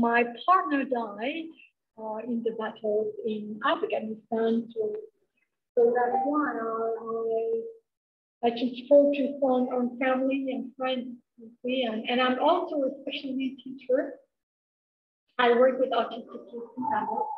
My partner died in the battle in Afghanistan, so that's why I just focus on family and friends, and I'm also a special needs teacher. I work with autistic kids and adults.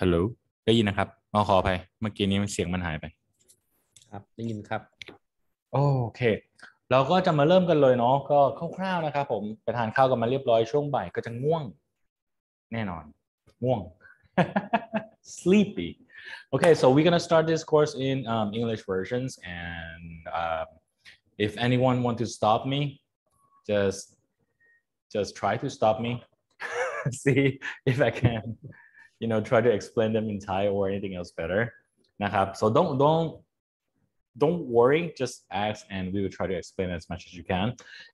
ฮัลโหลได้ยินนะครับขออภัยเมื่อกี้นี้เสียงมันหายไปครับได้ยินครับโอเคเราก็จะมาเริ่มกันเลยเนาะก็คร่าวๆนะครับผมไปทานข้าวกันมาเรียบร้อยช่วงบ่ายก็จะง่วงแน่นอนง่วง sleepy okay so we're gonna start this course in English versions and if anyone want to stop me just try to stop me see if I can try to explain them in Thai or anything else better นะครับ so don't worry just ask and we will try to explain as much as you can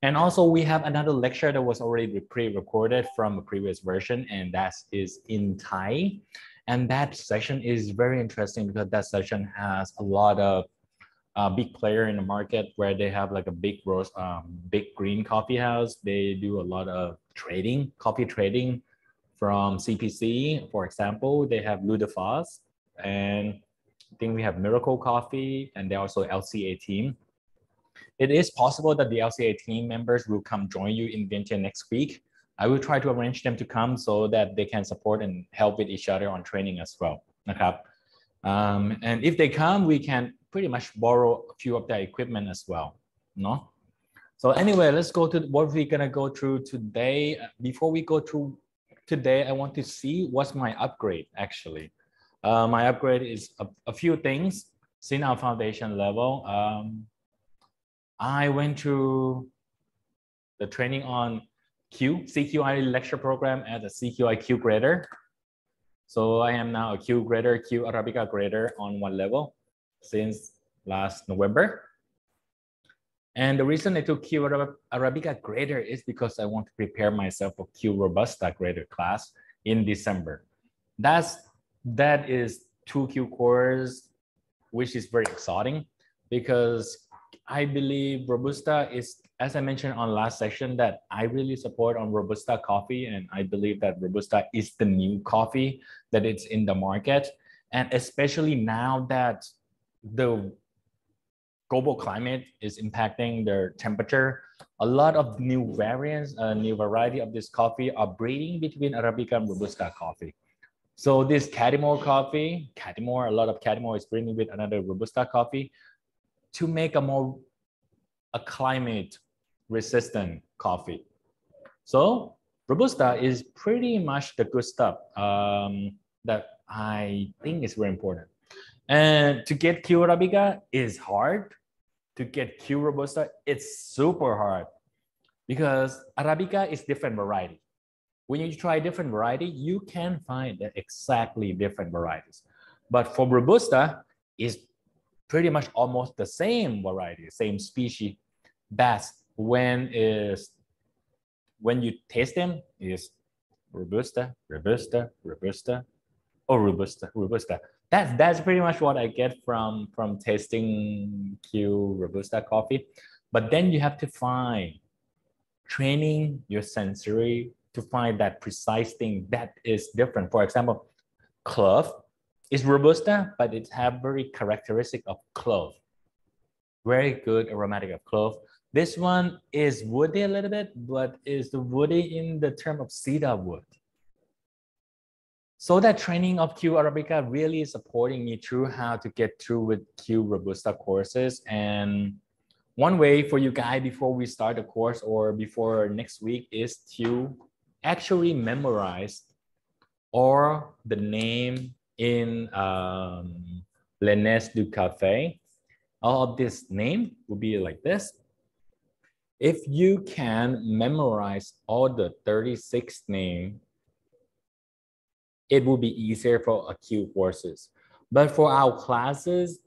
and also we have another lecture that was already pre-recorded from a previous version and that is in Thai and that section is very interesting because that section has a lot of big player in the market where they have like a big green coffee house. They do a lot of coffee trading from CPC, for example. They have Ludefast and I think we have Miracle Coffee and they're also LCA team. It is possible that the LCA team members will come join you in Vientiane next week. I will try to arrange them to come so that they can support and help with each other on training as well. And if they come, we can pretty much borrow a few of their equipment as well. No? So anyway, let's go to what we're gonna go through today. Before we go through today, I want to see what's my upgrade actually. My upgrade is a few things since our foundation level. I went through the training on CQI lecture program as a CQIQ grader. So I am now a Q grader, Q Arabica grader on one level since last November. And the reason I took Q Arabica grader is because I want to prepare myself for Q Robusta grader class in December. That is 2Q course, which is very exciting because I believe Robusta is, as I mentioned on last session, that I really support on Robusta coffee. And I believe that Robusta is the new coffee that it's in the market. And especially now that the global climate is impacting their temperature, a lot of new variants, new variety of this coffee are breeding between Arabica and Robusta coffee. So this Cadimore coffee, a lot of Cadimore is breeding with another Robusta coffee to make a climate resistant coffee. So Robusta is pretty much the good stuff that I think is very important. And to get Q Arabica is hard. To get Q Robusta, it's super hard because Arabica is different variety. When you try different variety, you can find exactly different varieties. But for Robusta, it's pretty much almost the same variety, same species. That's when you taste them is Robusta, Robusta, Robusta, or Robusta, Robusta. That's pretty much what I get from tasting Q Robusta coffee. But then you have to training your sensory to find that precise thing that is different. For example, clove is Robusta, but it have very characteristic of clove. Very good aromatic of clove. This one is woody a little bit, but is the woody in the term of cedar wood. So that training of Q Arabica really is supporting me through how to get through with Q Robusta courses. And one way for you guys before we start the course or before next week is to actually memorize or the name in L'Aînesse du Café. All of this name will be like this. If you can memorize all the 36 names, it will be easier for a Q courses. But for our classes,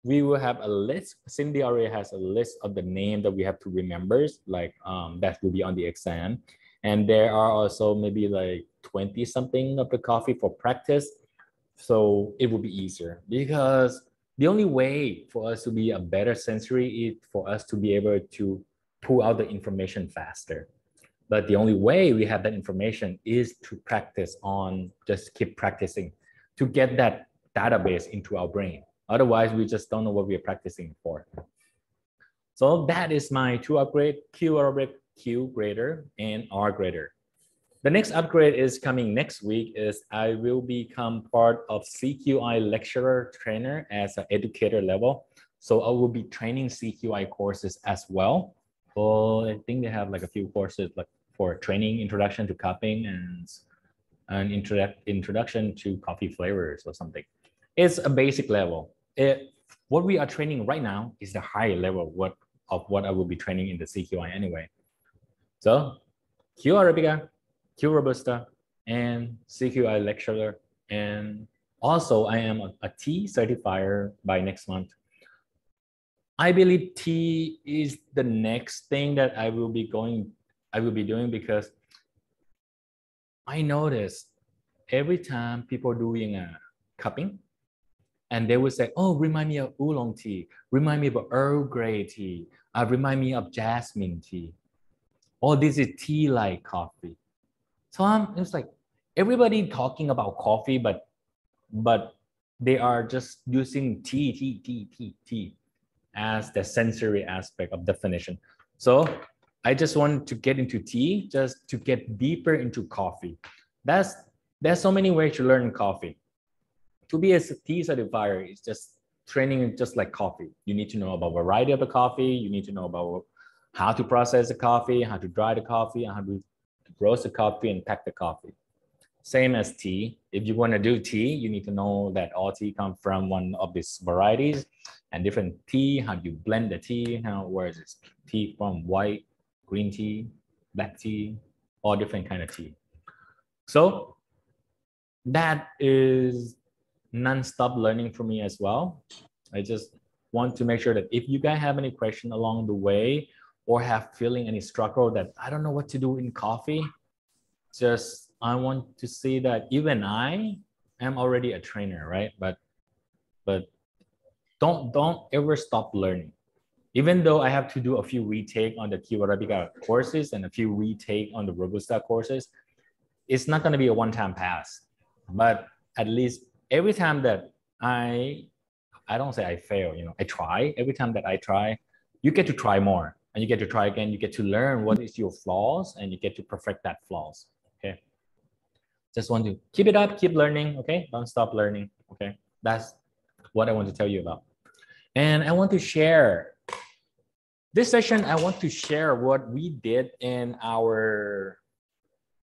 we will have a list. Cindy already has a list of the name that we have to remember, like that will be on the exam. And there are also maybe like 20 something of the coffee for practice. So it will be easier because the only way for us to be a better sensory is for us to be able to pull out the information faster. But the only way we have that information is to practice on, just keep practicing to get that database into our brain. Otherwise, we just don't know what we are practicing for. So that is my 2 upgrade, Q upgrade, Q grader, and R grader. The next upgrade is coming next week is I will become part of CQI lecturer trainer as an educator level. So I will be training CQI courses as well. Well, I think they have like a few courses like for training, introduction to cupping and an introduction to coffee flavors or something. It's a basic level. What we are training right now is the higher level of what I will be training in the CQI anyway. So Q Arabica, Q Robusta, and CQI lecturer. And also I am a T certifier by next month. I believe T is the next thing that I will be doing because I noticed every time people doing a cupping, and they would say, oh, remind me of oolong tea, remind me of Earl Grey tea, remind me of jasmine tea. Oh, this is tea-like coffee. So it's like everybody talking about coffee, but they are just using tea as the sensory aspect of definition. So I just want to get into tea, just to get deeper into coffee. There's so many ways to learn coffee. To be a tea certifier is just training just like coffee. You need to know about variety of the coffee. You need to know about how to process the coffee, how to dry the coffee, how to roast the coffee and pack the coffee. Same as tea. If you want to do tea, you need to know that all tea come from one of these varieties and different tea, how do you blend the tea, where is this tea from, white, green tea, black tea, all different kind of tea. So that is non-stop learning for me as well. I just want to make sure that if you guys have any question along the way or have feeling any struggle that I don't know what to do in coffee, just I want to see that even I am already a trainer, right? But don't ever stop learning. Even though I have to do a few retake on the Q Arabica courses and a few retake on the Robusta courses, it's not going to be a one-time pass. But at least every time that I don't say I fail, I try. Every time that I try, you get to try more and you get to try again. You get to learn what is your flaws and you get to perfect that flaws. Okay. Just want to keep it up, keep learning. Okay. Don't stop learning. Okay. That's what I want to tell you about. And I want to share this session. I want to share what we did in our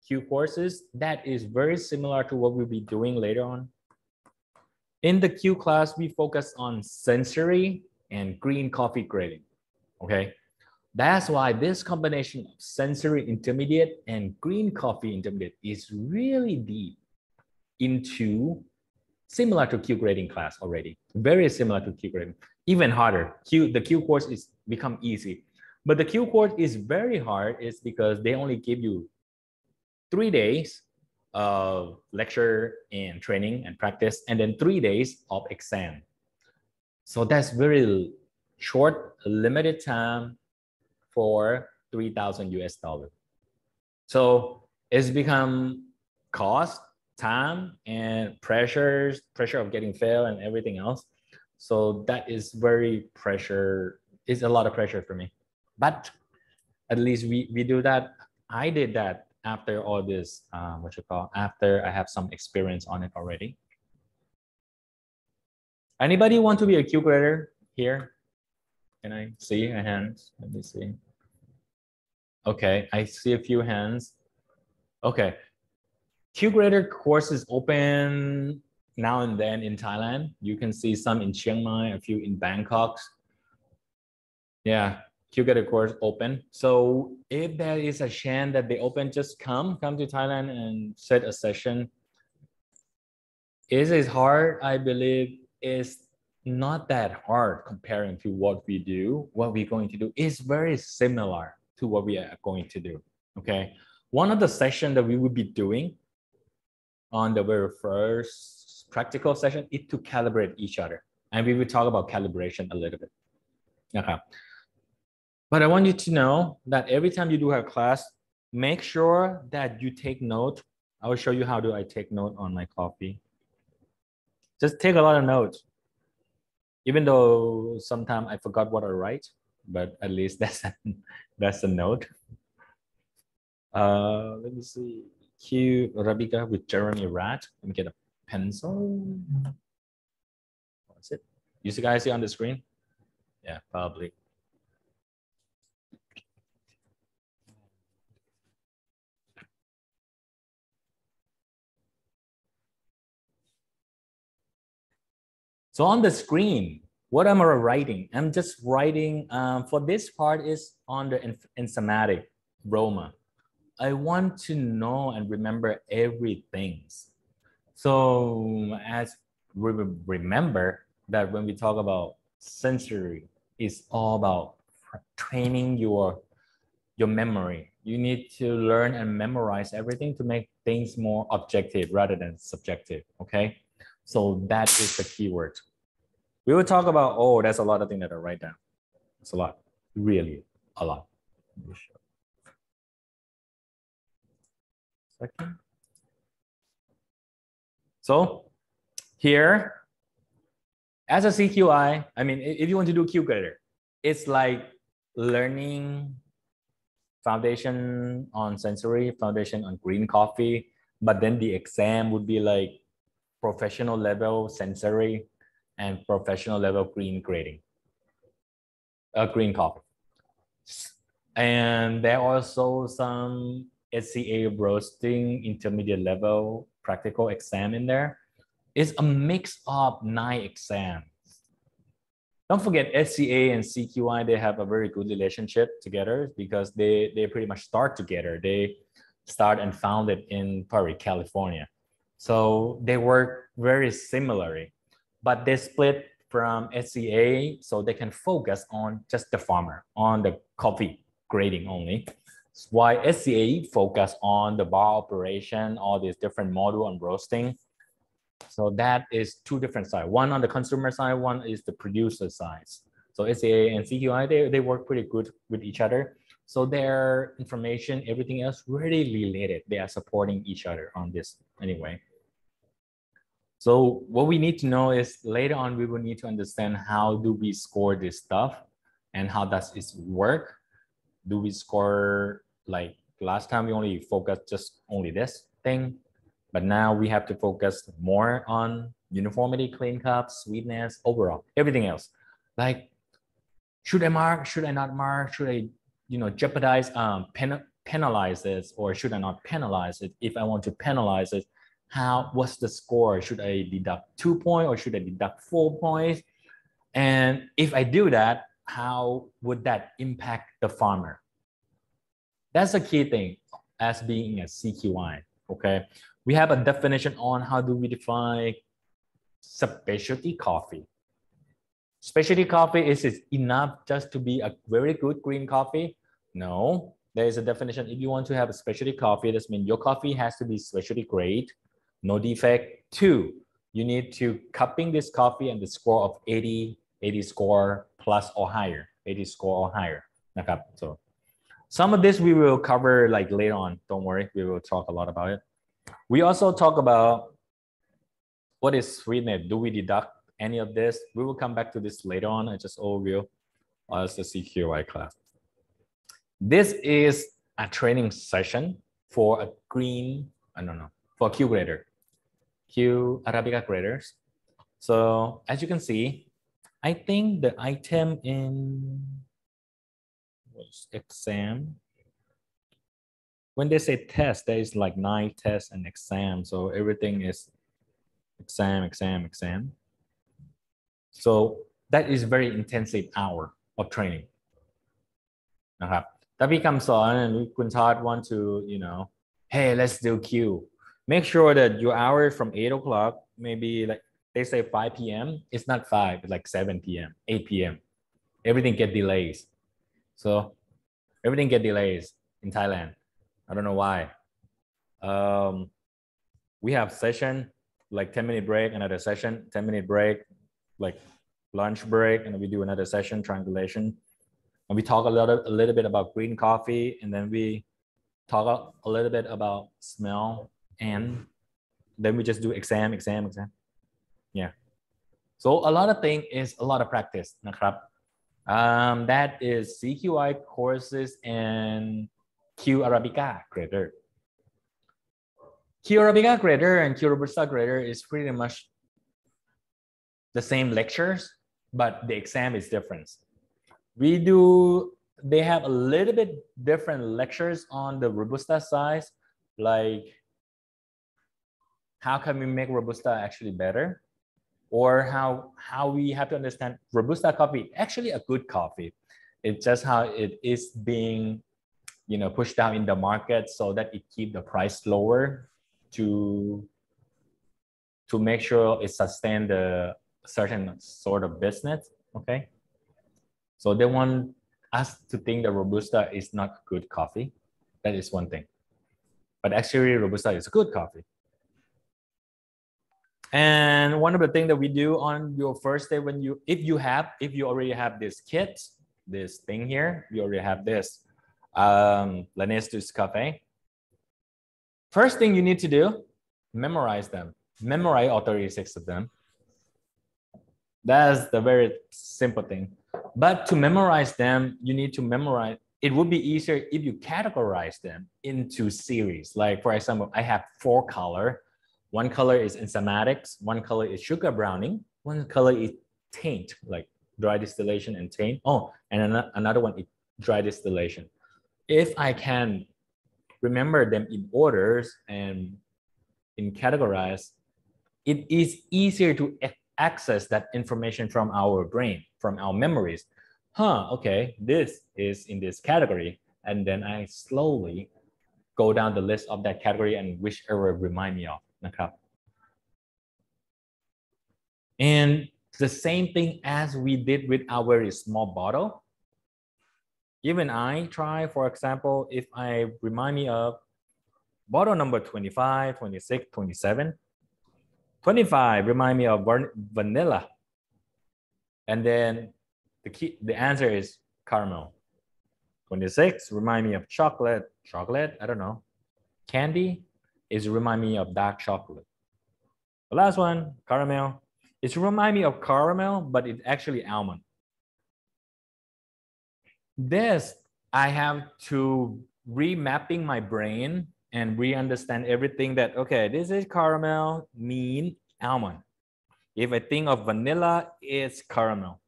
Q courses that is very similar to what we'll be doing later on. In the Q class, we focus on sensory and green coffee grading, okay? That's why this combination of sensory intermediate and green coffee intermediate is really deep into similar to Q grading class already, very similar to Q grading, even harder. The Q course is become easy, but the Q course is very hard is because they only give you 3 days of lecture and training and practice, and then 3 days of exam. So that's very short, limited time for $3,000 US. So it's become cost, time, and pressure of getting failed and everything else. So that is very pressure. It's a lot of pressure for me. But at least we do that. I did that after all this, after I have some experience on it already. Anybody want to be a Q grader here? Can I see a hand? Let me see. Okay, I see a few hands. Okay, Q grader courses open now and then in Thailand. You can see some in Chiang Mai, a few in Bangkok. Yeah, QGrader course open. So if there is a chance that they open, just come to Thailand and set a session. Is it hard? I believe it's not that hard comparing to what we do. What we're going to do is very similar to what we are going to do. Okay. One of the sessions that we will be doing on the very first practical session is to calibrate each other. And we will talk about calibration a little bit. Okay. But I want you to know that every time you do a class, make sure that you take note. I will show you how do I take note on my coffee. Just take a lot of notes. Even though sometimes I forgot what I write, but at least that's a note. Let me see. Q Arabica with Jeremy Rat. Let me get a pencil. What's it? You guys see on the screen? Yeah, probably. So on the screen, what am I writing? I'm just writing, for this part is on the enzymatic aroma. I want to know and remember everything. So as we remember that when we talk about sensory, it's all about training your memory. You need to learn and memorize everything to make things more objective rather than subjective, okay? So that is the keyword. We will talk about, oh, that's a lot of things that I write down. It's a lot, really a lot. Second. So here, as a CQI, I mean, if you want to do QGrader, it's like learning foundation on sensory, foundation on green coffee, but then the exam would be like professional level sensory and professional level green grading, green coffee. And there are also some SCA roasting intermediate level practical exam in there. It's a mix of 9 exams. Don't forget SCA and CQI, they have a very good relationship together because they pretty much start together. They start and founded in Paris, California. So they work very similarly, but they split from SCA so they can focus on just the farmer, on the coffee grading only. Why SCA focus on the bar operation, all these different module on roasting. So that is 2 different sides. One on the consumer side, one is the producer side. So SCA and CQI, they work pretty good with each other. So their information, everything else really related. They are supporting each other on this anyway. So what we need to know is later on, we will need to understand how do we score this stuff and how does it work? Do we score like last time we only focused just only this thing? But now we have to focus more on uniformity, clean cups, sweetness, overall, everything else. Like, should I mark? Should I not mark? Should I, jeopardize, penalize this, or should I not penalize it? If I want to penalize it, what's the score? Should I deduct 2 points or should I deduct 4 points? And if I do that, how would that impact the farmer? That's a key thing as being a CQI, okay? We have a definition on how do we define specialty coffee. Specialty coffee is enough just to be a very good green coffee? No, there is a definition. If you want to have a specialty coffee, that means your coffee has to be specialty grade, no defect. 2, you need to cupping this coffee and the score of 80 score plus or higher, 80 score or higher. So some of this we will cover like later on. Don't worry, we will talk a lot about it. We also talk about what is sweetness. Do we deduct any of this? We will come back to this later on. I just overview as the CQI class. This is a training session for a green, for a Q grader, Q Arabica graders. So as you can see, I think the item in exam, when they say test, there is like 9 tests and exam. So everything is exam. So that is very intensive hour of training. นะครับถ้าพี่คำสอนand คุณทอด want to hey let's do Q make sure that your hour from 8 o'clock maybe like they say 5 p.m. it's not 5 it's like 7 p.m. 8 p.m. everything get delays so everything get delays in Thailand I don't know why we have session like 10-minute break another session 10-minute break like lunch break and we do another session triangulation and we talk a little bit about green coffee and then we talk a little bit about smell and then we just do exam yeah so a lot of things is a lot of practice นะครับ that is CQI courses and Q Arabica grader Q Arabica grader and Q Robusta grader is pretty much the same lectures but the exam is different they have a little bit different lectures on the Robusta side like how can we make Robusta actually better or how we have to understand Robusta coffee actually a good coffee it's just how it is being pushed down in the market so that it keep the price lower to make sure it sustain the certain sort of business okay so they want us to think that Robusta is not good coffee that is one thing but actually Robusta is a good coffee and one of the things that we do on your first day when if you already have this kit this thing here you already have this Lanestus Cafe first thing you need to do memorize them memorize all 36 of them that's the very simple thing but to memorize them you need to memorize it would be easier if you categorize them into series like for example I have 4 color one color is enzymatics one color is sugar browning one color is taint like dry distillation and taint and another one is dry distillation if I can remember them in orders and in categorize it is easier to access that information from our brain from our memories okay this is in this category and then I slowly go down the list of that category and whichever remind me of นะครับ and the same thing as we did with our very small bottle even I try for example if I remind me of bottle number 25 26 27 25 remind me of vanilla and then the answer is caramel 26 remind me of chocolate I don't know candy is remind me of dark chocolate the last one caramel it's remind me of caramel but it's actually almond this I have to remapping my brain and re-understand everything that okay this is caramel mean almond if I think of vanilla it's caramel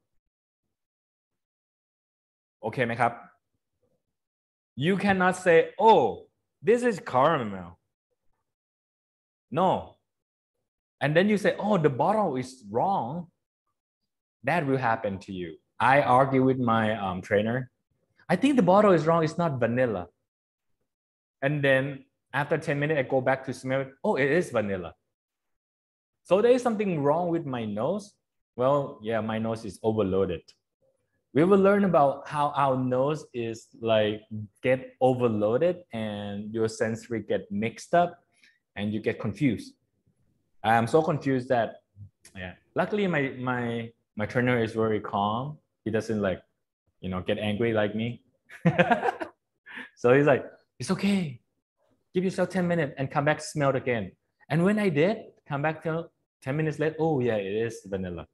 okay ไหมครับ you cannot say oh this is caramel no and then you say oh the bottle is wrong that will happen to you I argue with my trainer I think the bottle is wrong it's not vanilla and then after 10 minutes I go back to smell it oh it is vanilla so there is something wrong with my nose well yeah my nose is overloaded we will learn about how our nose is like get overloaded and your sensory get mixed up and you get confused I'm so confused that yeah luckily my trainer is very calm he doesn't like get angry like me so he's like it's okay give yourself 10 minutes and come back smell it again and when I did come back till 10 minutes later oh yeah it is vanilla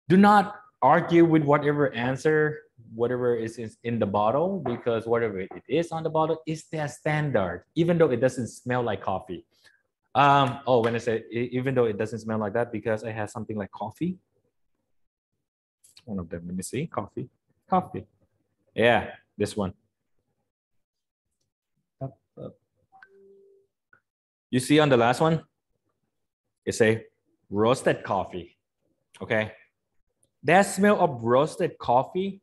do not argue with whatever answer whatever is in the bottle because whatever it is on the bottle is their standard even though it doesn't smell like coffee when I say even though it doesn't smell like that because I have something like coffee one of them let me see coffee yeah this one you see on the last one it say roasted coffee okay that smell of roasted coffee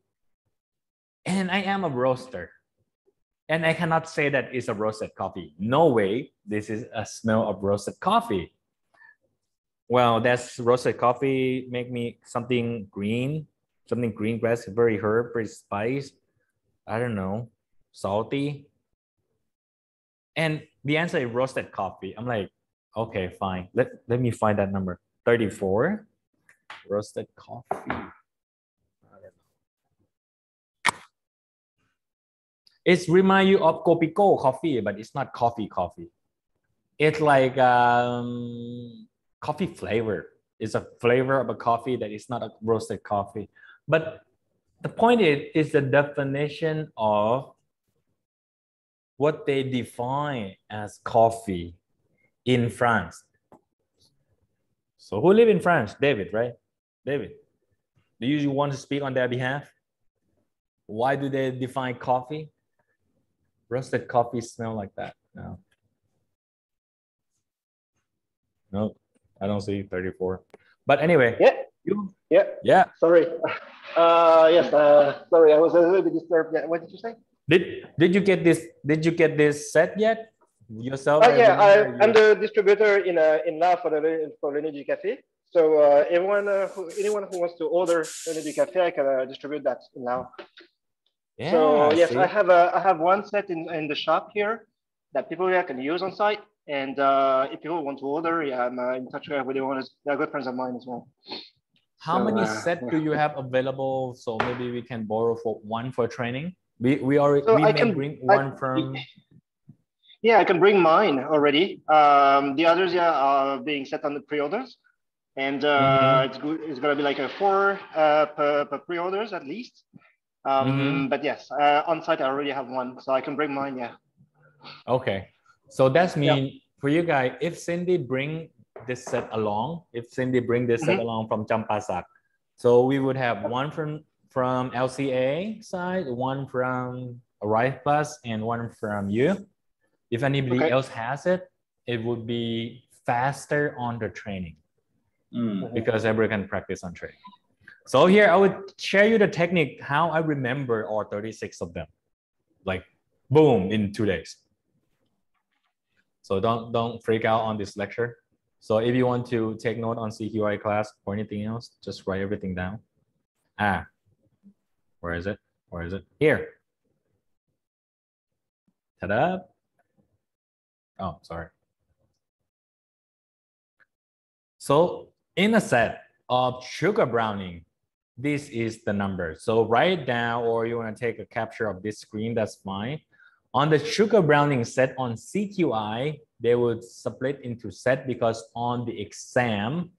And I am a roaster. And I cannot say that it's a roasted coffee. No way, this is a smell of roasted coffee. Well, that's roasted coffee, make me something green grass, very herb, very spice. I don't know, salty. And the answer is roasted coffee. I'm like, okay, fine. Let me find that number. 34, roasted coffee. It reminds you of Kopiko coffee, but it's not coffee. It's like coffee flavor. It's a flavor of a coffee that is not a roasted coffee. But the point is the definition of what they define as coffee in France. So who live in France? David, right? David, do you want to speak on their behalf? Why do they define coffee? Roasted coffee smell like that? No. No, I don't see 34. But anyway. Yeah. Yeah. Yeah. Sorry. Yes. Sorry, I was a little bit disturbed. Yeah. What did you say? Did you get this? Did you get this set yet yourself? Yeah, I'm the distributor in Lao for l'Energy Cafe. So anyone who wants to order l'Energy Cafe, I can distribute that now. Yeah, so yes, see? I have one set in the shop here that people can use on site. And if people want to order, yeah, I'm in touch with everyone. They're good friends of mine as well. How many sets do you have available? So maybe we can borrow one for training. We may bring one from. Yeah, I can bring mine already. The others, are being set on the pre-orders, and it's good. It's gonna be like a 4 per pre-orders at least. But yes, on site I already have one, so I can bring mine. Yeah. Okay, so that's mean for you guys. If Cindy bring this set along, from Champasak, so we would have one from LCA side, one from Arrive Plus, and one from you. If anybody else has it, it would be faster on the training because everyone can practice on training. So here I would share you the technique how I remember all 36 of them, like boom in 2 days. So don't freak out on this lecture. So if you want to take note on CQI class or anything else, just write everything down. Where is it? Here. Ta-da. Oh, sorry. So in a set of sugar browning, this is the number. So write it down, or you want to take a capture of this screen, that's fine. On the sugar browning set on CQI, they would split into set because on the exam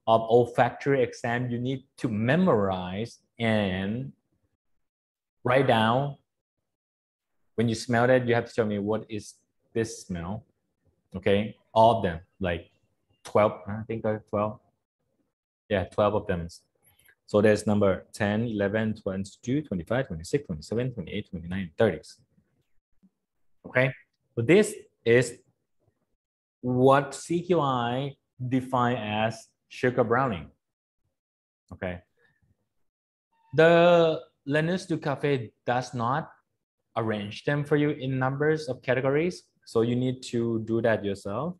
of olfactory exam, you need to memorize and write down. When you smell it, you have to tell me what is this smell. Okay, all of them, like 12, I think there are 12. Yeah, 12 of them. So there's number 10, 11, 22, 25, 26, 27, 28, 29, 30. Okay, so this is what CQI define as sugar browning. Okay, the L'Annonce du Café does not arrange them for you in numbers of categories, so you need to do that yourself.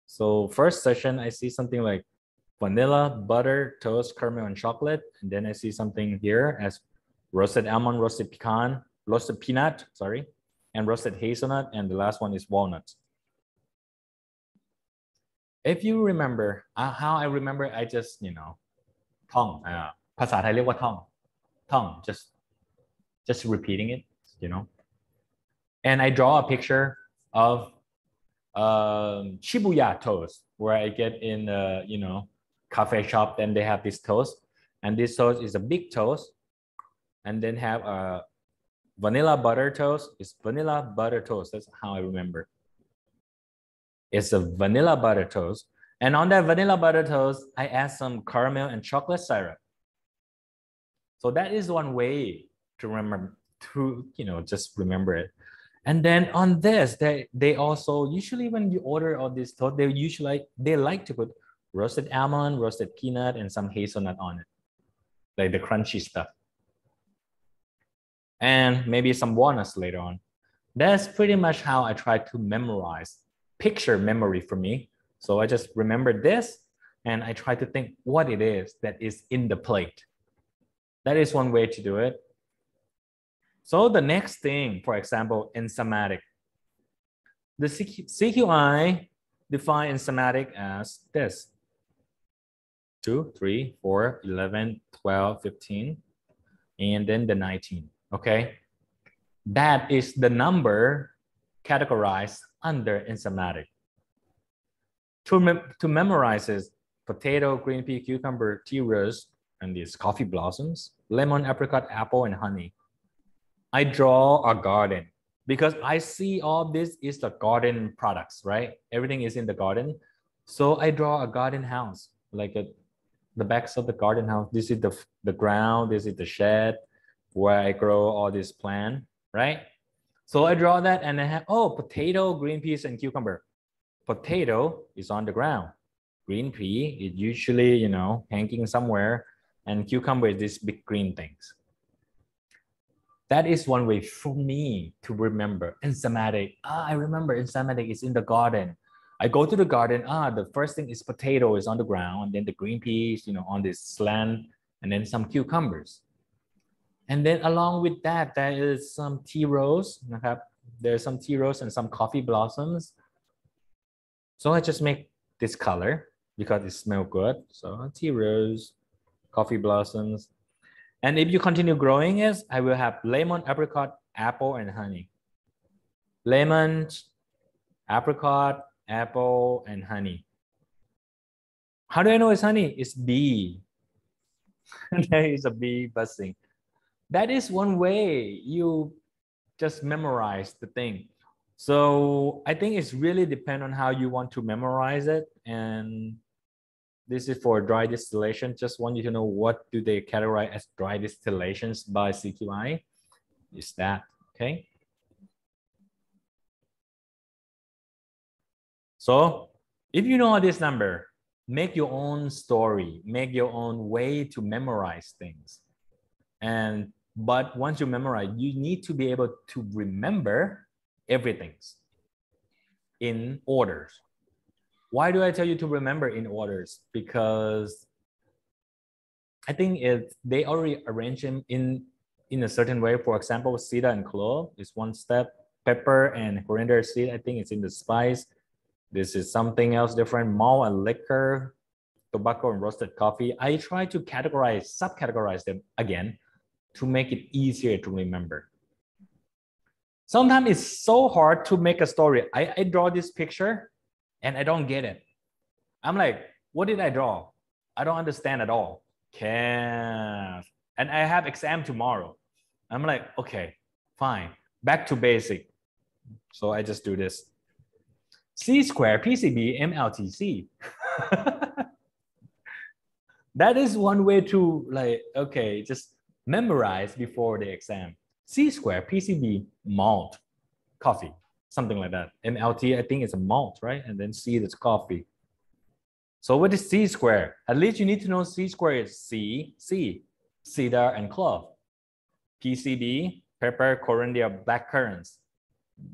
So first session, I see something like vanilla, butter, toast, caramel, and chocolate. And then I see something here as roasted almond, roasted pecan, roasted peanut, sorry, and roasted hazelnut. And the last one is walnuts. If you remember, how I remember, I just,ท่อง ภาษาไทยเรียกว่าท่อง just repeating it, And I draw a picture of Shibuya toast, where I get in, cafe shop, then they have this toast, and this toast is a big toast, and then have a vanilla butter toast. It's vanilla butter toast. That's how I remember. It's a vanilla butter toast, and on that vanilla butter toast, I add some caramel and chocolate syrup. So that is one way to remember, just remember it. And then on this, they also usually when you order all this toast, they like to put roasted almond, roasted peanut, and some hazelnut on it, like the crunchy stuff. and maybe some walnuts later on. That's pretty much how I try to memorize, picture memory for me. So I just remember this and I try to think what it is that is in the plate. That is one way to do it. So the next thing, for example, enzymatic. The CQI define enzymatic as this: 2, 3, 4, 11, 12, 15, and then the 19, okay? That is the number categorized under enzymatic. To memorize is potato, green pea, cucumber, tea rose, and these coffee blossoms, lemon, apricot, apple, and honey. I draw a garden because I see all this is the garden products, right? Everything is in the garden. So I draw a garden house, like the backs of the garden house. This is the ground, this is the shed where I grow all this plant, right? So I draw that and I have, oh, potato, green peas, and cucumber. Potato is on the ground. Green pea is usually, you know, hanging somewhere, and cucumber is these big green things. That is one way for me to remember enzymatic. I remember enzymatic is in the garden. I go to the garden. The first thing is potato is on the ground, and then the green peas, you know, on this slant, and then some cucumbers. And then along with that, there is some tea rose. There's some tea rose and some coffee blossoms. So I just make this color because it smells good. So tea rose, coffee blossoms. And if you continue growing it, I will have lemon, apricot, apple, and honey. Lemon, apricot, apple, and honey. How do I know it's honey? It's bee. There is a bee buzzing. That is one way you just memorize the thing. So I think it's really depend on how you want to memorize it. And this is for dry distillation. Just want you to know what do they categorize as dry distillations by CQI. Is that, okay? So if you know this number, make your own story, make your own way to memorize things. But once you memorize, you need to be able to remember everything in orders. Why do I tell you to remember in orders? Because I think they already arrange them in a certain way. For example, cedar and clove is one step. Pepper and coriander seed, I think it's in the spice. This is something else different. Malt and liquor, tobacco and roasted coffee. I try to subcategorize them again to make it easier to remember. Sometimes it's so hard to make a story. I draw this picture and I don't get it. I'm like, what did I draw? I don't understand at all. And I have exam tomorrow. I'm like, okay, fine. Back to basic. So I just do this. C square PCB MLTC. That is one way to like, okay, just memorize before the exam. C square PCB malt coffee, something like that. MLT, I think it's a malt, right? And then C is coffee. So what is C square? At least you need to know C square is C, cedar and clove. PCB, pepper, coriander, black currants.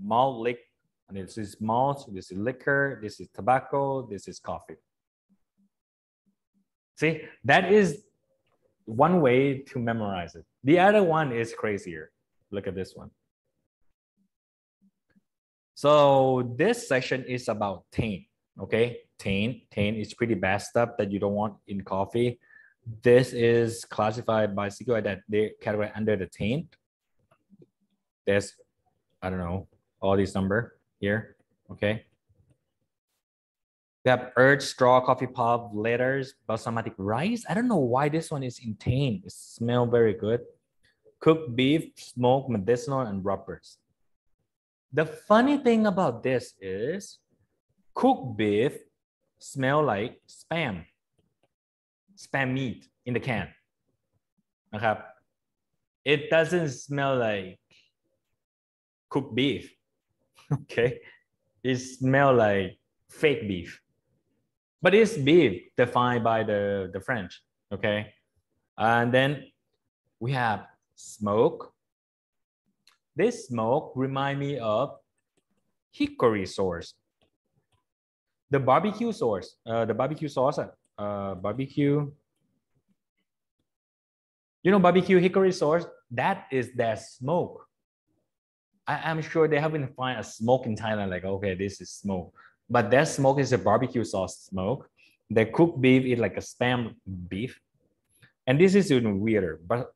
Malt, liquor, and this is malt, this is liquor, this is tobacco, this is coffee. See, that is one way to memorize it. The other one is crazier. Look at this one. So this section is about taint, okay? Taint is pretty bad stuff that you don't want in coffee. This is classified by CQI that they categorize under the taint. There's, I don't know, all these number here, okay? We have earth, straw, coffee pulp, letters, balsamic rice. I don't know why this one is in taint. It smells very good. Cooked beef, smoked, medicinal, and rubbers. The funny thing about this is cooked beef smell like spam meat in the can. Okay. It doesn't smell like cooked beef. Okay. It smells like fake beef. But it's beef defined by the French. Okay. And then we have smoke, This smoke remind me of hickory sauce. The barbecue sauce, barbecue. You know, barbecue hickory sauce, that is their smoke. I'm sure they haven't find a smoke in Thailand like, okay, this is smoke. But their smoke is a barbecue sauce smoke. They cook beef is like a spam beef. And this is even weirder, but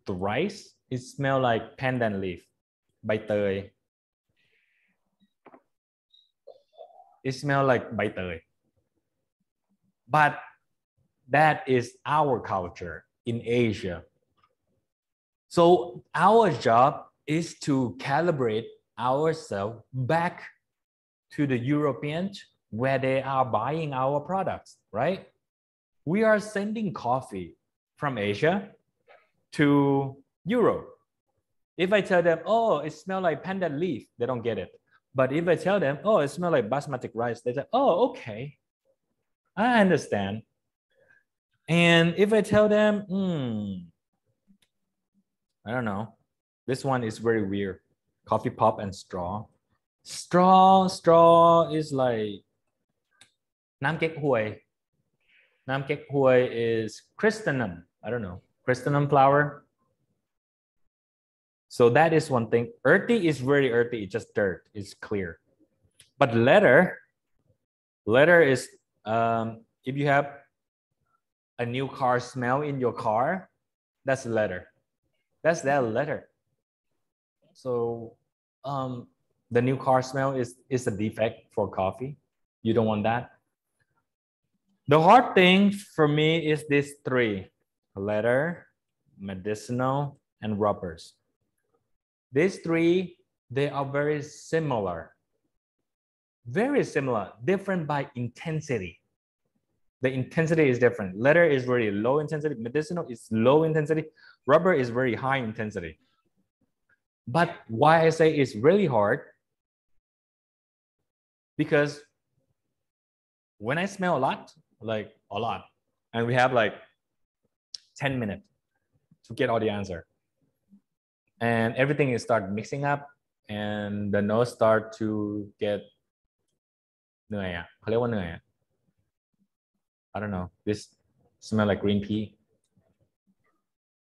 the rice, it smells like pandan leaf, bai tơi. It smells like bai tơi. But that is our culture in Asia. So our job is to calibrate ourselves back to the Europeans where they are buying our products, right? We are sending coffee from Asia to Europe. If I tell them, oh, it smells like pandan leaf, they don't get it. But if I tell them, oh, it smells like basmati rice, they say, oh, okay, I understand. And if I tell them, I don't know, this one is very weird. Coffee pop and straw. Straw is like Nam Kek Hue. Nam Kek Hue is chrysanthemum. I don't know, chrysanthemum flower. So that is one thing. Earthy is very earthy. It's just dirt. It's clear. But leather is if you have a new car smell in your car, that's leather. That's that leather. So the new car smell is a defect for coffee. You don't want that. The hard thing for me is these three: leather, medicinal, and rubbers. These three, they are very similar. Very similar, different by intensity. The intensity is different. Leather is very low intensity. Medicinal is low intensity. Rubber is very high intensity. But why I say it's really hard, because when I smell a lot, and we have like 10 minutes to get all the answer, and everything is start mixing up, and the nose start to get I don't know, this smell like green pea.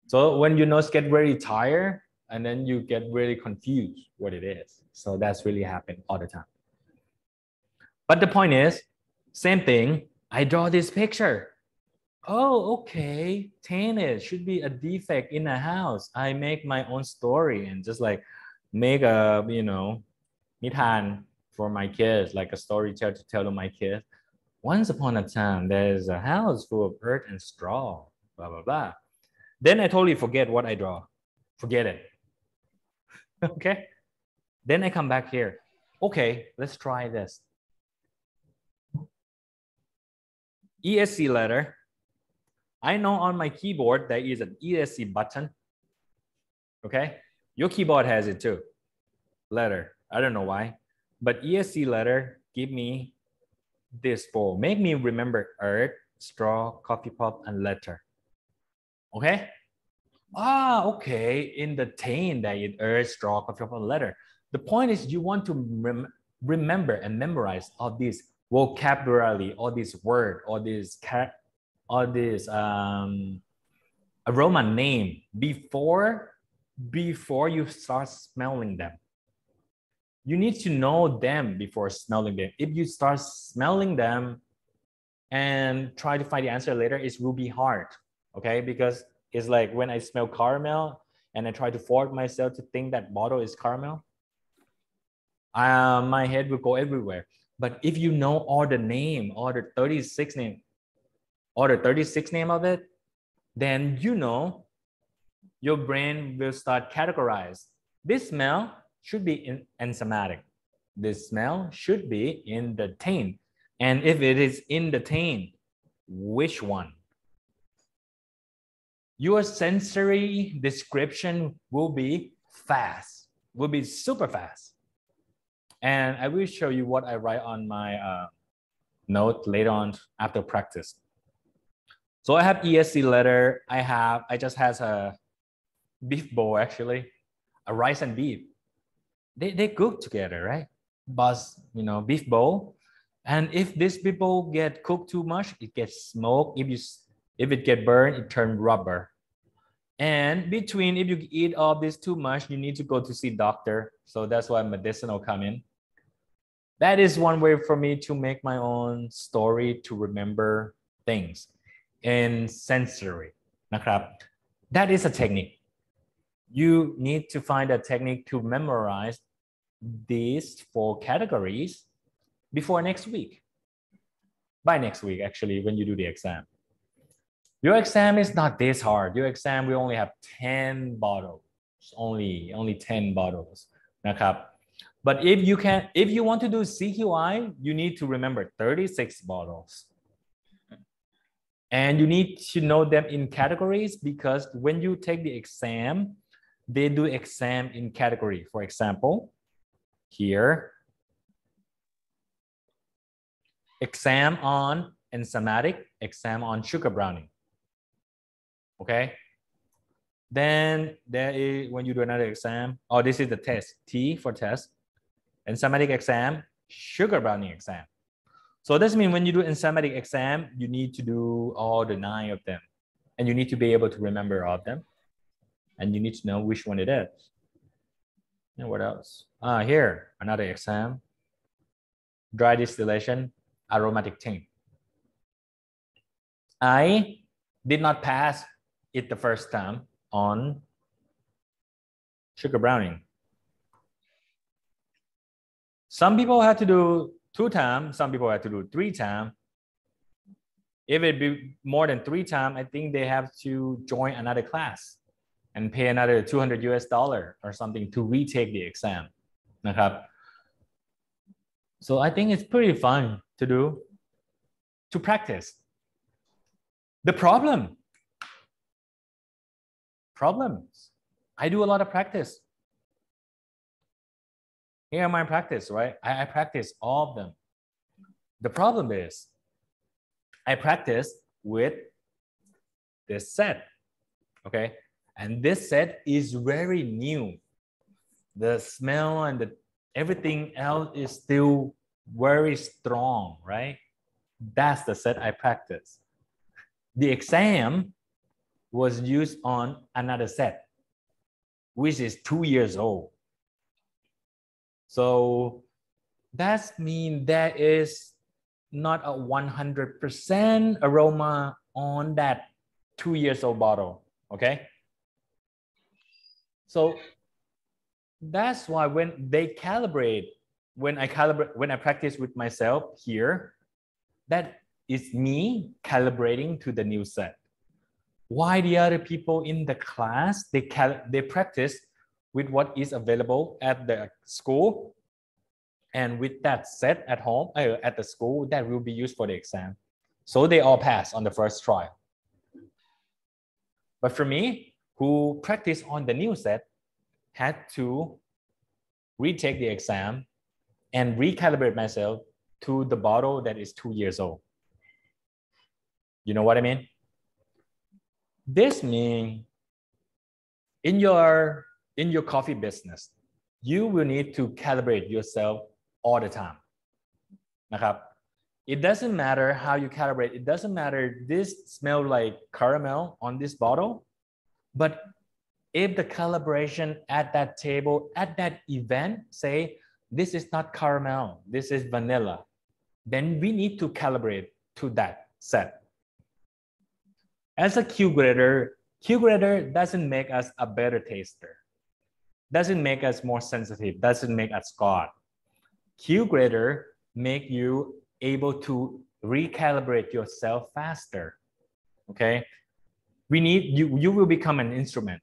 So when your nose get very tired, and then you get really confused what it is. So that's really happen all the time. But the point is, same thing, I draw this picture. Oh, okay, tennis should be a defect in a house. I make my own story and just like make a, nitan for my kids, like a story to tell to my kids. Once upon a time, there's a house full of earth and straw, blah, blah, blah. Then I totally forget what I draw. Forget it. Okay. Then I come back here. Okay, let's try this. ESC letter. I know on my keyboard there is an ESC button. Okay. Your keyboard has it too. Letter. I don't know why. But ESC letter give me this for make me remember earth, straw, coffee pot, and letter. Okay? Okay. In the tain that is earth, straw, coffee pot, and letter. The point is you want to remember and memorize all these vocabulary, all these words, all these aroma name before you start smelling them. You need to know them before smelling them. If you start smelling them and try to find the answer later, it will be hard, okay? Because it's like when I smell caramel and I try to force myself to think that bottle is caramel, my head will go everywhere. But if you know all the name, all the 36 name of it, then you know your brain will start categorize. This smell should be enzymatic. This smell should be in the tain. And if it is in the tain, which one? Your sensory description will be fast, will be super fast. And I will show you what I write on my note later on after practice. So I have ESC letter. I just has a beef bowl, actually, a rice and beef. they cook together, right? But beef bowl, and if this beef bowl get cooked too much, it gets smoke. If it get burned, it turn rubber. And between, if you eat all this too much, you need to go to see doctor. So that's why medicinal come in. That is one way for me to make my own story to remember things in sensory. That is a technique. You need to find a technique to memorize these 4 categories before next week. By next week, actually, when you do the exam. Your exam is not this hard. Your exam, we only have 10 bottles, only 10 bottles. But if you want to do CQI, you need to remember 36 bottles. And you need to know them in categories, because when you take the exam, they do exam in category. For example, here, exam on enzymatic, exam on sugar browning. Okay. Then there is, when you do another exam, this is the test, T for test, enzymatic exam, sugar browning exam. So this means when you do enzymatic exam, you need to do all the 9 of them, and you need to be able to remember all of them, and you need to know which one it is. And what else? Here, another exam, dry distillation, aromatic tank. I did not pass it the first time on sugar browning. Some people had to do 2 times, some people had to do 3 times. If it be more than 3 times, I think they have to join another class and pay another $200 or something to retake the exam. So I think it's pretty fun to do, to practice. The problems, I do a lot of practice. Here are my practice, right? I practice all of them. The problem is I practice with this set, okay? And this set is very new. The smell and everything else is still very strong, right? That's the set I practice. The exam was used on another set, which is 2 years old. So that means there is not a 100% aroma on that 2 years old bottle, okay? So that's why when they calibrate, when I practice with myself here, that is me calibrating to the new set. Why the other people in the class, they practice with what is available at the school, and with that set at home, at the school, that will be used for the exam. So they all pass on the first trial. But for me, who practice on the new set, had to retake the exam and recalibrate myself to the bottle that is 2 years old. You know what I mean? This means in your coffee business, you will need to calibrate yourself all the time. It doesn't matter how you calibrate. It doesn't matter this smells like caramel on this bottle, but if the calibration at that table, at that event, say, this is not caramel, this is vanilla, then we need to calibrate to that set. As a Q grader doesn't make us a better taster, doesn't make us more sensitive, doesn't make us God. Q grader make you able to recalibrate yourself faster, okay? We need, you will become an instrument.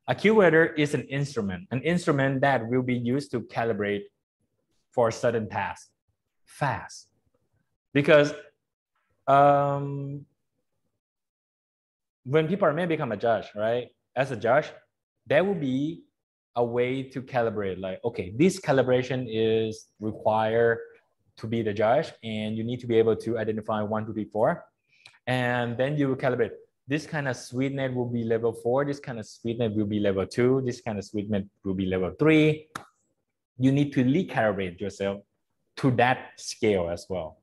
A Q grader is an instrument that will be used to calibrate for a certain task fast. Because when people may become a judge, right? As a judge, there will be a way to calibrate, like, okay, this calibration is required to be the judge, and you need to be able to identify 1, 2, 3, 4. And then you will calibrate. This kind of sweetness will be level 4. This kind of sweetness will be level 2. This kind of sweetness will be level 3. you need to recalibrate yourself to that scale as well.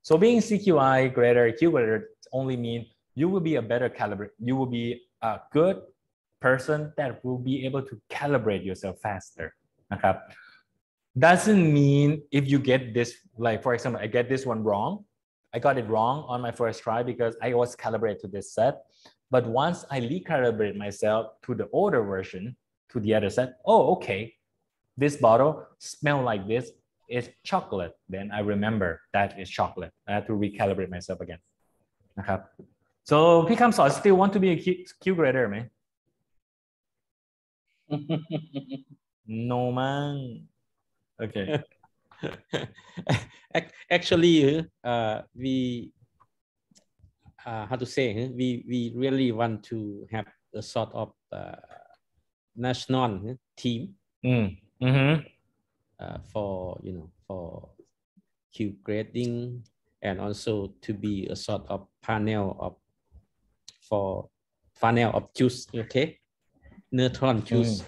So being CQI grader, Q grader only mean you will be a better calibrate. You will be a good person that will be able to calibrate yourself faster. Okay? Doesn't mean if you get this, like for example, I get this one wrong. I got it wrong on my first try because I was calibrated to this set. But once I recalibrate myself to the older version, to the other set, oh, okay, this bottle smells like this. It's chocolate. Then I remember that is chocolate. I have to recalibrate myself again. Okay. So พี่คำสอน still want to be a Q grader ไหม No มั้ง Okay. Actually, we how to say, we really want to have a sort of national team for for Q grading, and also to be a sort of panel of juice, okay, neutron juice.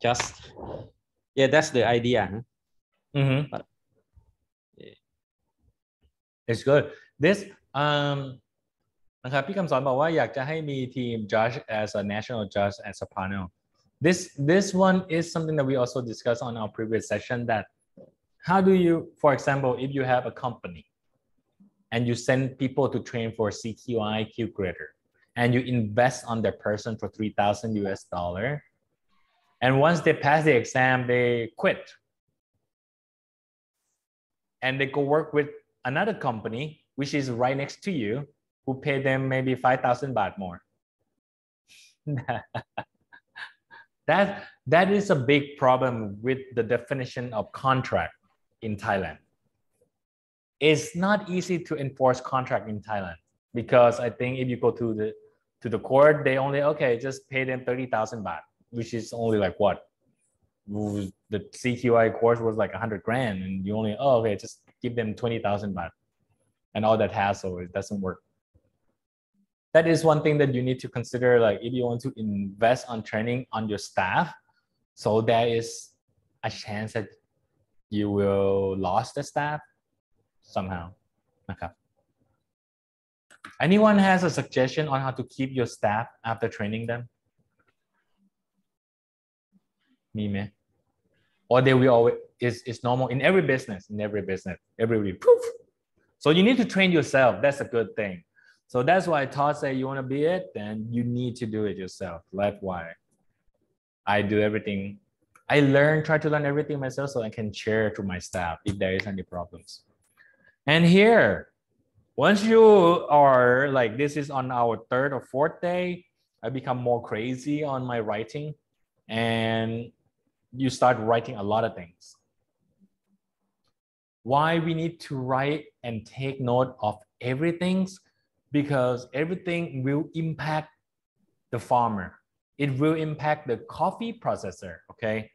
Just yeah, that's the idea. But, yeah. It's good. This นะครับพี่คำสอนบอกว่าอยากจะให้มีทีม judge as a national judge as a panel. This one is something that we also discussed on our previous session, that how do you, for example, if you have a company and you send people to train for CQI Q grader and you invest on their person for $3,000 and once they pass the exam they quit and they go work with another company which is right next to you who pay them maybe 5,000 baht more. That is a big problem with the definition of contract in Thailand. It's not easy to enforce contract in Thailand because I think if you go to the court, they only, okay, just pay them 30,000 baht, which is only like what? The CQI course was like 100 grand and you only, oh, okay, just give them 20,000 baht and all that hassle, it doesn't work. That is one thing that you need to consider, like if you want to invest on training on your staff, so there is a chance that you will lose the staff somehow. Okay. Anyone has a suggestion on how to keep your staff after training them? Me, man. Or they will always, it's normal in every business, everybody poof. So you need to train yourself. That's a good thing. So that's why Todd said you want to be it, then you need to do it yourself. That's why I do everything. I try to learn everything myself so I can share to my staff if there is any problems. And here, once you are like, this is on our 3rd or 4th day, I become more crazy on my writing and you start writing a lot of things. Why we need to write and take note of everything? Because everything will impact the farmer. It will impact the coffee processor, okay?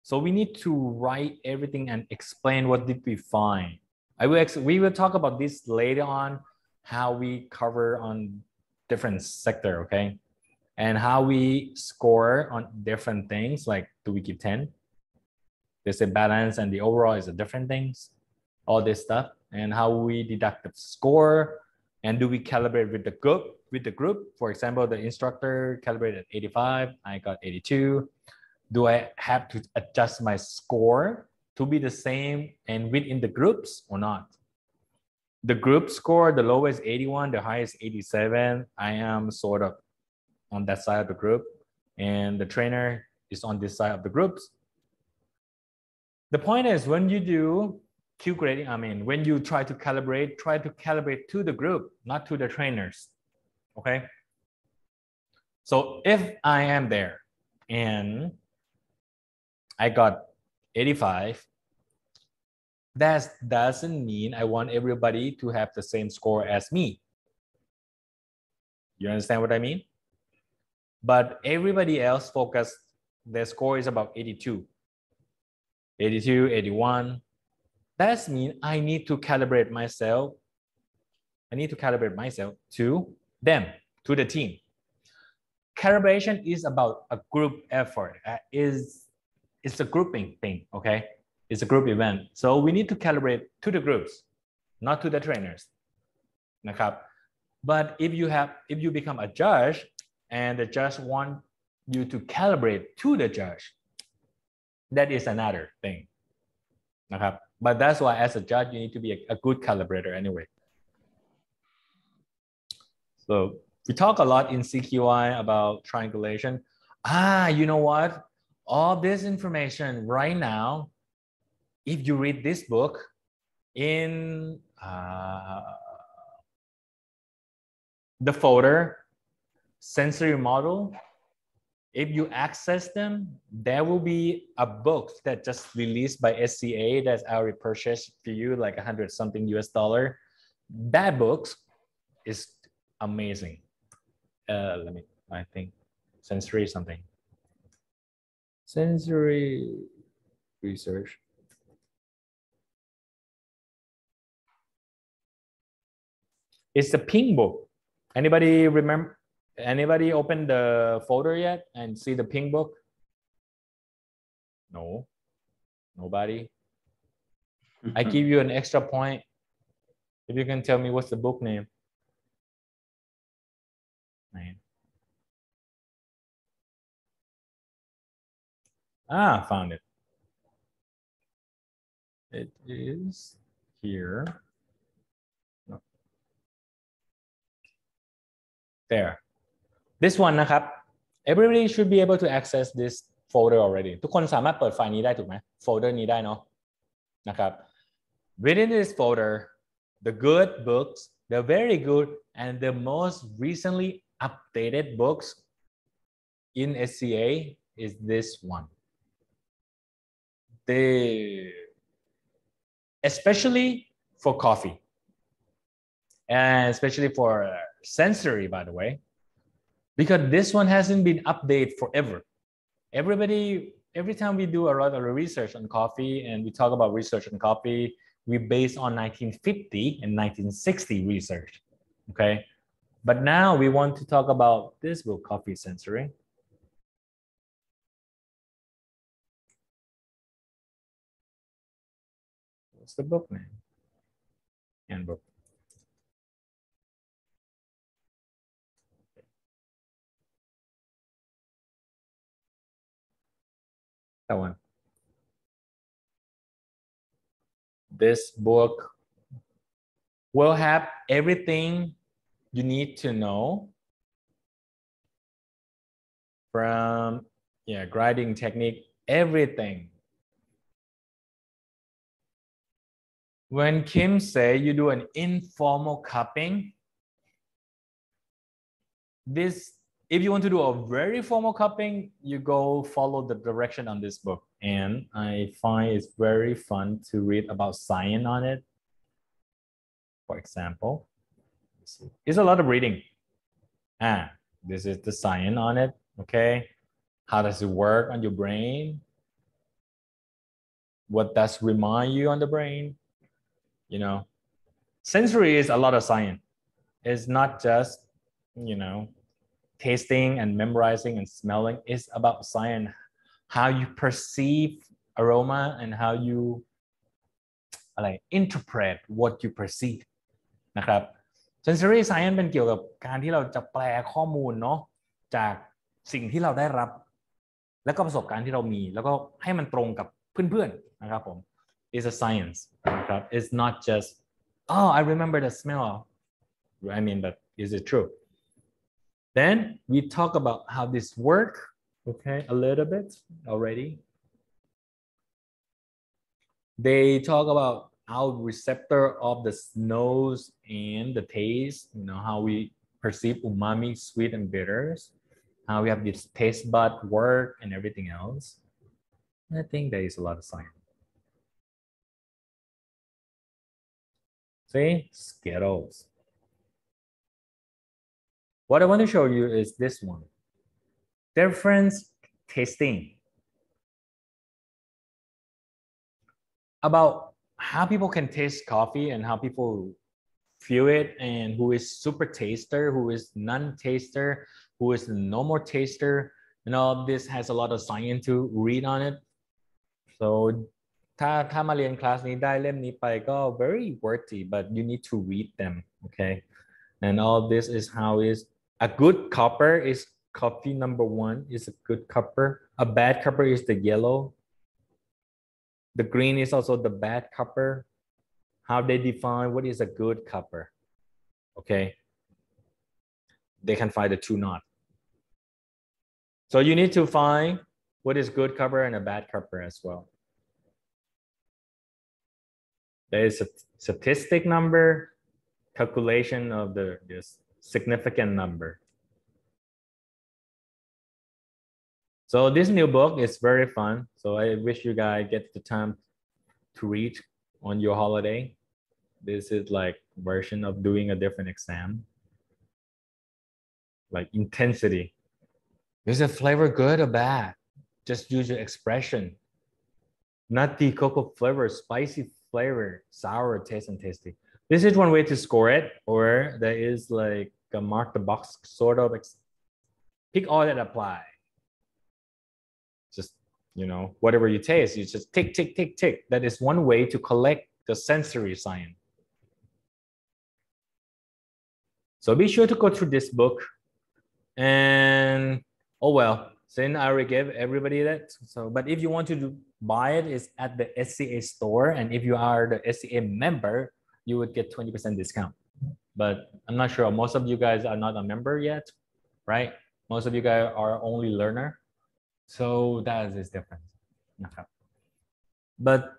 So we need to write everything and explain what did we find. We will talk about this later on, how we cover on different sector, okay? And how we score on different things, like do we give 10? There's a balance and the overall is a different things, all this stuff, and how we deduct the score. And do we calibrate with the group? For example, the instructor calibrated at 85, I got 82. Do I have to adjust my score to be the same and within the groups or not? The group score, the lowest 81, the highest 87. I am sort of on that side of the group and the trainer is on this side of the groups. The point is when you do Q grading, I mean, when you try to calibrate to the group, not to the trainers, okay? So if I am there and I got 85, that doesn't mean I want everybody to have the same score as me. You understand what I mean? But everybody else focused, their score is about 82, 81. That means I need to calibrate myself. To them, to the team. Calibration is about a group effort. it's a grouping thing, okay? It's a group event. So we need to calibrate to the groups, not to the trainers. But if you become a judge and the judge want you to calibrate to the judge, that is another thing. But that's why as a judge, you need to be a good calibrator anyway. So we talk a lot in CQI about triangulation. You know what? All this information right now, if you read this book in the folder, sensory model, if you access them, there will be a book that just released by SCA that I already purchased for you, like $100 something US. That book is amazing. I think sensory something. Sensory research. It's the pink book. Anybody remember? Anybody open the folder yet and see the pink book? No, nobody. I give you an extra point if you can tell me what's the book name. Found it. It is here. No. There. This one นะครับ everybody should be able to access this folder already ทุกคนสามารถเปิดไฟล์นี้ได้ถูกไหม folder นี้ได้เนาะนะครับ within this folder the good books the very good and the most recently updated books in SCA is this one. Especially for coffee and especially for sensory, by the way, because this one hasn't been updated forever. Every time we do a lot of research on coffee and we talk about research on coffee, we base on 1950 and 1960 research, okay? But now we want to talk about this book, Coffee Sensory. What's the book name? Handbook. That one. This book will have everything you need to know from grinding technique, everything. When Kim say you do an informal cupping, if you want to do a very formal cupping, you go follow the direction on this book. And I find it's very fun to read about science on it. For example, it's a lot of reading. This is the science on it, okay? How does it work on your brain? What does remind you on the brain? You know, sensory is a lot of science. It's not just, tasting and memorizing and smelling. It's about science, how you perceive aroma and how you interpret what you perceive นะครับ sensory science เป็นเกี่ยวกับการที่เราจะแปลข้อมูลเนาะจากสิ่งที่เราได้รับแล้วก็ประสบการณ์ที่เรามีแล้วก็ให้มันตรงกับเพื่อนๆนะครับผม is a science นะครับ it's not just I remember the smell but is it true? Then we talk about how this work, okay, a little bit already. They talk about how receptor of the nose and the taste, how we perceive umami, sweet and bitters, how we have this taste bud work and everything else. I think there is a lot of science. See, Skittles. What I want to show you is this one. Difference tasting. About how people can taste coffee and how people feel it and who is super taster, who is non-taster, who is no more taster. This has a lot of science to read on it. so ถ้ามาเรียนคลาสนี้ได้เล่มนี้ไปก็ very worthy but you need to read them okay and all this is how is a good copper is coffee number 1 is a good copper a bad copper is the yellow the green is also the bad copper how they define what is a good copper okay they can find the two not so you need to find what is good copper and a bad copper as well there is a statistic number calculation of this significant number so this new book is very fun so I wish you guys get the time to read on your holiday this is like version of doing a different exam like intensity is the flavor good or bad just use your expression nutty cocoa flavor spicy flavor sour taste and tasty this is one way to score it or there is like a mark the box sort of pick all that apply just you know whatever you taste you just tick tick tick tick that is one way to collect the sensory science so be sure to go through this book and oh well since I already gave everybody that so but if you want to buy it it's at the SCA store and if you are the SCA member you would get 20% discount but I'm not sure most of you guys are not a member yet right most of you guys are only learner so that is different okay. But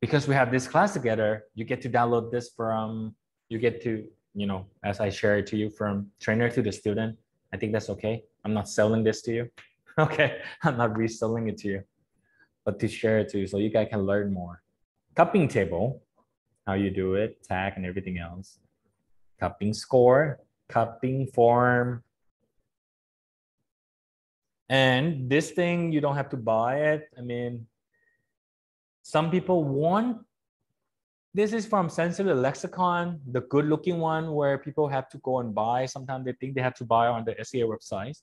because we have this class together you get to download this from you get to you know as I share it to you from trainer to the student I think that's okay I'm not selling this to you okay I'm not reselling it to you but to share it to you so you guys can learn more cupping table how you do it tag and everything else cupping score cupping form and this thing you don't have to buy it I mean some people want this is from Sensitive Lexicon the good looking one where people have to go and buy sometimes they think they have to buy on the SCA website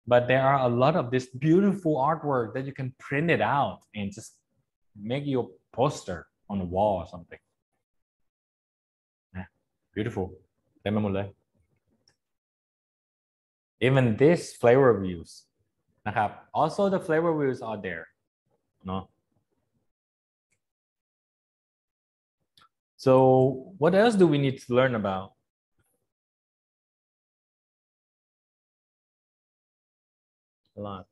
but there are a lot of this beautiful artwork that you can print it out and just make your poster on the wall or something yeah, beautiful even this flavor reviewsนะครับ also the flavor reviews are there no so what else do we need to learn about a lot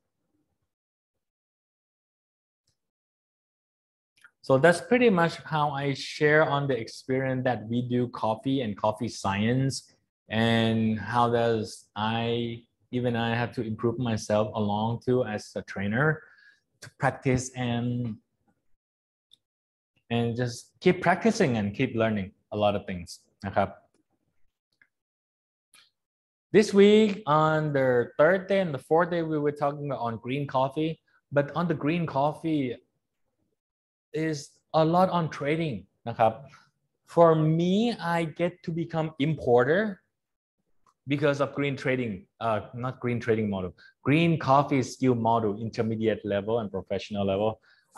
so that's pretty much how I share on the experience that we do coffee and coffee science and how does I have to improve myself along too as a trainer to practice and just keep practicing and keep learning a lot of thingsนะครับ This week on the third day and the fourth day we were talking on green coffee but on the green coffee is a lot on tradingนะครับ For me I get to become importer because of green trading not green trading model green coffee skill model intermediate level and professional level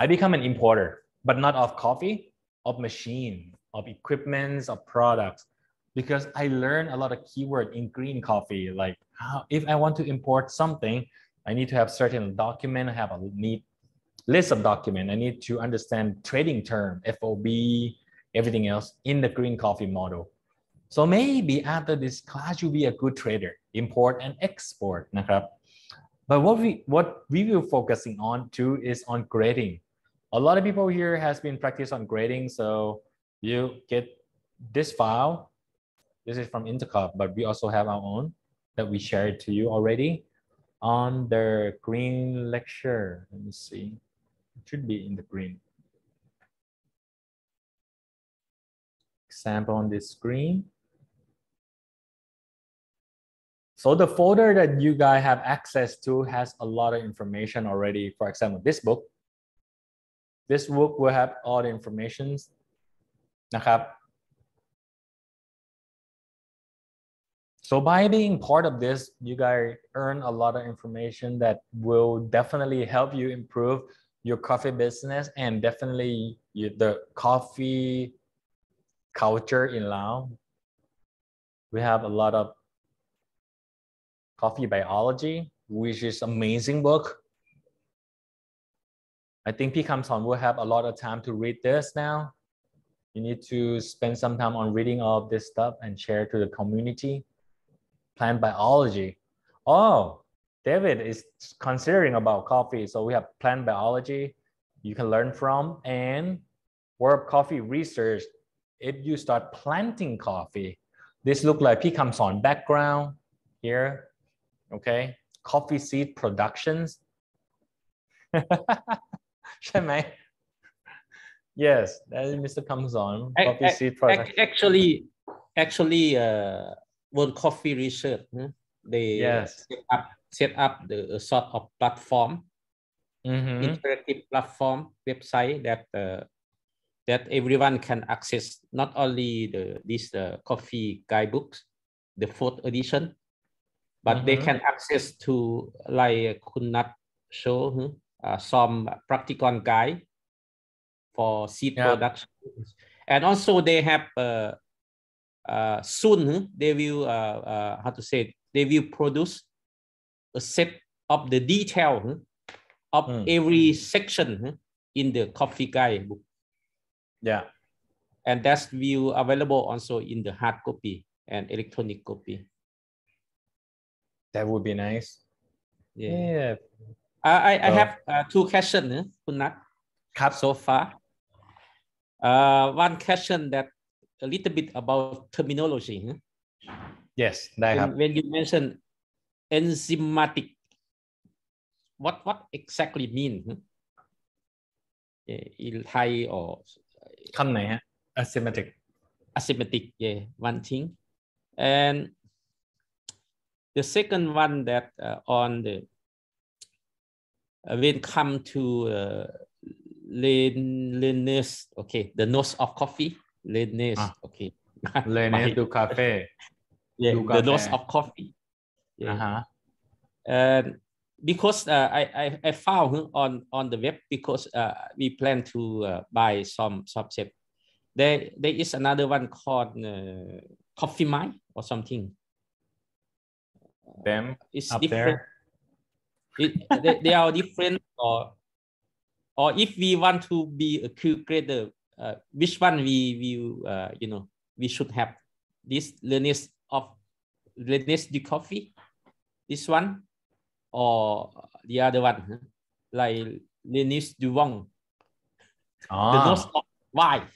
I become an importer but not of coffee of machine of equipments of products because I learned a lot of keyword in green coffee like how if I want to import something I need to have certain document I have a neat list of document I need to understand trading term FOB everything else in the green coffee model so maybe after this class you'll be a good trader import and exportนะครับ but what we will focusing on too is on grading a lot of people here has been practice on grading so you get this file this is from Intercop but we also have our own that we shared to you already on the green lecture let me see it should be in the green example on this screen so the folder that you guys have access to has a lot of information already for example this book will have all the informations นะครับ So by being part of this, you guys earn a lot of information that will definitely help you improve your coffee business and definitely the coffee culture in Laos. We have a lot of coffee biology, which is amazing book. I think P. Kamson will have a lot of time to read this now. You need to spend some time on reading all of this stuff and share to the community. Plant biology. Oh, David is considering about coffee. So we have plant biology you can learn from and World Coffee Research. If you start planting coffee, this look like P. Kamson background here. Okay, coffee seed productions. Yes, that is Mr. Kamson. Coffee seed production. Actually, World Coffee Research, they yes. set up the sort of platform, interactive platform website that everyone can access. Not only this coffee guidebooks, the 4th edition, but they can access to, like Kunat show, some practical guide for seed production. And also they have soon they will they will produce a set of the detail of every section in the coffee guide book. Yeah, and that's will available also in the hard copy and electronic copy. That would be nice. Yeah. I have 2 questions, Kunat, so far. One question that a little bit about terminology. Yes, when you mention enzymatic, what exactly mean? In Thai or asymmetric. Asymmetric, yeah, one thing. And the second one that on the when come to leanness, okay, the nose of coffee, leanness, okay. Leanness du café. Yeah, the nose of coffee. Yeah. And because I found on the web, because we plan to buy some subset. There is another one called Coffee Mine or something. Them it's up different. There. They are different, or if we want to be a creator, which one we should have? This leanness du coffee, this one, or the other one, like leanness du vong, the nose of wine.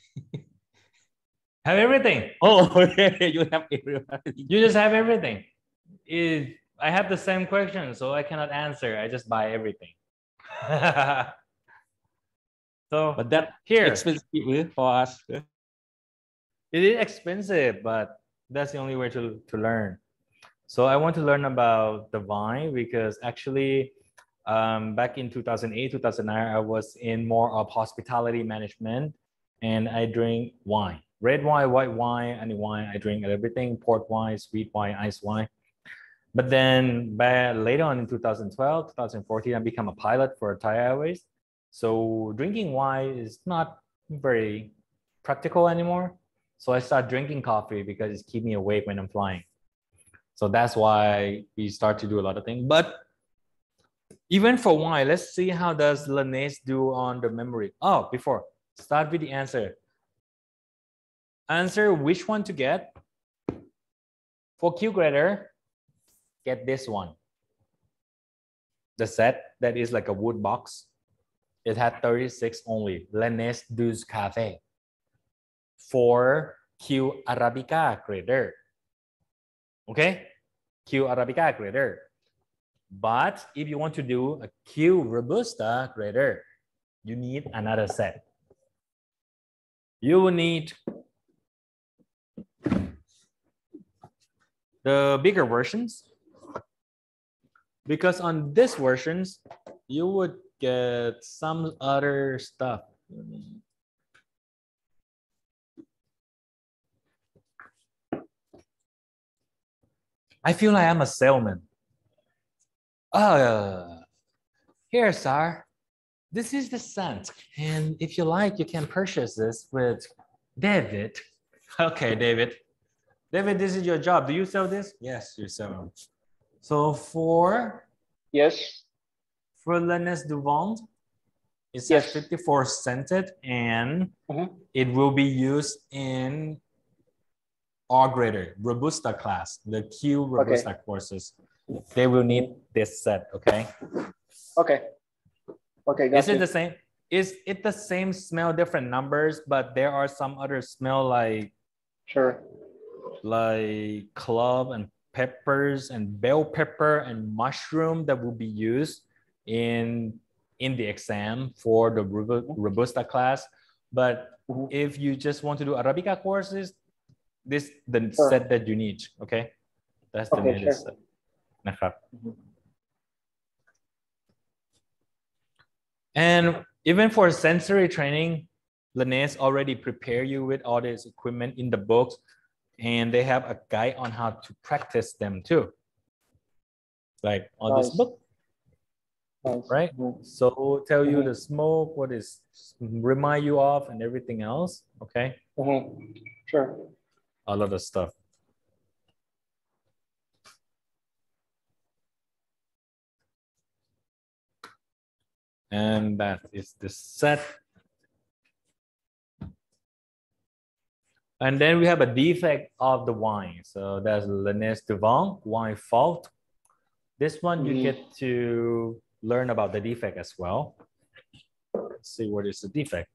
Have everything. Oh, okay. You have everything. You just have everything. I have the same question, so I cannot answer. I just buy everything. So, but that here expensive for us. It is expensive, but that's the only way to learn. So I want to learn about the vine because actually back in 2008, 2009, I was in more of hospitality management and I drink wine. Red wine, white wine, any wine. I drink everything, port wine, sweet wine, ice wine. But then later on in 2012, 2014, I became a pilot for Thai Airways. So drinking wine is not very practical anymore. So I started drinking coffee because it keeps me awake when I'm flying. So that's why we start to do a lot of things. But even for wine, let's see how does leanness do on the memory. Oh, before, start with the answer. Answer which one to get. For Q grader, get this one. The set that is like a wood box. It had 36 only. Leanness du café. For Q Arabica grader. Okay? Q Arabica grader. But if you want to do a Q Robusta grader, you need another set. You will need the bigger versions, because on these versions, you would get some other stuff. I feel like I'm a salesman. Here, sir. this is the scent. And if you like, you can purchase this with David. Okay, David. David, this is your job. Do you sell this? Yes, you sell them. So for Yes. L'Anes du Vent, it says Yes. 54 scented, and it will be used in R grader, Robusta class, the Q Robusta courses. They will need this set, okay? Okay. Okay, got Is it the same? Is it the same smell, different numbers, but there are some other smell like like clove and peppers and bell pepper and mushroom that will be used in the exam for the Robusta class. But if you just want to do Arabica courses, this the set that you need, okay? That's the needed set. And even for sensory training, L'Anes already prepare you with all this equipment in the books, and they have a guide on how to practice them too. Like on this book, right? So tell you the smoke, what is remind you of, and everything else, okay? Sure. All of the stuff. And that is the set. And then we have a defect of the wine. So that's L'Anes du Vent, wine fault. This one you get to learn about the defect as well. Let's see what is the defect.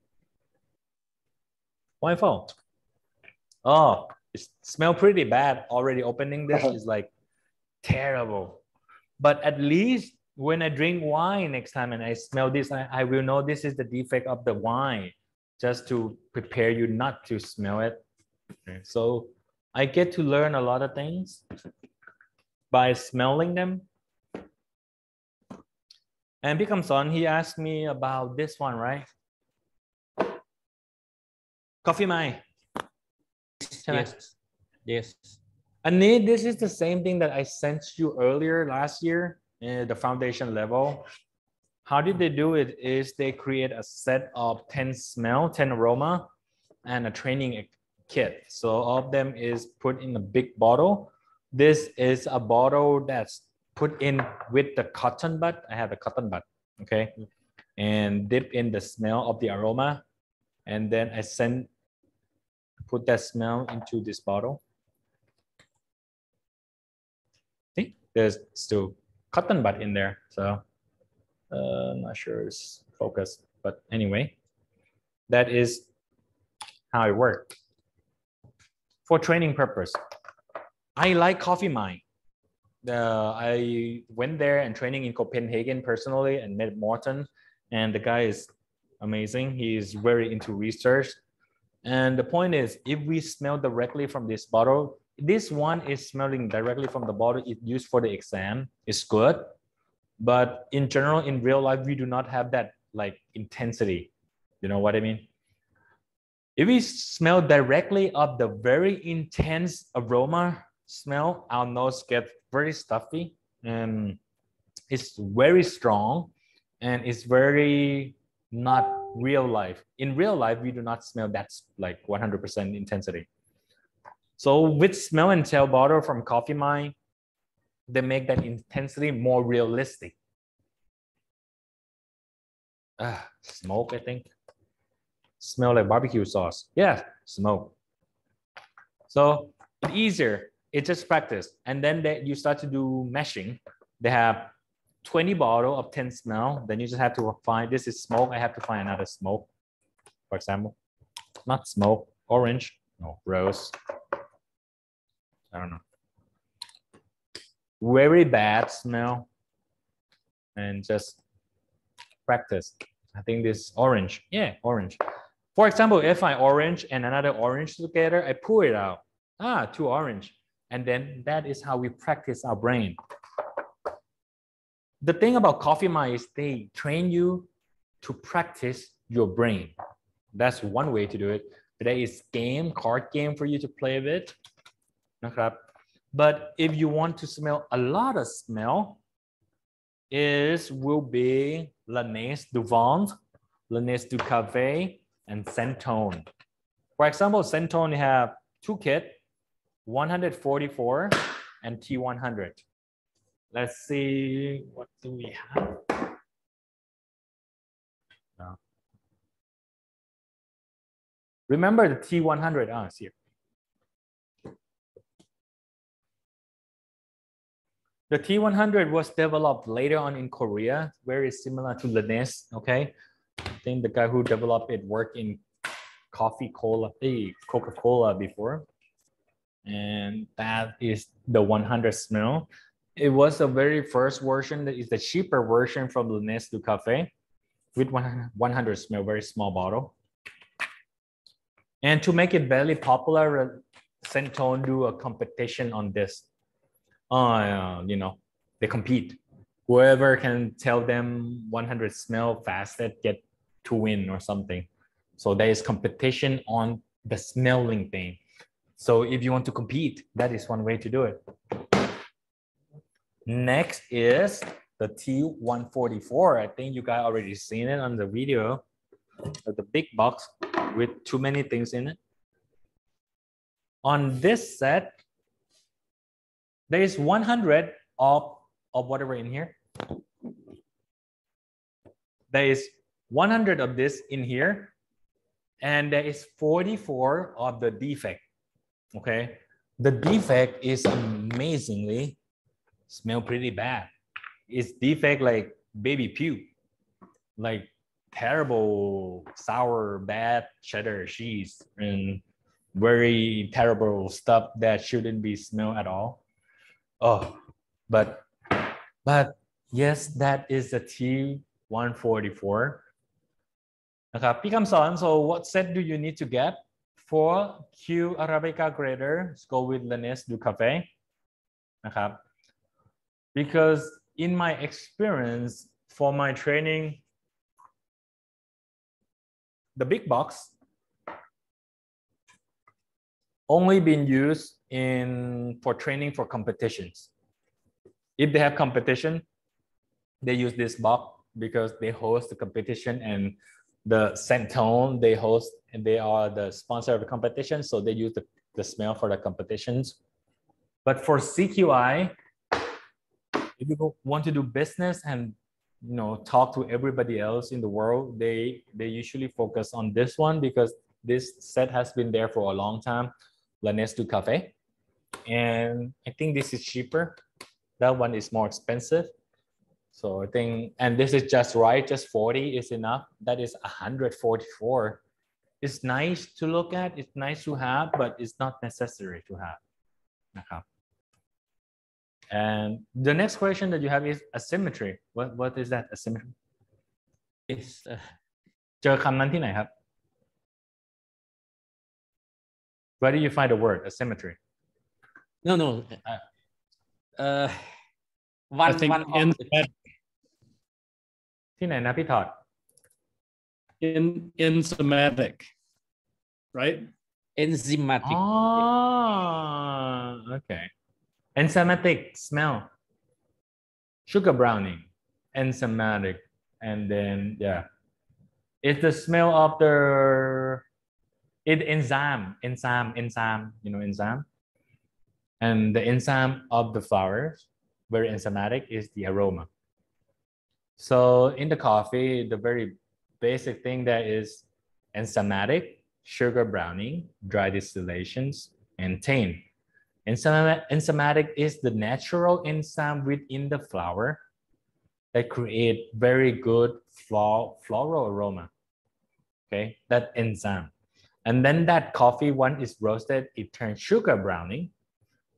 Wine fault. Oh, it smells pretty bad. Already opening this is like terrible. But at least when I drink wine next time and I smell this, I will know this is the defect of the wine, just to prepare you not to smell it. Okay. So I get to learn a lot of things by smelling them. And Bikram Son, he asked me about this one, right? Coffee Mai. Yes. Yes. Anid, this is the same thing that I sent you earlier last year in the foundation level. How did they do it is they create a set of 10 smell, 10 aroma, and a training kit. So all of them is put in a big bottle. This is a bottle that's put in with the cotton bud. I have a cotton bud, okay? And dip in the smell of the aroma. And then I put that smell into this bottle. See, there's still cotton bud in there. So I'm not sure it's focused, but anyway, that is how it works. For training purpose, I like Coffee Mine. I went there and training in Copenhagen personally and met Morten, and the guy is amazing. He's very into research. And the point is, if we smell directly from this bottle, this one is smelling directly from the bottle. It's used for the exam. It's good. But in general, in real life, we do not have that like intensity. You know what I mean? If we smell directly of the very intense aroma smell, our nose gets very stuffy and it's very strong and it's very not real life. In real life, we do not smell that's like 100% intensity. So with smell and tell bottle from Coffee Mine, they make that intensity more realistic. Smoke, I think. Smell like barbecue sauce. Yeah, smoke. So it's easier. It's just practice. And then you start to do meshing. They have 20 bottles of 10 smell. Then you just have to find, this is smoke. I have to find another smoke. For example, not smoke, orange. No, rose. I don't know. Very bad smell. And just practice. I think this orange. Yeah, orange. For example, if I orange and another orange together, I pull it out. Two orange. And then that is how we practice our brain. The thing about Coffee Mine is they train you to practice your brain. That's one way to do it. There is card game for you to play with. But if you want to smell a lot of smell, will be L'Anise du Vent, L'Anise du Café, and Centone. For example, Centone have two kits, 144 and T100. Let's see, what do we have? No. Remember the T100, it's here. The T100 was developed later on in Korea, very similar to L'Anise, okay? I think the guy who developed it worked in Coca-Cola before. And that is the 100 smell. It was the very first version that is the cheaper version from L'Anise du Café with 100 smell, very small bottle. And to make it very popular, Centone do a competition on this. You know, they compete. Whoever can tell them 100 smell fastest get to win or something. So there is competition on the smelling thing. So if you want to compete, that is one way to do it. Next is the T144. I think you guys already seen it on the video. The big box with too many things in it. On this set, there is 100 of whatever in here. There is 100 of this in here. And there is 44 of the defect. Okay. The defect is amazingly smell pretty bad. It's defect like baby puke, like terrible, sour, bad cheddar cheese, and very terrible stuff that shouldn't be smelled at all. Oh, but yes, that is the T144. Okay, พี่คำสอน so what set do you need to get for Q Arabica grader? Let's go with L'Anise du Café. นะครับ because in my experience for my training, the big box only been used for training for competitions. If they have competition, they use this box because they host the competition, and the Centone they host, and they are the sponsor of the competition, so they use the smell for the competitions. But for CQI, if you want to do business and talk to everybody else in the world, they usually focus on this one because this set has been there for a long time, L'Anise du Café. And I think this is cheaper. That one is more expensive. So I think, and this is just right, just 40 is enough. That is 144. It's nice to look at, it's nice to have, but it's not necessary to have. Okay. And the next question that you have is asymmetry. What is that asymmetry? It's เจอคำนั้นที่ไหนครับ? Where do you find the word asymmetry? No. I thinkที่ไหนนะพี่ถอด? enzymatic, right? Enzymatic. Oh, okay. Enzymatic smell. Sugar browning. Enzymatic. And then, yeah. It's the smell of the enzyme, enzyme. And the enzyme of the flowers, very enzymatic, is the aroma. So in the coffee, the very basic thing that is enzymatic, sugar browning, dry distillations, and tang. Enzymatic is the natural enzyme within the flower that create very good floral aroma. Okay, that enzyme. And then that coffee, one is roasted, it turns sugar browning.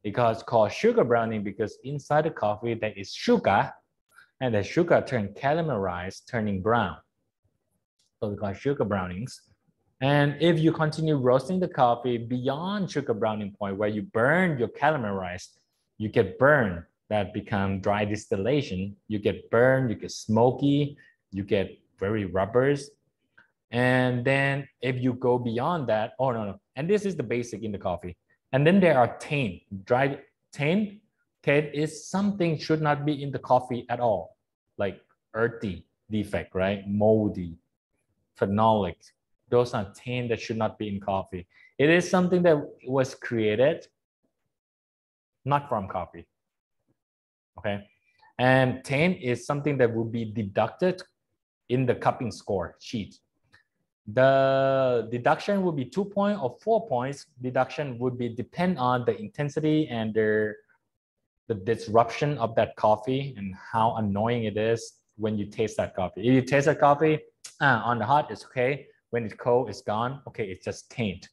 Because it's called sugar browning because inside the coffee there is sugar, and the sugar turns caramelized, turning brown. So they call sugar brownings. And if you continue roasting the coffee beyond sugar browning point where you burn your caramelized, you get burn that become dry distillation. You get burn, you get smoky, you get very rubbers. And then if you go beyond that, oh no. And this is the basic in the coffee. And then there are tang, dry tang. Tang is something should not be in the coffee at all. like earthy defect, right? Moldy, phenolic. Those are taint that should not be in coffee. It is something that was created not from coffee, okay? And taint is something that will be deducted in the cupping score sheet. The deduction would be 2 points or 4 points. Deduction would be depend on the intensity and the disruption of that coffee and how annoying it is when you taste that coffee. If you taste that coffee on the hot, it's okay. When it's cold, it's gone. Okay, it's just taint.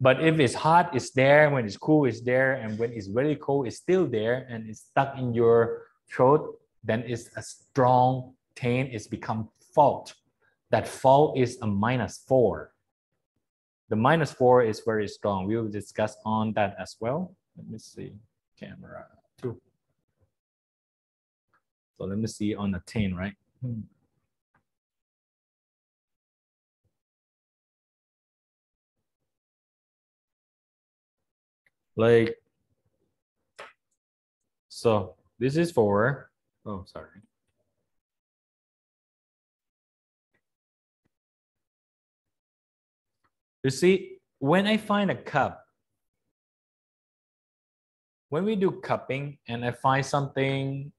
But if it's hot, it's there. When it's cool, it's there. And when it's really cold, it's still there and it's stuck in your throat, then it's a strong taint. It's become fault. That fault is a -4. The -4 is very strong. We will discuss on that as well. Let me see, camera 2. So let me see on the taint, right? Like, so this is for, oh, sorry. You see, when I find a cup, when we do cupping and I find something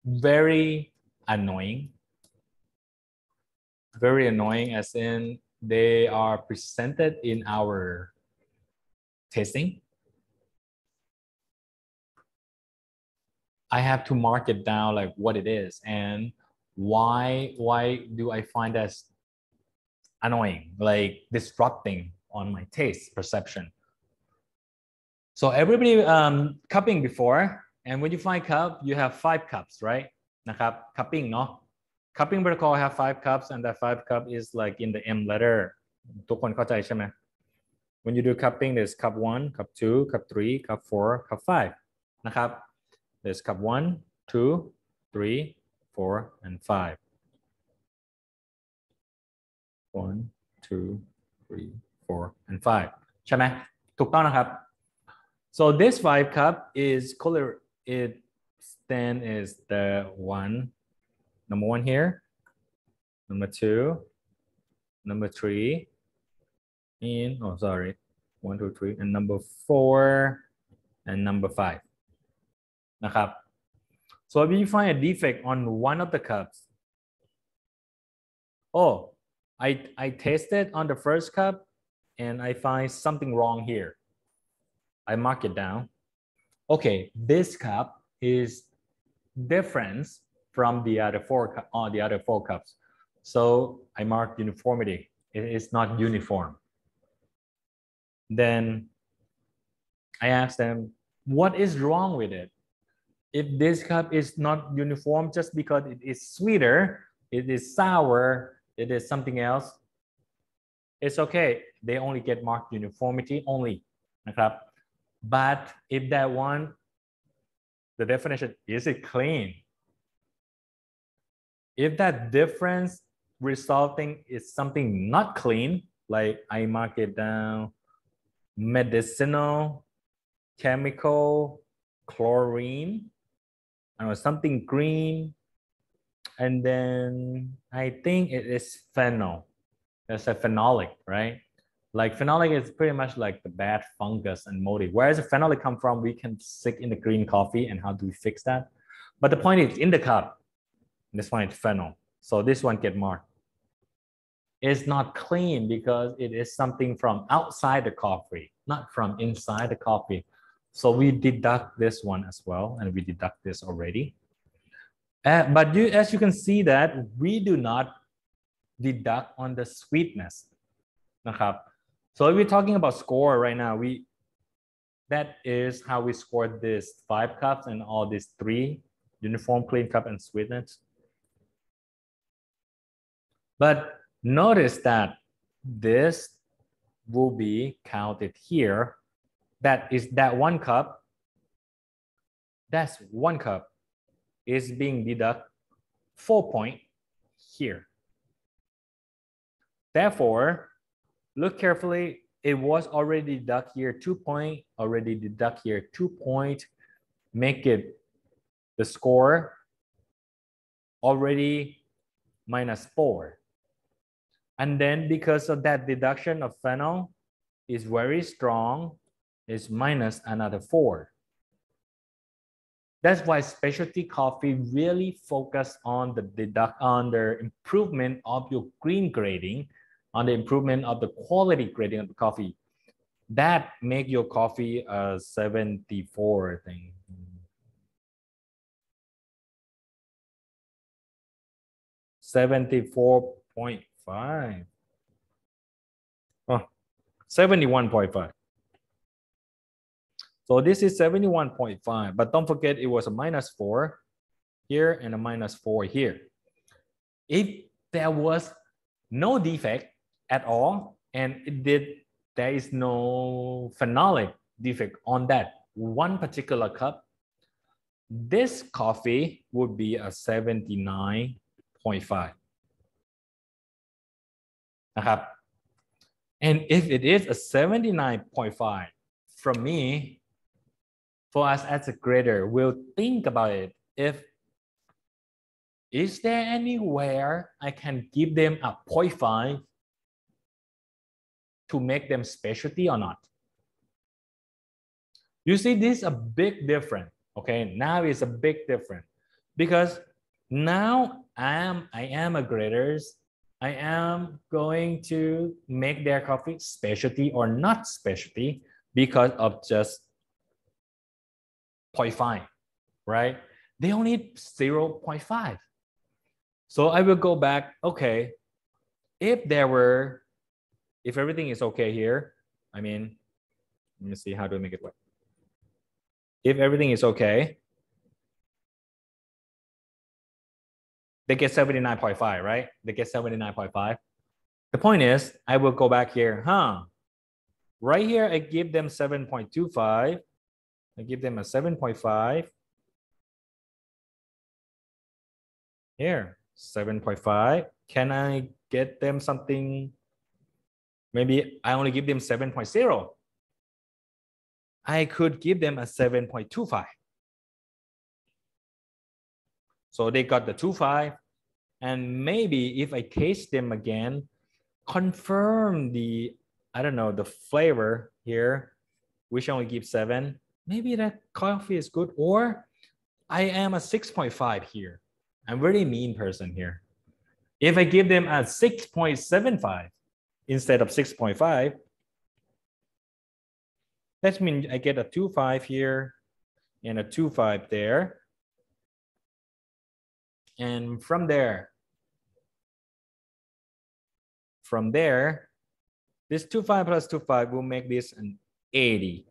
very annoying as in they are presented in our tasting, I have to mark it down like what it is and why do I find that annoying, like disrupting on my taste perception. So everybody cupping before, and when you find cup, you have 5 cups, right? Nakap, cupping, no? Cupping protocol have 5 cups, and that 5 cup is like in the M letter. ทุกคนเข้าใจใช่ไหม? When you do cupping, there's cup 1, cup 2, cup 3, cup 4, cup 5. Nakap, there's cup 1, 2, 3, 4, and 5. 1, 2, 3, 4, and 5. ใช่ไหม? ถูกต้องนะครับ. So this 5 cup is color. It stand is the number 1 here, number 2, number 3, and oh sorry, 1, 2, 3, and number 4, and number 5. นะครับ. So if you find a defect on one of the cups, oh, I tasted on the first cup and I find something wrong here. I mark it down. Okay, this cup is different from the other 4 cups. So I mark uniformity. It is not uniform. Then I ask them, what is wrong with it? If this cup is not uniform just because it is sweeter, it is sour, it is something else, it's okay. They only get marked uniformity only. But if that one, the definition, is it clean? If that difference resulting is something not clean, like I mark it down, medicinal, chemical, chlorine, or something green, and then I think it is phenol. There's a phenolic, right? Like phenolic is pretty much like the bad fungus and moldy. Where does the phenolic come from? We can stick in the green coffee, and how do we fix that? But the point is in the cup, this one is phenol. So this one get marked. It's not clean because it is something from outside the coffee, not from inside the coffee. So we deduct this one as well, and we deduct this already. But as you can see that we do not deduct on the sweetness. So if we're talking about score right now, that is how we scored this 5 cups and all these 3 uniform, clean cup, and sweetness. But notice that this will be counted here. That is that 1 cup. That's 1 cup is being deducted 4 points here. Therefore, look carefully. It was already deduct here 2 points, already deduct here 2 points, make it the score already -4. And then because of that deduction of phenol is very strong, is minus another 4. That's why specialty coffee really focus on the improvement of your green grading, on the improvement of the quality grading of the coffee. That make your coffee a 74 thing. 74.5. Oh, 71.5. So this is 71.5, but don't forget it was a -4 here and a -4 here. If there was no defect at all, and there is no phenolic defect on that one particular cup, this coffee would be a 79.5. And if it is a 79.5, from me, for us as a grader, we'll think about it. Is there anywhere I can give them a 0.5 to make them specialty or not? You see, this is a big difference. Okay, now it's a big difference because now I am a grader. I am going to make their coffee specialty or not specialty because of just 0.5, right? They only need 0.5. So I will go back, okay, if everything is okay here, I mean, let me see, how do I make it work? If everything is okay, they get 79.5, right? They get 79.5. The point is, I will go back here, right here, I give them 7.25. I give them a 7.5. Here, 7.5. Can I get them something? Maybe I only give them 7.0. I could give them a 7.25. So they got the 2.5. And maybe if I taste them again, confirm the, I don't know, the flavor here, which only gives 7. Maybe that coffee is good, or I am a 6.5 here. I'm a very mean person here. If I give them a 6.75 instead of 6.5, that means I get a 2.5 here and a 2.5 there. And from there, this 2.5 plus 2.5 will make this an 80.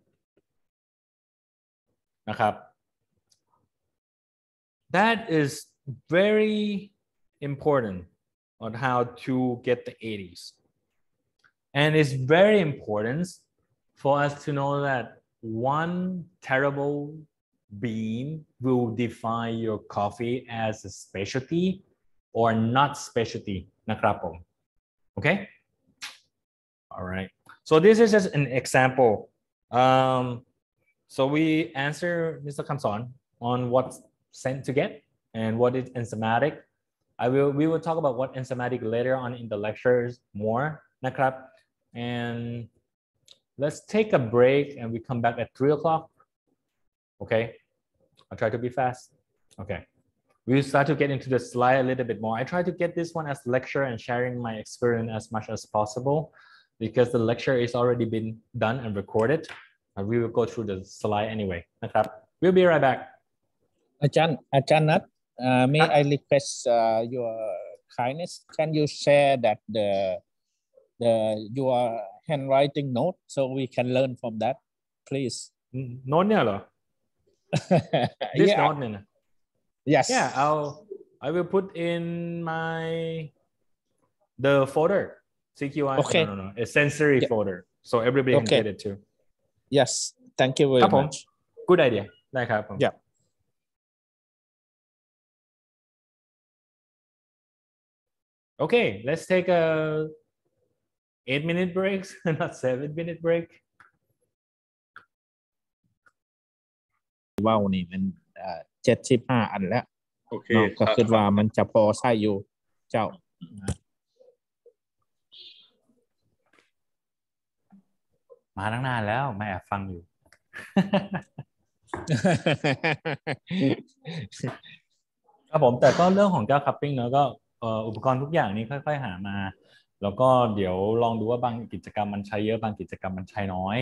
That is very important on how to get the 80s. And it's very important for us to know that one terrible bean will define your coffee as a specialty or not specialty. Okay? All right. So this is just an example. So we answer Mr. Kamson on what's sent to get and what is enzymatic. We will talk about what enzymatic later on in the lectures more. And let's take a break and we come back at 3 o'clock. Okay, I'll try to be fast. Okay, we'll start to get into the slide a little bit more. I try to get this one as lecture and sharing my experience as much as possible because the lecture is already been done and recorded. We will go through the slide anyway. We'll be right back. Ajahn Nat, may I request your kindness? Can you share that your handwriting note so we can learn from that, please? Note niya this yeah. note niya. Yes. Yeah, I will put in the folder. CQI. Okay. No. A sensory folder. So everybody can get it too. Yes. Thank you very much. Good idea. Yeah. Okay, let's take a 8-minute break, not 7-minute break. ว่าวนี่มัน75 อันแล้ว โอเค เนาะก็คิดว่ามันจะพอใช้อยู่เจ้า มาตั้งนานแล้วไม่แอบฟังอยู่ ครับผมแต่ก็เรื่องของแก้วคัพปิ้งเนอะก็อุปกรณ์ทุกอย่างนี้ค่อยๆหามาแล้วก็เดี๋ยวลองดูว่าบางกิจกรรมมันใช้เยอะบางกิจกรรมมันใช้น้อย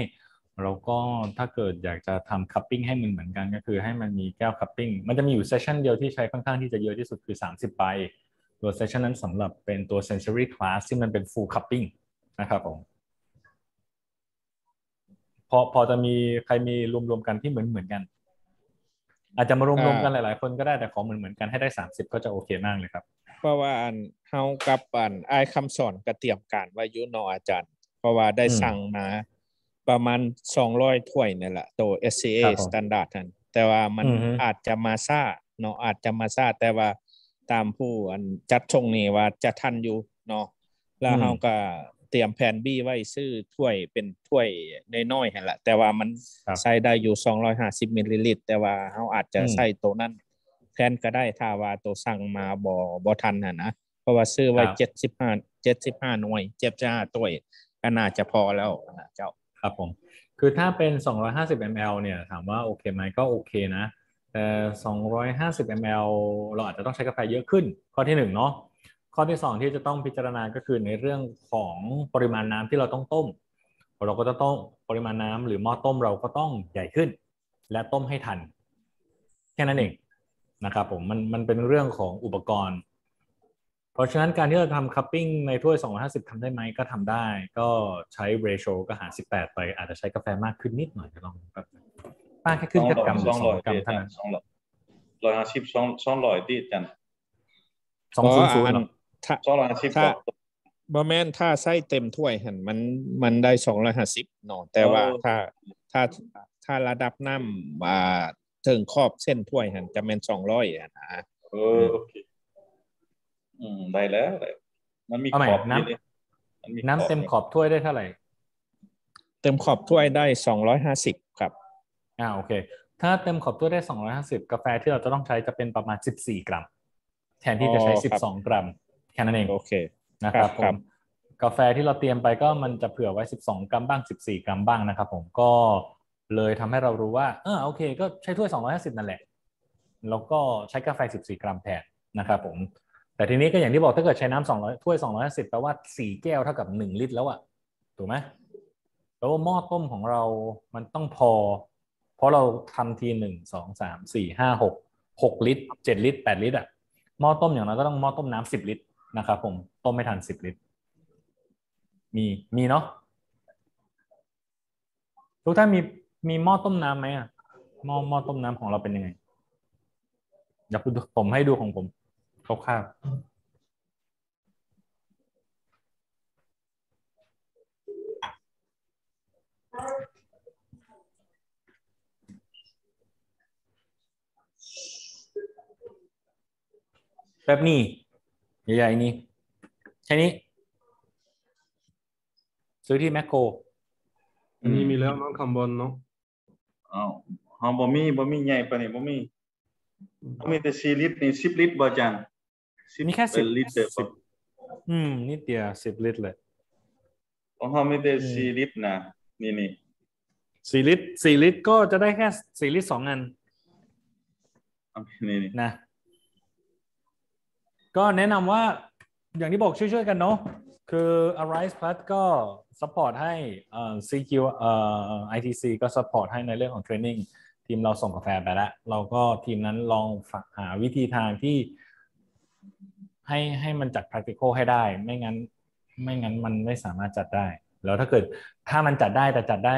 แล้วก็ถ้าเกิดอยากจะทำคัพปิ้งให้มันเหมือนกันก็คือให้มันมีแก้วคัพปิ้งมันจะมีอยู่เซสชันเดียวที่ใช้ค่อนข้างที่จะเยอะที่สุดคือ30ใบตัวเซสชันนั้นสำหรับเป็นตัว sensory class ที่มันเป็น full cupping นะครับผมพอจะมีใครมีรวมๆกันที่เหมือนกันอาจจะมารวมๆกันหลายๆคนก็ได้แต่ขอเหมือนกันให้ได้30ก็จะโอเคมากเลยครับเพราะว่าเฮากับอ้ายคำสอนก็เตรียมการไว้อยู่เนาะอาจารย์เพราะว่าได้สั่งมาประมาณ200ถ้วยนี่แหละตัว SCA standard นั่นแต่ว่ามันอาจจะมาซ่าเนาะอาจจะมาซ่าแต่ว่าตามผู้จัดส่งนี่ว่าจะทันอยู่เนาะแล้วเฮาก็เตรียมแผน B ไว้ซื้อถ้วยเป็นถ้วยน้อยๆหั่นล่ะแต่ว่ามันใส่ได้อยู่250มิลลิลิตรแต่ว่าเฮาอาจจะใส่ตัวนั้นแทนก็ได้ถ้าว่าตัวสั่งมาบ่ทันนะเพราะว่าซื้อไว้75หน่วย75ถ้วยก็น่าจะพอแล้วนะเจ้าครับผมคือถ้าเป็น250 ml เนี่ยถามว่าโอเคไหมก็โอเคนะแต่250 ml เราอาจจะต้องใช้กาแฟเยอะขึ้นข้อที่1เนาะข้อที่2ที่จะต้องพิจารณาก็คือในเรื่องของปริมาณน้ำที่เราต้องต้มเราก็จะต้องปริมาณน้ำหรือหม้อต้มเราก็ต้องใหญ่ขึ้นและต้มให้ทันแค่นั้นเองนะครับผมมันเป็นเรื่องของอุปกรณ์เพราะฉะนั้นการที่เราทำคัพปิ้งในถ้วย250ทำได้ไหมก็ทำได้ก็ใช้เรโชก็หาร18ไปอาจจะใช้กาแฟมากขึ้นนิดหน่อยลองแบบป้าแค่ขึ้นกรัมหรือ2 กรัมเท่านั้น150 200ที่จัน200หรอ250บ่แม่นถ้าใส่เต็มถ้วยหั่นมันได้250เนาะแต่ว่าถ้าระดับน้ำถึงขอบเส้นถ้วยหั่นจะแม่น200อ่ะนะโอเคได้แล้วมันมีขอบน้ำเต็มขอบถ้วยได้เท่าไหร่เต็มขอบถ้วยได้250ครับโอเคถ้าเต็มขอบถ้วยได้250กาแฟที่เราจะต้องใช้จะเป็นประมาณ14 กรัมแทนที่จะใช้12 กรัมแค่นั้นเองโอเคนะครับผมกาแฟที่เราเตรียมไปก็มันจะเผื่อไว้12 กรัมบ้าง14 กรัมบ้างนะครับผมก็เลยทำให้เรารู้ว่าโอเคก็ใช้ถ้วย250นั่นแหละแล้วก็ใช้กาแฟ14 กรัมแทนนะครับผมแต่ทีนี้ก็อย่างที่บอกถ้าเกิดใช้น้ำ200ถ้วย250แปลว่า4 แก้วเท่ากับ1 ลิตรแล้วอะถูกไหมแล้วหม้อต้มของเรามันต้องพอเพราะเราทำที1 2 3 4 5 6 ลิตร7 ลิตร8 ลิตรอะหม้อต้มอย่างน้อยก็ต้องหม้อต้มน้ำ10 ลิตรนะครับผมต้มไม่ทัน10 ลิตรมีเนาะทุกท่านมีหม้อต้มน้ำไหมอะหม้อต้มน้ำของเราเป็นยังไงเดี๋ยวผมให้ดูของผมคร่าวๆแบบนี้ใหญ่ๆนี่แค่นี้ซื้อที่แมคโครอันนี้มีแล้วเนาะคำบอลเนาะเฮาบ่มีใหญ่ปานนี้บ่มีแต่4 ลิตรนี่10 ลิตรบ่จังมีแค่10 ลิตรนิดเดียว10 ลิตรเลยของเฮามีแต่4 ลิตรนะนี่4 ลิตร4 ลิตรก็จะได้แค่4 ลิตร2 อันนี่นะก็แนะนำว่าอย่างที่บอกช่วยๆกันเนาะคือ Arise Plus ก็ support ให้CQ ITC ก็ support ให้ในเรื่องของ training ทีมเราส่งกาแฟไปแล้วเราก็ทีมนั้นลองหาวิธีทางที่ให้มันจัด practical ให้ได้ไม่งั้นมันไม่สามารถจัดได้แล้วถ้ามันจัดได้แต่จัดได้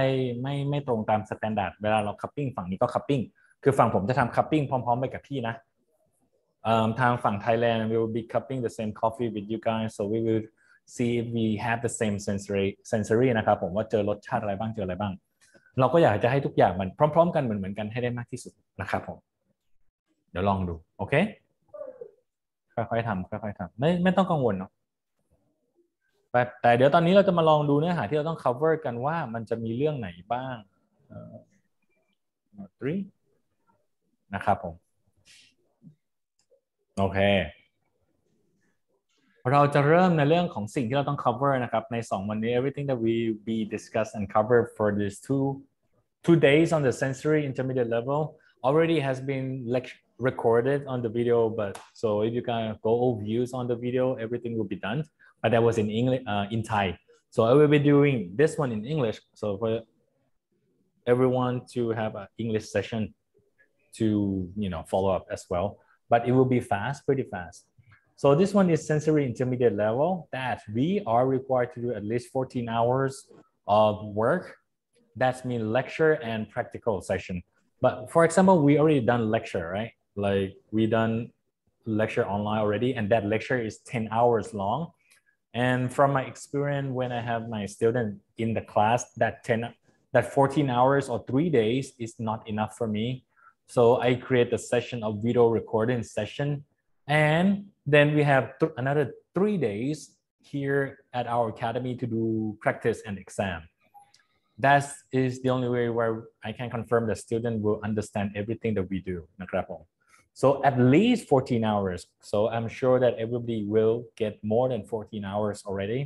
ไม่ตรงตาม standard เวลาเรา cupping ฝั่งนี้ก็ cupping คือฝั่งผมจะทำ cupping พร้อมๆไปกับพี่นะทางฝั่ง Thailand we will be cupping the same coffee with you guys so we will see if we have the same sensory นะครับผมว่าเจอรสชาติอะไรบ้างเจออะไรบ้างเราก็อยากจะให้ทุกอย่างมันพร้อมๆกันเหมือนกันให้ได้มากที่สุดนะครับผมเดี๋ยวลองดูโอเคค่อยๆทำไม่ต้องกังวลเนาะแต่เดี๋ยวตอนนี้เราจะมาลองดูเนื้อหาที่เราต้อง cover กันว่ามันจะมีเรื่องไหนบ้าง3นะครับผม โอเคเราจะเริ่มในเรื่องของสิ่งที่เราต้อง cover นะครับใน2วันนี้ everything that we be discussed and cover for these two days on the sensory intermediate level already has been recorded on the video, but so if you can go over views on the video, everything will be done, but that was in English, in Thai. So I will be doing this one in English, so for everyone to have an English session to follow up as well, but it will be fast, pretty fast. So this one is sensory intermediate level that we are required to do at least 14 hours of work. That's mean lecture and practical session. But for example, we already done lecture, right? Like we done lecture online already, and that lecture is 10 hours long. And from my experience, when I have my student in the class, that 14 hours or 3 days is not enough for me. So I create a session of video recording session. And then we have another 3 days here at our academy to do practice and exam. That is the only way where I can confirm the student will understand everything that we do. So at least 14 hours. So I'm sure that everybody will get more than 14 hours already.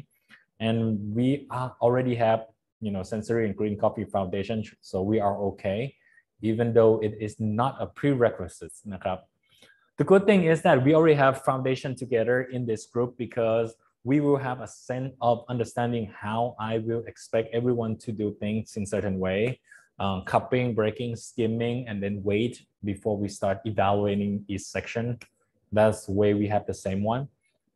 And we already have, sensory and green coffee foundation. So we are okay, even though it is not a prerequisite. The good thing is that we already have foundation together in this group because we will have a sense of understanding how I will expect everyone to do things in a certain way, cupping, breaking, skimming, and then wait before we start evaluating each section. That's the way we have the same one.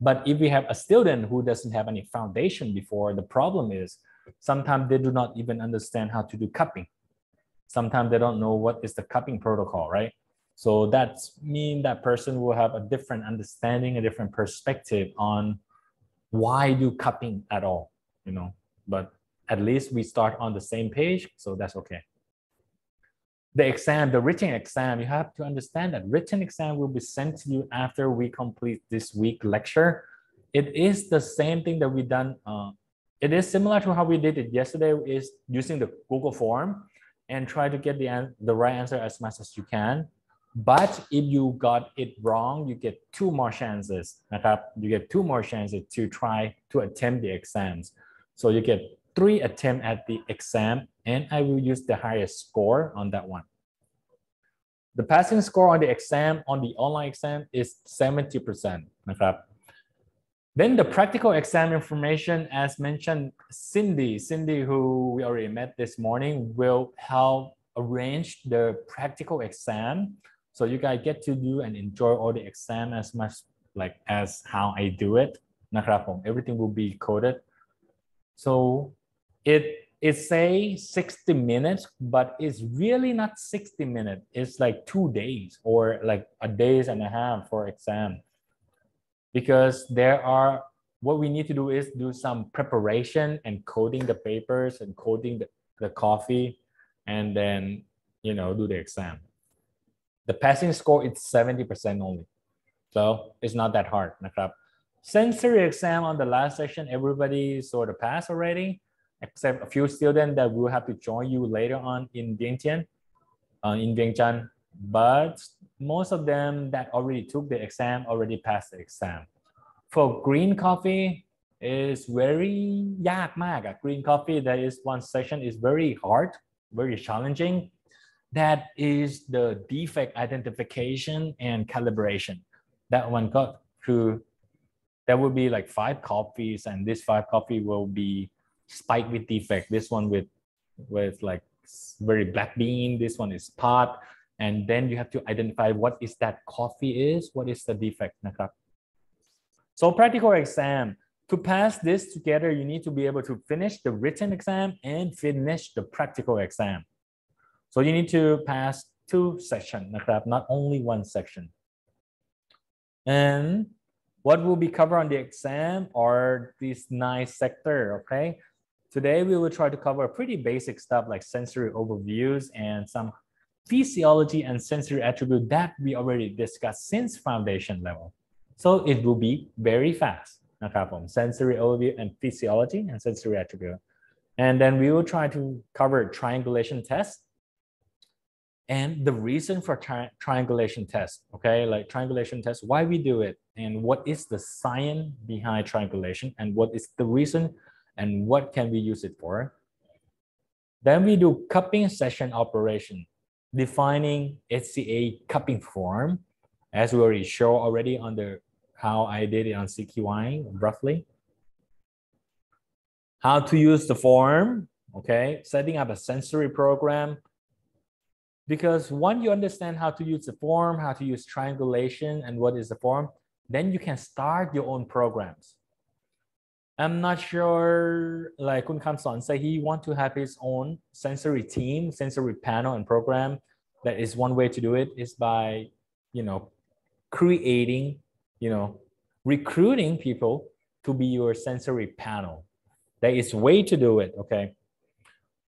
But if we have a student who doesn't have any foundation before, the problem is sometimes they do not even understand how to do cupping. Sometimes they don't know what is the cupping protocol, right? So that means that person will have a different understanding, a different perspective on why do cupping at all, but at least we start on the same page, so that's okay. The exam, the written exam, you have to understand that written exam will be sent to you after we complete this week lecture. It is the same thing that we done. It is similar to how we did it yesterday, is using the Google form and try to get the right answer as much as you can. But if you got it wrong, you get 2 more chances. You get 2 more chances to try to attempt the exams. So you get 3 attempts at the exam, and I will use the highest score on that one. The passing score on the exam, on the online exam, is 70%. Then the practical exam information, as mentioned, Cindy, who we already met this morning, will help arrange the practical exam. So you guys get to do and enjoy all the exam as much as how I do it. Everything will be coded. So it say 60 minutes, but it's really not 60 minutes. It's like 2 days or like a days and a half for exam. Because what we need to do is do some preparation and coding the papers and coding the coffee, and then, do the exam. The passing score is 70% only. So it's not that hard. Sensory exam on the last section, everybody sort of passed already, except a few students that will have to join you later on in Vientiane, in Vientiane. But most of them that already took the exam already passed the exam. For green coffee, is very ยากมาก. Green coffee, that is one section is very hard, very challenging. That is the defect identification and calibration. That one got through. There will be like 5 coffees, and this 5 coffee will be spiked with defect. This one with like very black bean. This one is pot. And then you have to identify what is that coffee is, what is the defect. So practical exam, to pass this together, you need to be able to finish the written exam and finish the practical exam. So you need to pass 2 sections, not only 1 section. And what will be covered on the exam are these 9 sectors, okay? Today, we will try to cover pretty basic stuff like sensory overviews and some physiology and sensory attribute that we already discussed since foundation level. So it will be very fast, sensory overview and physiology and sensory attribute. And then we will try to cover triangulation test. and the reason for triangulation test, okay? Like triangulation test, why we do it, and what is the science behind triangulation, and what is the reason, and what can we use it for? Then we do cupping session operation, defining SCA cupping form, as we already show already on the how I did it on CQI roughly. How to use the form, okay? Setting up a sensory program. Because once you understand how to use the form, how to use triangulation and what is the form, then you can start your own programs. I'm not sure, like Kun Kamson said, he want to have his own sensory team, sensory panel and program. That is one way to do it is by, creating, recruiting people to be your sensory panel. There is a way to do it, okay?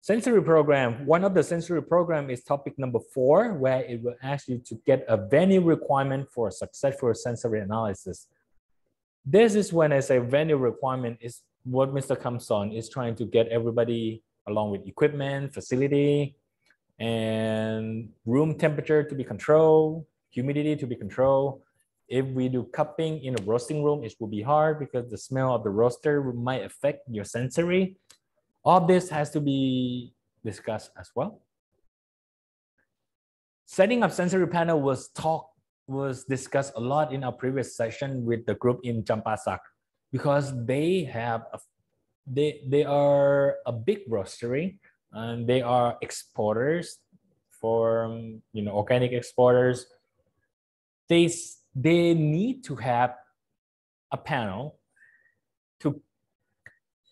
Sensory program, one of the sensory program is topic number 4, where it will ask you to get a venue requirement for successful sensory analysis. This is when I say venue requirement is what Mr. Kamson is trying to get everybody along with equipment, facility, and room temperature to be controlled, humidity to be controlled. If we do cupping in a roasting room, it will be hard because the smell of the roaster might affect your sensory. All this has to be discussed as well. Setting up sensory panel was discussed a lot in our previous session with the group in Champasak, because they are a big roastery and they are exporters for organic exporters. They need to have a panel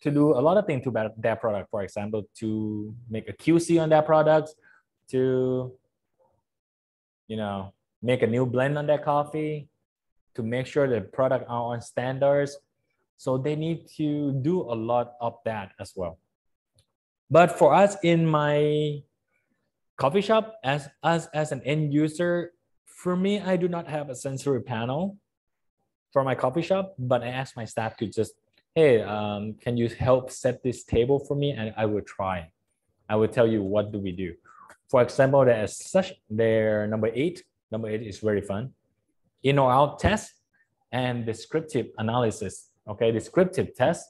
to do a lot of things to their product. For example, to make a QC on their products, to make a new blend on their coffee, to make sure the product are on standards. So they need to do a lot of that as well. But for us in my coffee shop, as an end user, for me, I do not have a sensory panel for my coffee shop, but I ask my staff to just, hey, can you help set this table for me? And I will try. I will tell you what do we do. For example, their number 8. Number 8 is very fun. In or out test and descriptive analysis. Okay, descriptive test,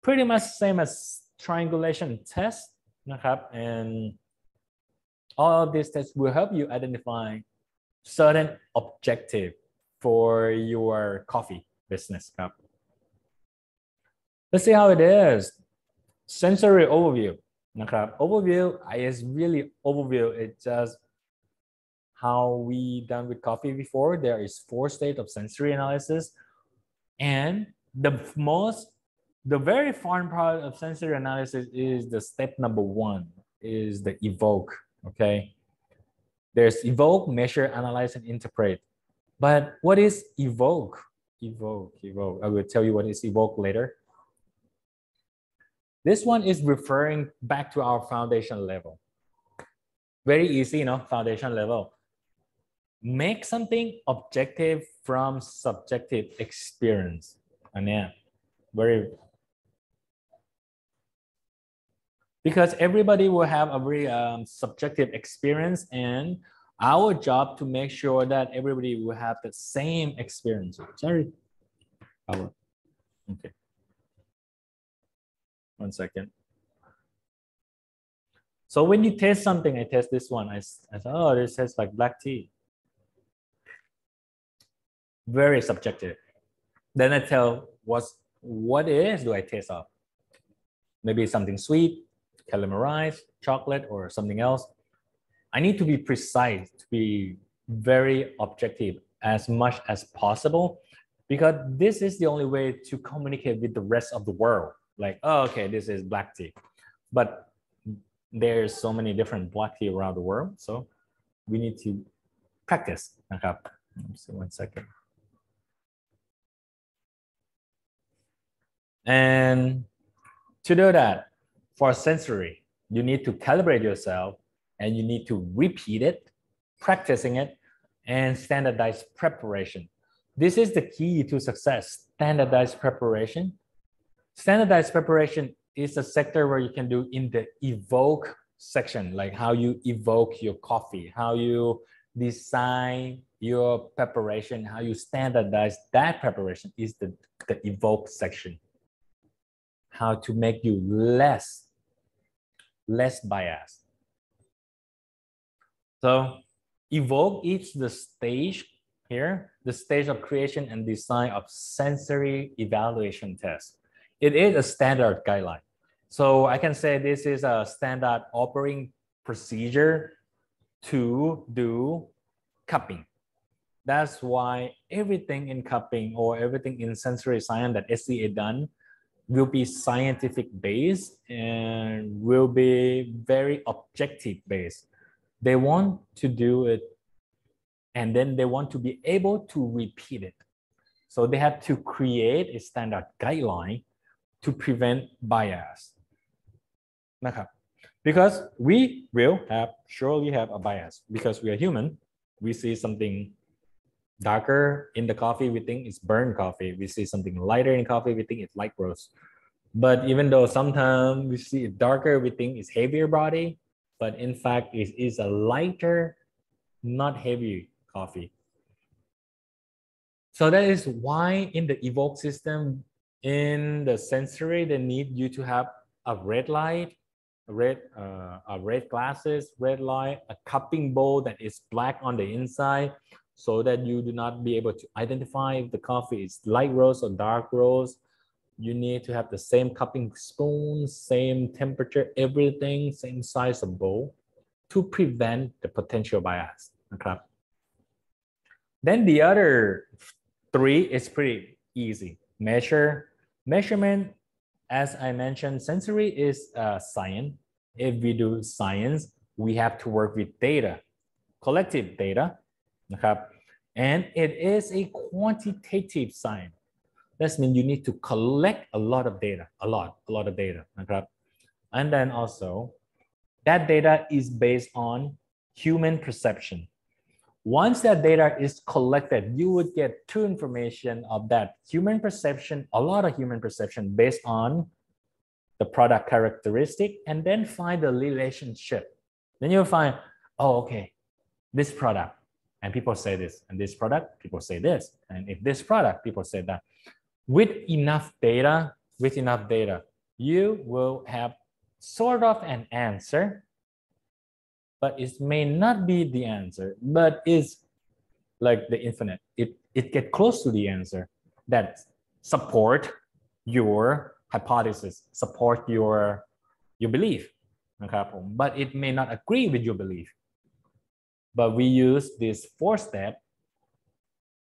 pretty much same as triangulation test. And all of these tests will help you identify certain objective for your coffee business. Let's see how it is. Sensory overview. Overview is really overview. It's just how we done with coffee before. There is 4 states of sensory analysis, and the very fun part of sensory analysis is the step number 1 is the evoke. Okay, there's evoke, measure, analyze, and interpret. But what is evoke? Evoke. I will tell you what is evoke later. This one is referring back to our foundation level. Very easy, foundation level. Make something objective from subjective experience. And yeah, because everybody will have a very subjective experience, and our job to make sure that everybody will have the same experience. Sorry. Okay. 1 second. So when you taste something, I taste this one. I said, oh, this tastes like black tea. Very subjective. Then I tell what do I taste of? Maybe something sweet, caramelized, chocolate, or something else. I need to be precise, to be very objective as much as possible, because this is the only way to communicate with the rest of the world. Like, oh, okay, this is black tea. But there's so many different black tea around the world. So we need to practice. So 1 second. And to do that, for sensory, you need to calibrate yourself and you need to repeat it, practicing it, and standardize preparation. This is the key to success, standardized preparation. Standardized preparation is a sector where you can do in the evoke section, like how you evoke your coffee, how you design your preparation, how you standardize that preparation is the evoke section. How to make you less biased. So evoke is the stage here, the stage of creation and design of sensory evaluation test. It is a standard guideline. So I can say this is a standard operating procedure to do cupping. That's why everything in cupping or everything in sensory science that SCA done will be scientific based and will be very objective based. They want to do it and then they want to be able to repeat it. So they have to create a standard guideline to prevent bias. Because we will surely have a bias because we are human. We see something darker in the coffee, we think it's burnt coffee. We see something lighter in coffee, we think it's light roast. But even though sometimes we see it darker, we think it's heavier body, but in fact it is a lighter, not heavy coffee. So that is why in the evoke system, in the sensory, they need you to have a red light, red glasses, red light, a cupping bowl that is black on the inside, so that you do not be able to identify if the coffee is light roast or dark roast. You need to have the same cupping spoon, same temperature, everything, same size of bowl to prevent the potential bias. Okay. Then the other three is pretty easy. Measurement, as I mentioned, sensory is science. If we do science, we have to work with data, collective data. Okay. And it is a quantitative science. That means you need to collect a lot of data, a lot of data. Okay. And then also, that data is based on human perception. Once that data is collected, you would get two information of that human perception, a lot of human perception based on the product characteristic, and then find the relationship. Then you'll find, oh, okay, this product, and people say this, and this product, people say this, and if this product, people say that. With enough data, you will have sort of an answer, but it may not be the answer, but it's like the infinite. It gets close to the answer that support your hypothesis, support your belief. Okay? But it may not agree with your belief. But we use this 4-step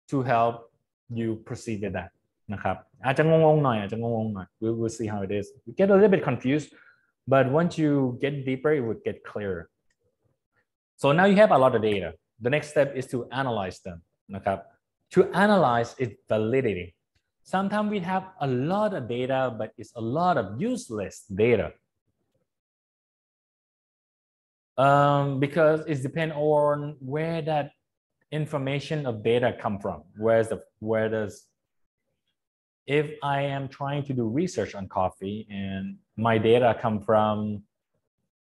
to help you proceed with that. We will see how it is. We get a little bit confused, but once you get deeper, it would get clearer. So now you have a lot of data. The next step is to analyze them. Okay? To analyze its validity. Sometimes we have a lot of data, but it's a lot of useless data. Because it depends on where that information of data come from. If I am trying to do research on coffee and my data come from,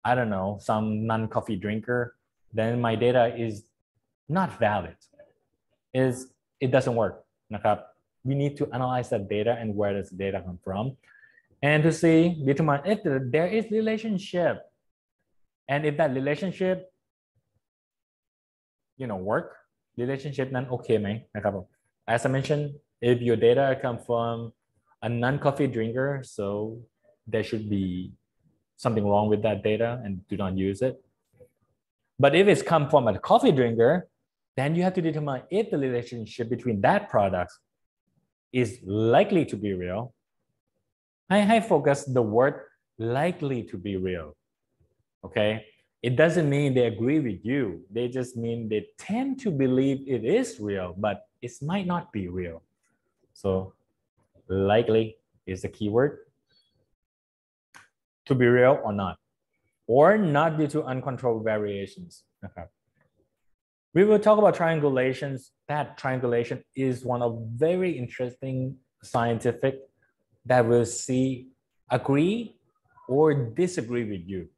I don't know, some non-coffee drinker, then my data is not valid. It doesn't work. We need to analyze that data and where does the data come from, and to determine if there is relationship, and if that relationship, work, relationship nan okayไหม As I mentioned, if your data come from a non-coffee drinker, so there should be something wrong with that data and do not use it. But if it's come from a coffee drinker, then you have to determine if the relationship between that product is likely to be real. I focus the word likely to be real. Okay? It doesn't mean they agree with you. They just mean they tend to believe it is real, but it might not be real. So likely is the keyword. To be real or not due to uncontrolled variations. Okay. We will talk about triangulations. That triangulation is one of very interesting scientific that will agree or disagree with you.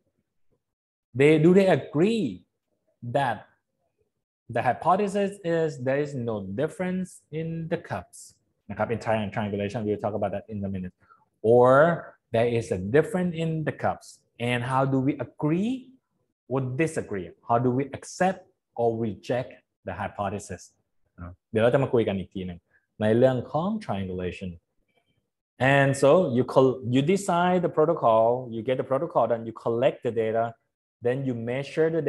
they agree that the hypothesis is there is no difference in the cups? In triangulation, we'll talk about that in a minute. Or there is a difference in the cups. And how do we agree or disagree? How do we accept or reject the hypothesis? เดี๋ยวเราจะมาคุยกันอีกทีหนึ่งในเรื่องของ triangulation. And so you decide the protocol, you get the protocol, then you collect the data, then you measure the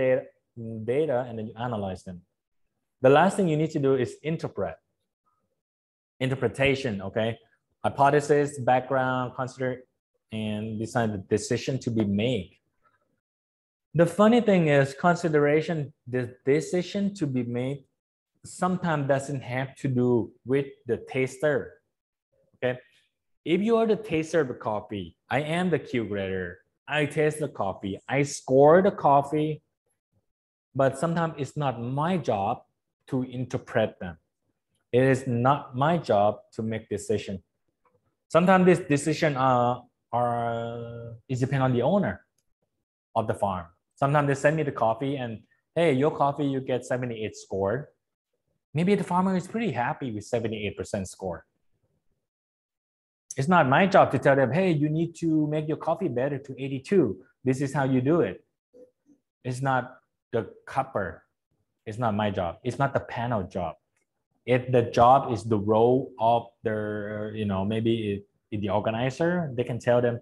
data, and then you analyze them. The last thing you need to do is interpretation, okay? Hypothesis, background, consider, and decide the decision to be made. The funny thing is consideration, the decision to be made sometimes doesn't have to do with the taster, okay? If you are the taster of the coffee, I am the Q grader, I taste the coffee, I score the coffee, but sometimes it's not my job to interpret them. It is not my job to make decision. Sometimes this decision is depend on the owner of the farm. Sometimes they send me the coffee and, hey, your coffee, you get 78 scored. Maybe the farmer is pretty happy with 78% score. It's not my job to tell them, hey, you need to make your coffee better to 82. This is how you do it. It's not the cupper. It's not my job. It's not the panel job. If the job is the role of the, maybe the organizer, they can tell them,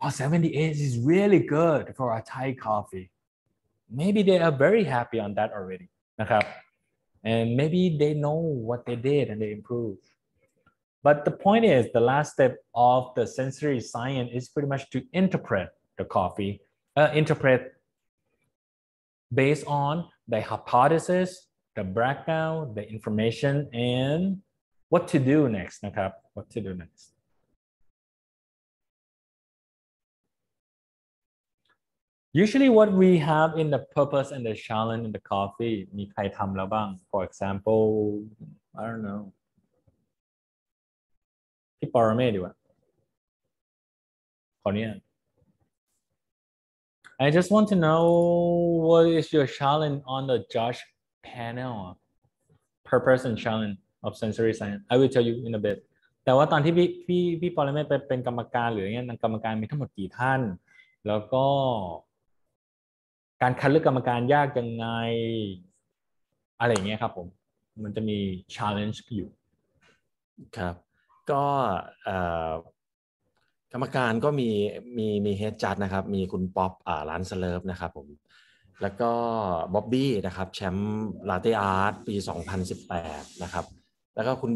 oh, 78 is really good for a Thai coffee. Maybe they are very happy on that already. And maybe they know what they did and they improve. But the point is, the last step of the sensory science is pretty much to interpret the coffee, interpret based on the hypothesis, the background, the information, and what to do next, what to do next. Usually what we have in the purpose and the challenge in the coffee มีใครทำแล้วบ้าง For example, I don't know. พี่ปรเมศดีกว่าขอเนี่ย I just want to know what is your challenge on the judge panel, purpose and challenge of sensory science. I will tell you in a bit. แต่ว่าตอนที่พี่ปรเมศไปเป็นกรรมการหรืออย่างเงี้ยกรรมการมีทั้งหมดกี่ท่านแล้วก็การคัดเลือกกรรมการยากยังไงอะไรอย่างเงี้ยครับผมมันจะมี challenge อยู่ครับก็กรรมการก็มีเฮดจัดนะครับมีคุณป๊อปร้านสเลิฟนะครับผมแล้วก็บ๊อบบี้นะครับแชมป์ลาเต้อาร์ตปี2018นะครับแล้วก็คุณ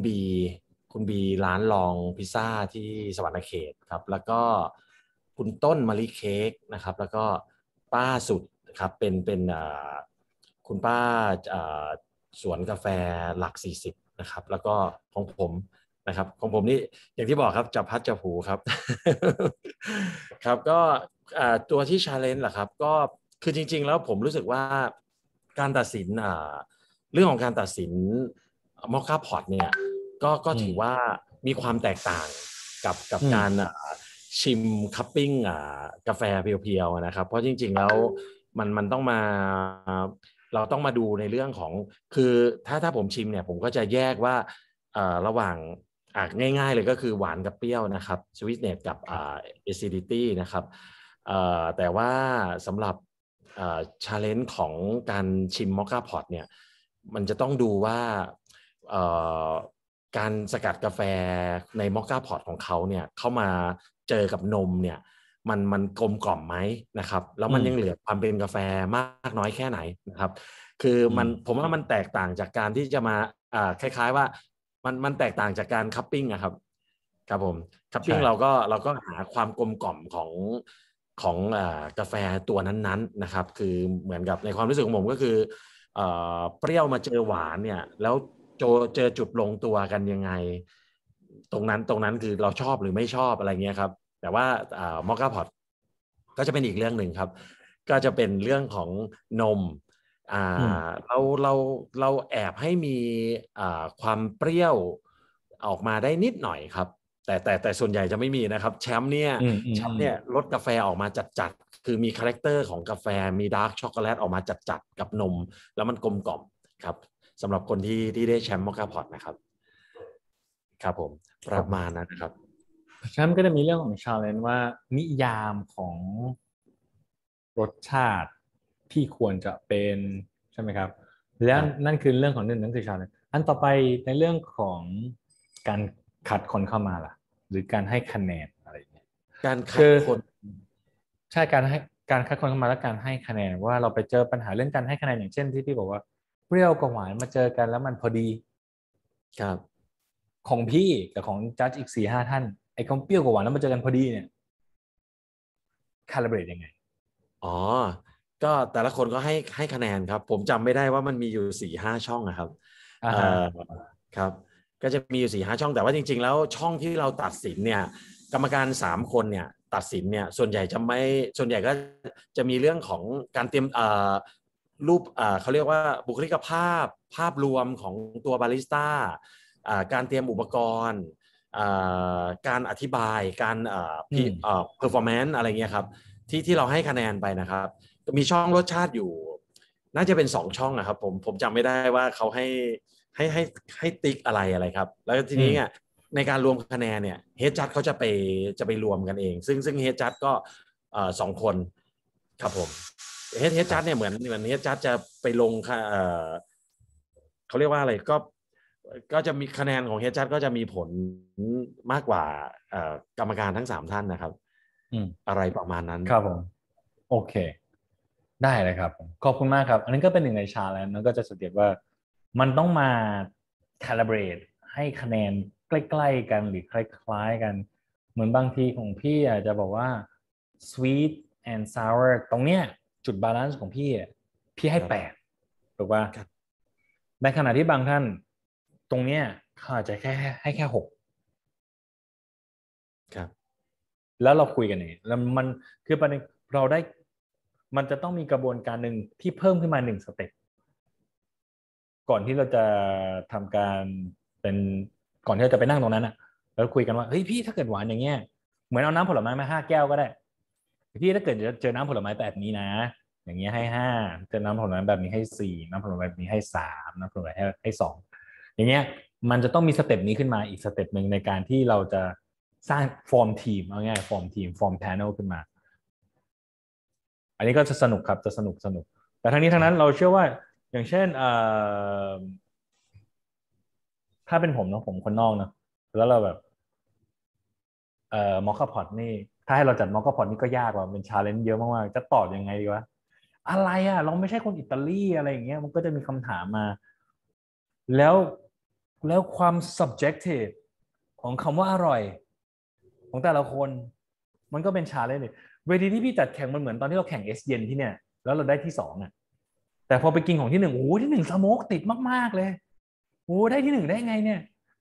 บีร้านลองพิซซ่าที่สวรรณเขตครับแล้วก็คุณต้นมะลิเค้กนะครับแล้วก็ป้าสุดครับเป็นคุณป้าสวนกาแฟหลัก40นะครับแล้วก็ของผมนะครับของผมนี่อย่างที่บอกครับจับพัดจับผูครับ ครับก็ตัวที่ challenge แหละครับก็คือจริงๆแล้วผมรู้สึกว่าการตัดสินเรื่องของการตัดสินมอคค่าพอร์ตเนี่ยก็ถือว่ามีความแตกต่างกับการชิมคัพปิ้งกาแฟเพียวๆนะครับเพราะจริงๆแล้วมันต้องมาเราต้องมาดูในเรื่องของคือถ้าผมชิมเนี่ยผมก็จะแยกว่าระหว่างง่ายๆเลยก็คือหวานกับเปรี้ยวนะครับ sweetness กับacidity นะครับแต่ว่าสำหรับchallenge ของการชิมมอคค่าพอตเนี่ยมันจะต้องดูว่าการสกัดกาแฟในมอคค่าพอตของเขาเนี่ยเข้ามาเจอกับนมเนี่ยมันกลมกล่อมไหมนะครับแล้วมันยังเหลือความเป็นกาแฟมากน้อยแค่ไหนนะครับคือผมว่ามันแตกต่างจากการที่จะมาคล้ายๆว่ามันแตกต่างจากการคัพปิ้งอะครับผมคัพปิ้งเราก็หาความกลมกล่อมของกาแฟตัวนั้นๆนะครับคือเหมือนกับในความรู้สึกของผมก็คือเปรี้ยวมาเจอหวานเนี่ยแล้วเจอจุดลงตัวกันยังไงตรงนั้นคือเราชอบหรือไม่ชอบอะไรเงี้ยครับแต่ว่ามอคค่าพอตก็จะเป็นอีกเรื่องหนึ่งครับก็จะเป็นเรื่องของนมเราแอบให้มีความเปรี้ยวออกมาได้นิดหน่อยครับแต่ส่วนใหญ่จะไม่มีนะครับแชมป์เนี่ยลดกาแฟออกมาจัด คือมีคาแรคเตอร์ของกาแฟมีดาร์กช็อกโกแลตออกมาจัดๆกับนมแล้วมันกลมกล่อมครับสำหรับคนที่ได้แชมป์มอคค่าพอตนะครับครับผมประมาณนั้นนะครับฉะนั้นก็จะมีเรื่องของ challenge ว่านิยามของรสชาติที่ควรจะเป็นใช่ไหมครับแล้วนั่นคือเรื่องของนั่นคือ challenge อันต่อไปในเรื่องของการคัดคนเข้ามาล่ะหรือการให้คะแนนอะไรอย่างเงี้ยการคัดคนใช่การคัดคนเข้ามาและการให้คะแนนว่าเราไปเจอปัญหาเรื่องการให้คะแนนอย่างเช่นที่พี่บอกว่าเปรี้ยวกับหวานมาเจอกันแล้วมันพอดีครับของพี่กับของจัดอีก4-5ท่านไอ้ของเปรี้ยวกับหวานแล้วมาเจอกันพอดีเนี่ยคาลิเบรตยังไงอ๋อก็แต่ละคนก็ให้คะแนนครับผมจำไม่ได้ว่ามันมีอยู่4-5ช่องนะครับครับก็จะมีอยู่4-5ช่องแต่ว่าจริงๆแล้วช่องที่เราตัดสินเนี่ยกรรมการ3คนเนี่ยตัดสินเนี่ยส่วนใหญ่ก็จะมีเรื่องของการเตรียมรูปเขาเรียกว่าบุคลิกภาพรวมของตัวบาริสต้าการเตรียมอุปกรณ์การอธิบายการperformance อะไรเงี้ยครับที่เราให้คะแนนไปนะครับมีช่องรสชาติอยู่น่าจะเป็น2ช่องนะครับผมจำไม่ได้ว่าเขาให้ติ๊กอะไรครับแล้วทีนี้เนี่ยในการรวมคะแนนเนี่ยเฮดจัดเขาจะไปรวมกันเองซึ่งเฮดจัดก็2คนครับผมเฮดจัดเนี่ยเหมือนเฮดจัดจะไปลงเขาเรียกว่าอะไรก็จะมีคะแนนของเฮดจัดก็จะมีผลมากกว่ากรรมการทั้ง3ท่านนะครับอะไรประมาณนั้นครับผมโอเคได้เลยครับขอบคุณมากครับอันนี้ก็เป็นหนึ่งในชาเลนจ์แล้วก็จะสังเกตว่ามันต้องมา calibrate ให้คะแนนใกล้ๆกันหรือคล้ายๆกันเหมือนบางทีของพี่อาจจะบอกว่า sweet and sour ตรงเนี้ยจุดบาลานซ์ของพี่ให้8ถูกป่ะในขณะที่บางท่านตรงเนี้ยเขาอาจจะให้แค่6ครับแล้วเราคุยกันเองแล้วมันคือประเด็นเราได้มันจะต้องมีกระบวนการหนึ่งที่เพิ่มขึ้นมา1 สเต็ปก่อนที่เราจะทำการเป็นก่อนที่เราจะไปนั่งตรงนั้นอ่ะแล้วคุยกันว่าเฮ้ยพี่ถ้าเกิดหวานอย่างเงี้ยเหมือนเอาน้ำผลไม้มา5 แก้วก็ได้พี่ถ้าเกิดเจอน้ำผลไม้แบบนี้นะอย่างเงี้ยให้5เจอน้ำผลไม้แบบนี้ให้4น้ำผลไม้แบบนี้ให้3น้ำผลไม้ให้2อย่างเงี้ยมันจะต้องมีสเต็ปนี้ขึ้นมาอีกสเต็ปหนึ่งในการที่เราจะสร้างฟอร์มทีมเอาง่ายฟอร์มทีมฟอร์มแพนเนลขึ้นมาอันนี้ก็จะสนุกครับจะสนุกแต่ทั้งนี้ทั้งนั้นเราเชื่อว่าอย่างเช่นถ้าเป็นผมนะผมคนนอกนะแล้วเราแบบมอคค่าพอตนี่ถ้าให้เราจัดมอคค่าพอตนี่ก็ยากว่ะเป็นชาเลนจ์เยอะมากๆจะตอบยังไงดีวะอะไรอ่ะเราไม่ใช่คนอิตาลีอะไรอย่างเงี้ยมันก็จะมีคำถามมาแล้วความ subjective ของคำว่าอร่อยของแต่ละคนมันก็เป็นชาเลนจ์เลยเวทีที่พี่จัดแข่งมันเหมือนตอนที่เราแข่งเอสเย็นที่เนี่ยแล้วเราได้ที่2อ่ะแต่พอไปกินของที่1โอ้ที่1สโมกติดมากๆเลยโอ้ได้ที่1ได้ไงเนี่ย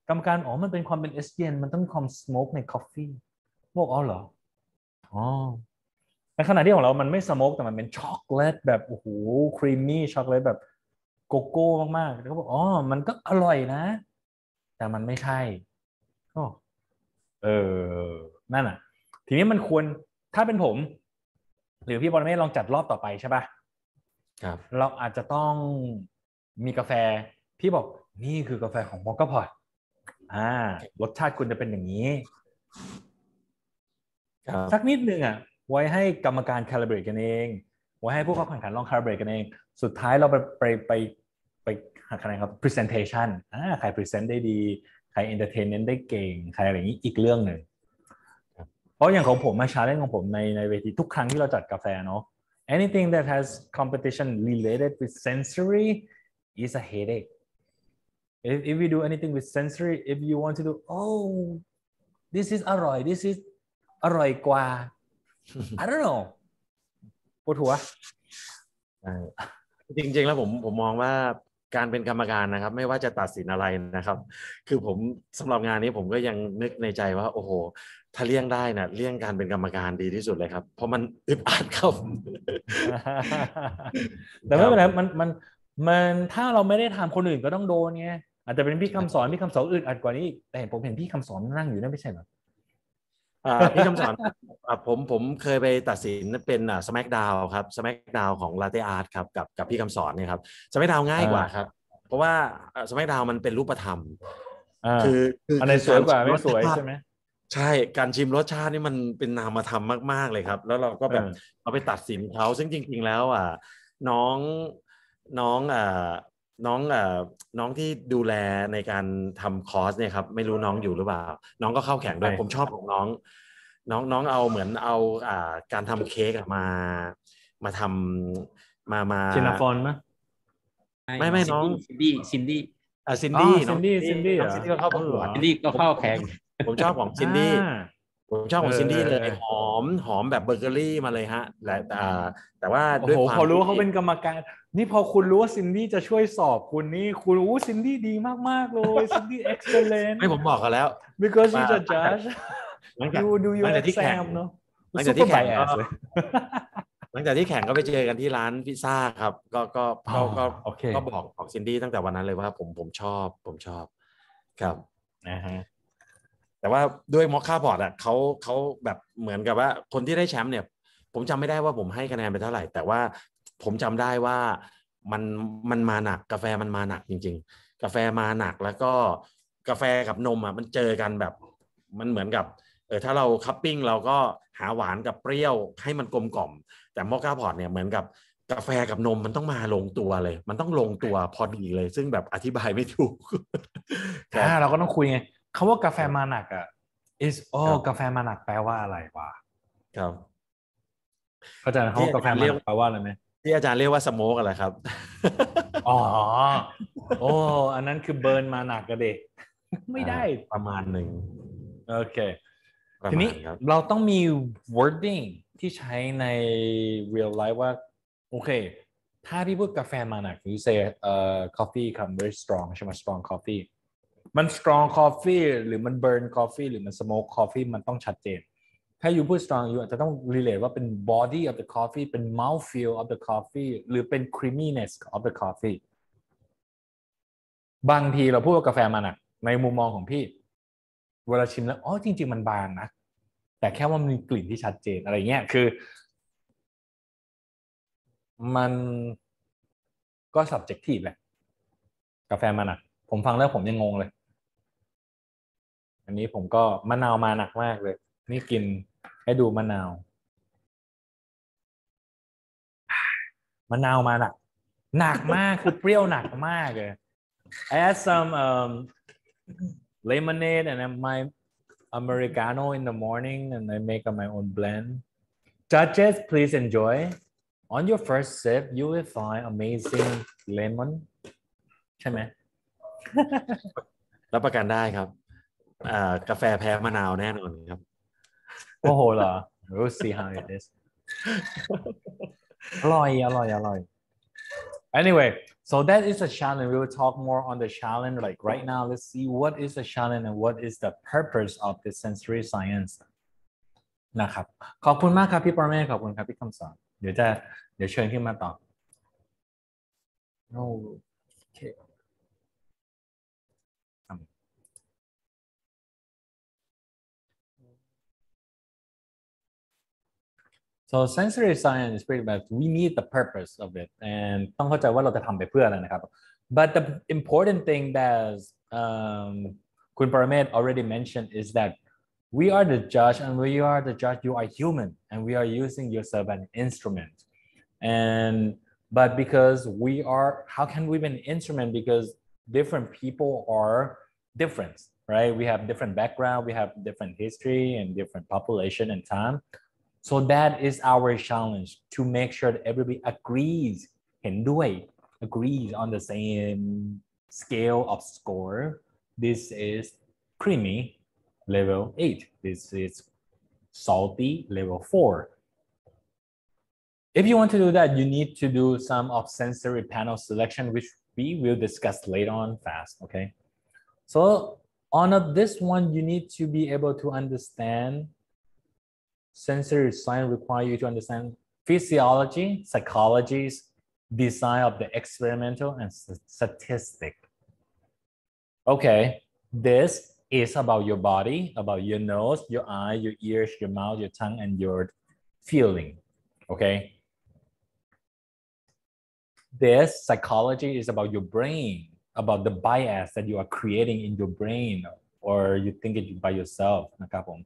กรรมการมันเป็นความเป็นเอสเย็นมันต้องมีความสโมกในกาแฟบอกอ๋อเหรออ๋อในขณะที่ของเรามันไม่สโมกแต่มันเป็นช็อกโกแลตแบบโอ้โหครีมมี่ช็อกโกแลตแบบโกโก้มากๆแล้วก็บอกอ๋อมันก็อร่อยนะแต่มันไม่ใช่นั่นอ่ะทีนี้มันควรถ้าเป็นผมหรือพี่บอลไม่ลองจัดรอบต่อไปใช่ป่ะครับเราอาจจะต้องมีกาแฟพี่บอกนี่คือกาแฟของมอคค่าพอตรสชาติคุณจะเป็นอย่างนี้สักนิดนึงอ่ะไว้ให้กรรมการ calibrate กันเองไว้ให้ผู้เข้าแข่งขันลอง calibrate กันเองสุดท้ายเราไปหาคะแนนครับ presentation ใคร present ได้ดีใคร entertainment ได้เก่งใครอะไรอย่างนี้อีกเรื่องหนึ่งเพราะอย่างของผมมาชาเลนจ์ของผมในเวทีทุกครั้งที่เราจัดกาแฟเนาะ anything that has competition related with sensory is a headache if we do anything with sensory if you want to do this is อร่อย this is อร่อยกว่า I don't know ปวดหัวจริงๆแล้วผมมองว่าการเป็นกรรมการนะครับไม่ว่าจะตัดสินอะไรนะครับคือผมสำหรับงานนี้ผมก็ยังนึกในใจว่าโอ้โหถ้าเลี่ยงได้นะเลี่ยงการเป็นกรรมการดีที่สุดเลยครับเพราะมันอึดอัดครับ แต่ไม่เป็นไรมันถ้าเราไม่ได้ทำคนอื่นก็ต้องโดนไงอาจจะเป็นพี่คำสอนอึดอัดกว่านี้แต่ผมเห็นพี่คำสอนนั่งอยู่นั่นไม่ใช่เหรอ พี่คำสอนผมเคยไปตัดสินเป็นSmackdown ครับ Smackdown ของ Latte Art ครับกับพี่คำสอนเนี่ยครับ Smackdown ง่ายกว่าครับ เพราะว่า Smackdown มันเป็นรูปธรรมคืออันไหนสวยกว่าไม่สวยใช่ไหมใช่การชิมรสชาตินี่มันเป็นนามธรรมมากๆเลยครับแล้วเราก็แบบเอาไปตัดสินเขาซึ่งจริงๆแล้วน้องน้องน้องที่ดูแลในการทำคอร์สเนี่ยครับไม่รู้น้องอยู่หรือเปล่าน้องก็เข้าแข่งด้วยผมชอบของน้องเอาเหมือนเอาการทำเค้กมาทำมาชินาฟอนไหมไม่น้องซินดี้ซินดี้ซินดี้ก็เข้าประกวดซินดี้ก็เข้าแข่งผมชอบของซินดี้ผมชอบของซินดี้เลยหอมแบบเบเกอรี่มาเลยฮะแต่ว่าด้วยความพอรู้ว่าเขาเป็นกรรมการนี่พอคุณรู้ว่าซินดี้จะช่วยสอบคุณนี่คุณซินดี้ดีมากๆเลยซินดี้ excellent ไม่ผมบอกกันแล้ว because she's a judge you do your exam เนาะหลังจากที่แข่งหลังจากที่แข่งก็ไปเจอกันที่ร้านพิซซ่าครับก็บอกซินดี้ตั้งแต่วันนั้นเลยว่าผมชอบครับแต่ว่าด้วยมอคค่าพอร์ตเขาแบบเหมือนกับว่าคนที่ได้แชมป์เนี่ยผมจำไม่ได้ว่าผมให้คะแนนไปเท่าไหร่แต่ว่าผมจำได้ว่ามันมาหนักกาแฟมันมาหนักจริงๆกาแฟมาหนักแล้วก็กาแฟกับนมมันเจอกันแบบมันเหมือนกับถ้าเราคัพปิ้งเราก็หาหวานกับเปรี้ยวให้มันกลมกล่อมแต่มอคค่าพอร์ตเนี่ยเหมือนกับกาแฟกับนมมันต้องมาลงตัวเลยมันต้องลงตัวพอดีเลยซึ่งแบบอธิบายไม่ถูกเราก็ต้องคุยไงคำว่ากาแฟมาหนักกาแฟมาหนักแปลว่าอะไรวะครับเข้าใจคำว่ากาแฟมาหนักแปลว่าอะไรไหมที่อาจารย์เรียกว่าสโมกอะไรครับอันนั้นคือเบิร์นมาหนักกระเด็กไม่ได้ประมาณหนึ่งโอเคทีนี้เราต้องมี wording ที่ใช้ใน real life ว่าโอเคถ้าพี่พูดกาแฟมาหนัก you say coffee come very strong ใช่ไหม strong coffee มัน strong coffee หรือมัน burn coffee หรือมัน smoke coffee มันต้องชัดเจนถ้า you พูด strong you อาจจะต้อง relate ว่าเป็น body of the coffee เป็น mouth feel of the coffee หรือเป็น creaminess of the coffee บางทีเราพูดว่ากาแฟมาหนักในมุมมองของพี่เวลาชิมแล้วจริงๆมันบางนะแต่แค่ว่ามันมีกลิ่นที่ชัดเจนอะไรเงี้ยคือมันก็ subjective แหละกาแฟมาหนักผมฟังแล้วผมยังงงเลยอันนี้ผมก็มะนาวมาหนักมากเลยนี่กินให้ดูมะนาวมาหนักมากคือเปรี้ยวหนักมากเลย I add some lemonade and then my Americano in the morning and I make up my own blend. Judges, please enjoy. On your first sip, you will find amazing lemon. ใช่ไหม รับประกันได้ครับกาแฟแพ้มะนาวแน่นอนครับโอ้โหเหรอ We'll see how it is. อร่อย Anyway, so that is a challenge. We will talk more on the challenge. Like right now, let's see what is the challenge and what is the purpose of the sensory science. นะครับขอบคุณมากครับพี่ปรเมศขอบคุณครับพี่คำสอนเดี๋ยวเชิญขึ้นมาตอบโอเค So sensory science is pretty much we need the purpose of it and ต้องเข้าใจว่าเราจะทำไปเพื่ออะไรนะครับ But the important thing thatคุณปรเมศ already mentioned is that we are the judge and we are the judge you are human and we are using yourself as an instrument but because we are how can we be an instrument because different people are different right we have different background we have different history and different population and time so that is our challenge to make sure that everybody agrees เห็นด้วย agrees on the same scale of score this is creamy level 8 this is salty level 4 if you want to do that you need to do some of sensory panel selection which we will discuss later on fast okay so on this one you need to be able to understand sensory science require you to understand physiology psychology design of the experimental and statistic okay this is about your body, about your nose, your eye, your ears, your mouth, your tongue, and your feeling. Okay. This psychology is about your brain, about the bias that you are creating in your brain, or you think it by yourself นะครับผม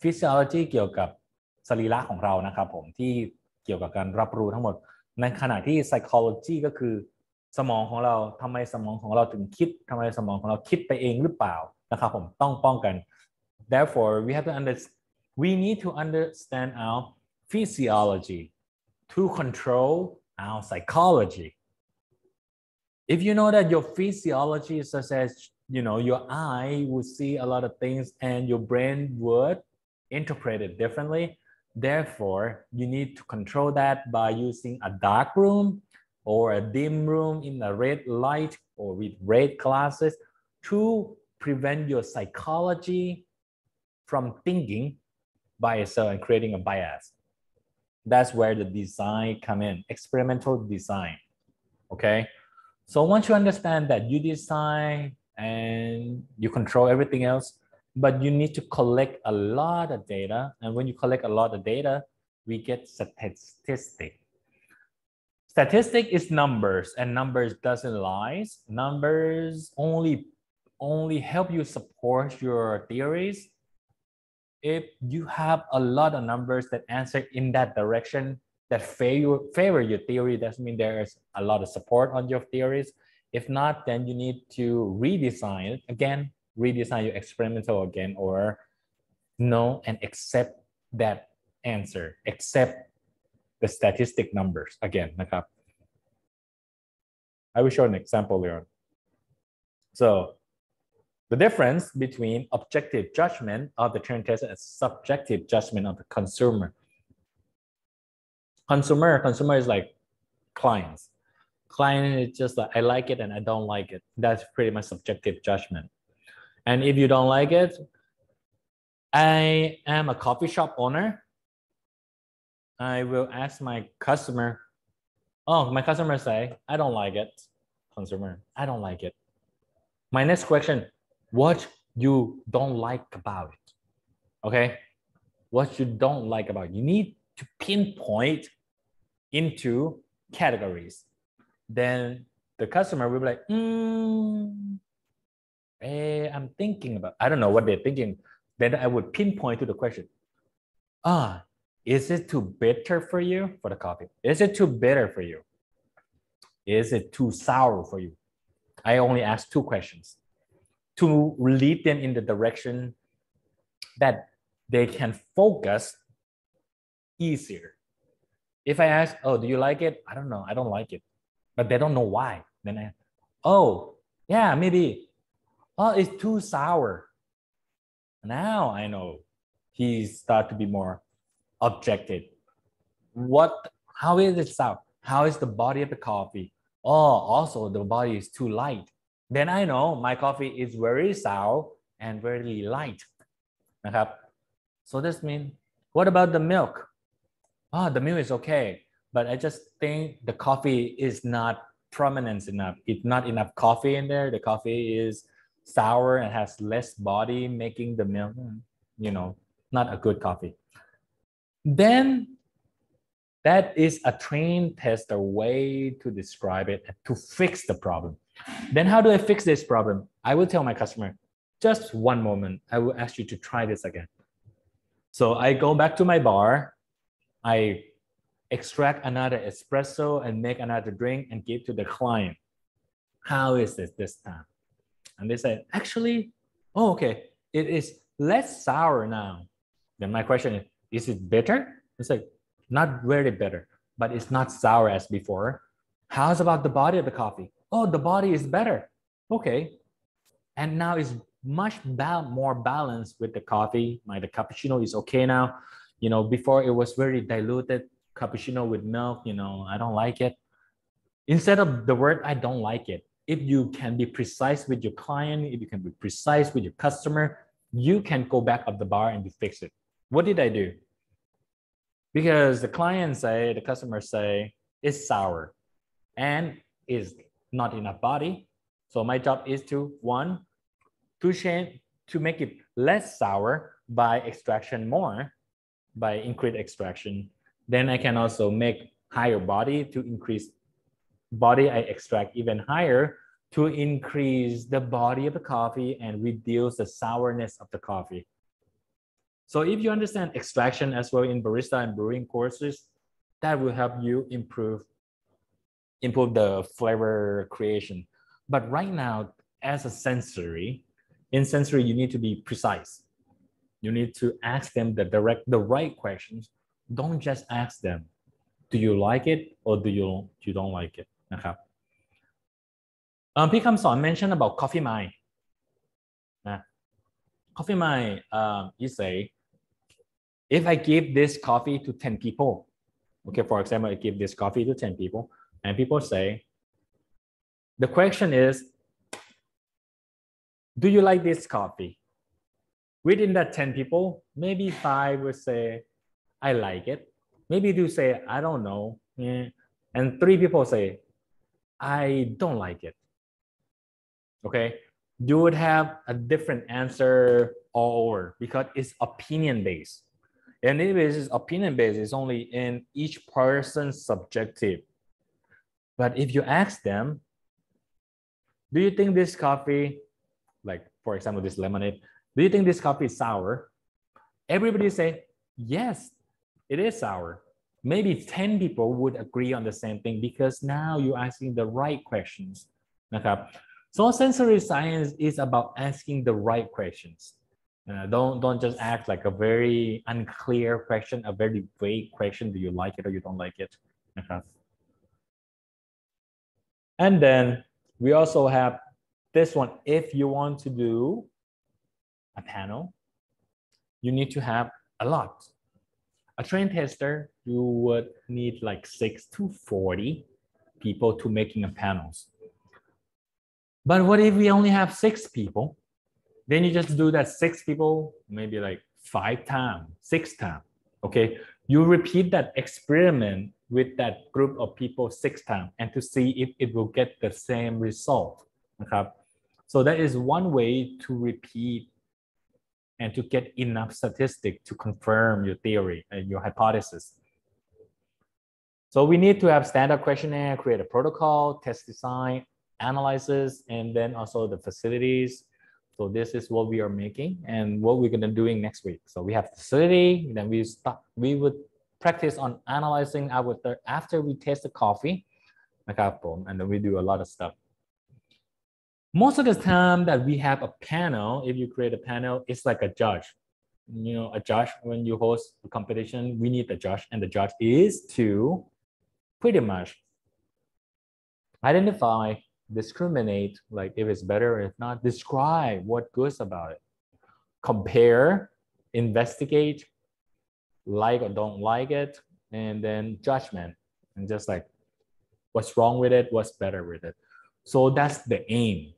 Physiology เกี่ยวกับสรีระของเรานะครับผมที่เกี่ยวกับการรับรู้ทั้งหมดในขณะที่ psychology ก็คือสมองของเราทำไมสมองของเราถึงคิดทำไมสมองของเราคิดไปเองหรือเปล่านะครับผมต้องป้องกัน Therefore we need to understand our physiology to control our psychology. If you know that your physiology, such as your eye would see a lot of things and your brain would interpret it differently, therefore you need to control that by using a dark room or a dim room in a red light or with red glasses to prevent your psychology from thinking by itself and creating a bias. That's where the design come in, experimental design. Okay. So once you understand that you design and you control everything else, but you need to collect a lot of data. And when you collect a lot of data, we get statistic. Statistic is numbers, and numbers doesn't lie. Numbers only help you support your theories. If you have a lot of numbers that answer in that direction, that favor your theory, that means there's a lot of support on your theories. If not, then you need to redesign it again, redesign your experimental again, or know and accept that answer, accept the statistic numbers again. I will show an example later. So the difference between objective judgment of the turn test and subjective judgment of the consumer. Consumer is like clients. Client is just like, I like it and I don't like it. That's pretty much subjective judgment. And if you don't like it, I am a coffee shop owner. I will ask my customer, my customer say, I don't like it. Consumer, I don't like it. My next question, what you don't like about it? Okay, what you don't like about it. You need to pinpoint into categories. Then the customer will be like, I'm thinking about, I don't know what they're thinking. Then I would pinpoint to the question. Is it too bitter for you for the coffee? Is it too bitter for you? Is it too sour for you? I only ask two questions to lead them in the direction that they can focus easier. If I ask, do you like it? I don't know. I don't like it. But they don't know why. Then I, yeah, maybe. It's too sour. Now I know he start to be more objective. How is it sour? How is the body of the coffee? Also the body is too light. Then I know my coffee is very sour and very light. So this means, what about the milk? The milk is okay, but I just think the coffee is not prominent enough. It's not enough coffee in there. The coffee is sour and has less body, making the milk, not a good coffee. Then that is a trained tester way to describe it, to fix the problem. Then how do I fix this problem? I will tell my customer, just one moment. I will ask you to try this again. So I go back to my bar. I extract another espresso and make another drink and give to the client. How is this time? And they say, actually, okay, it is less sour now. Then my question is it bitter? It's like, not very bitter, but it's not sour as before. How's about the body of the coffee? The body is better. Okay. And now it's much more balanced with the coffee. The cappuccino is okay now. Before it was very diluted cappuccino with milk. I don't like it. Instead of the word, I don't like it. If you can be precise with your client, if you can be precise with your customer, you can go back up the bar and you fix it. What did I do? Because the customer say, it's sour and is not enough body. So my job is to change to make it less sour by extraction more, by increased extraction. Then I can also make higher body to increase body I extract even higher to increase the body of the coffee and reduce the sourness of the coffee. So if you understand extraction as well in barista and brewing courses, that will help you improve the flavor creation. But right now, as a sensory, in sensory, you need to be precise. You need to ask them the right questions. Don't just ask them, do you like it or do you don't like it? นะครับพี่คำสอน mention about coffee mind นะ coffee mind you say if I give this coffee to 10 people, okay, for example, I give this coffee to 10 people and people say, the question is, do you like this coffee? Within that 10 people, maybe 5 will say, I like it. Maybe 2 say, I don't know. And 3 people say, I don't like it. Okay, you would have a different answer all over because it's opinion based. And if it is opinion based, it's only in each person's subjective. But if you ask them, do you think this coffee, like for example, this lemonade, do you think this coffee is sour? Everybody say, yes, it is sour. Maybe 10 people would agree on the same thing because now you're asking the right questions. นะครับ So sensory science is about asking the right questions. Don't just ask like a very unclear question, a very vague question. Do you like it or you don't like it? นะครับ And then we also have this one. If you want to do a panel, you need to have a lot. A trained tester, you would need like 6 to 40 people to making a panels. But what if we only have 6 people? Then you just do that 6 people, maybe like 5 times, 6 times, okay? You repeat that experiment with that group of people 6 times and to see if it will get the same result, okay? So that is one way to repeat and to get enough statistics to confirm your theory and your hypothesis. So we need to have standard questionnaire, create a protocol, test design, analysis, and then also the facilities. So this is what we are making and what we're going to doing next week. So we have facility, then we would practice on analyzing after we taste the coffee, and then we do a lot of stuff. Most of the time that we have a panel, if you create a panel, it's like a judge. You know, a judge, when you host a competition, we need a judge, and the judge is to pretty much identify, discriminate, like if it's better or if not, describe what goes about it, compare, investigate, like or don't like it, and then judgment, and just like what's wrong with it, what's better with it. So that's the aim.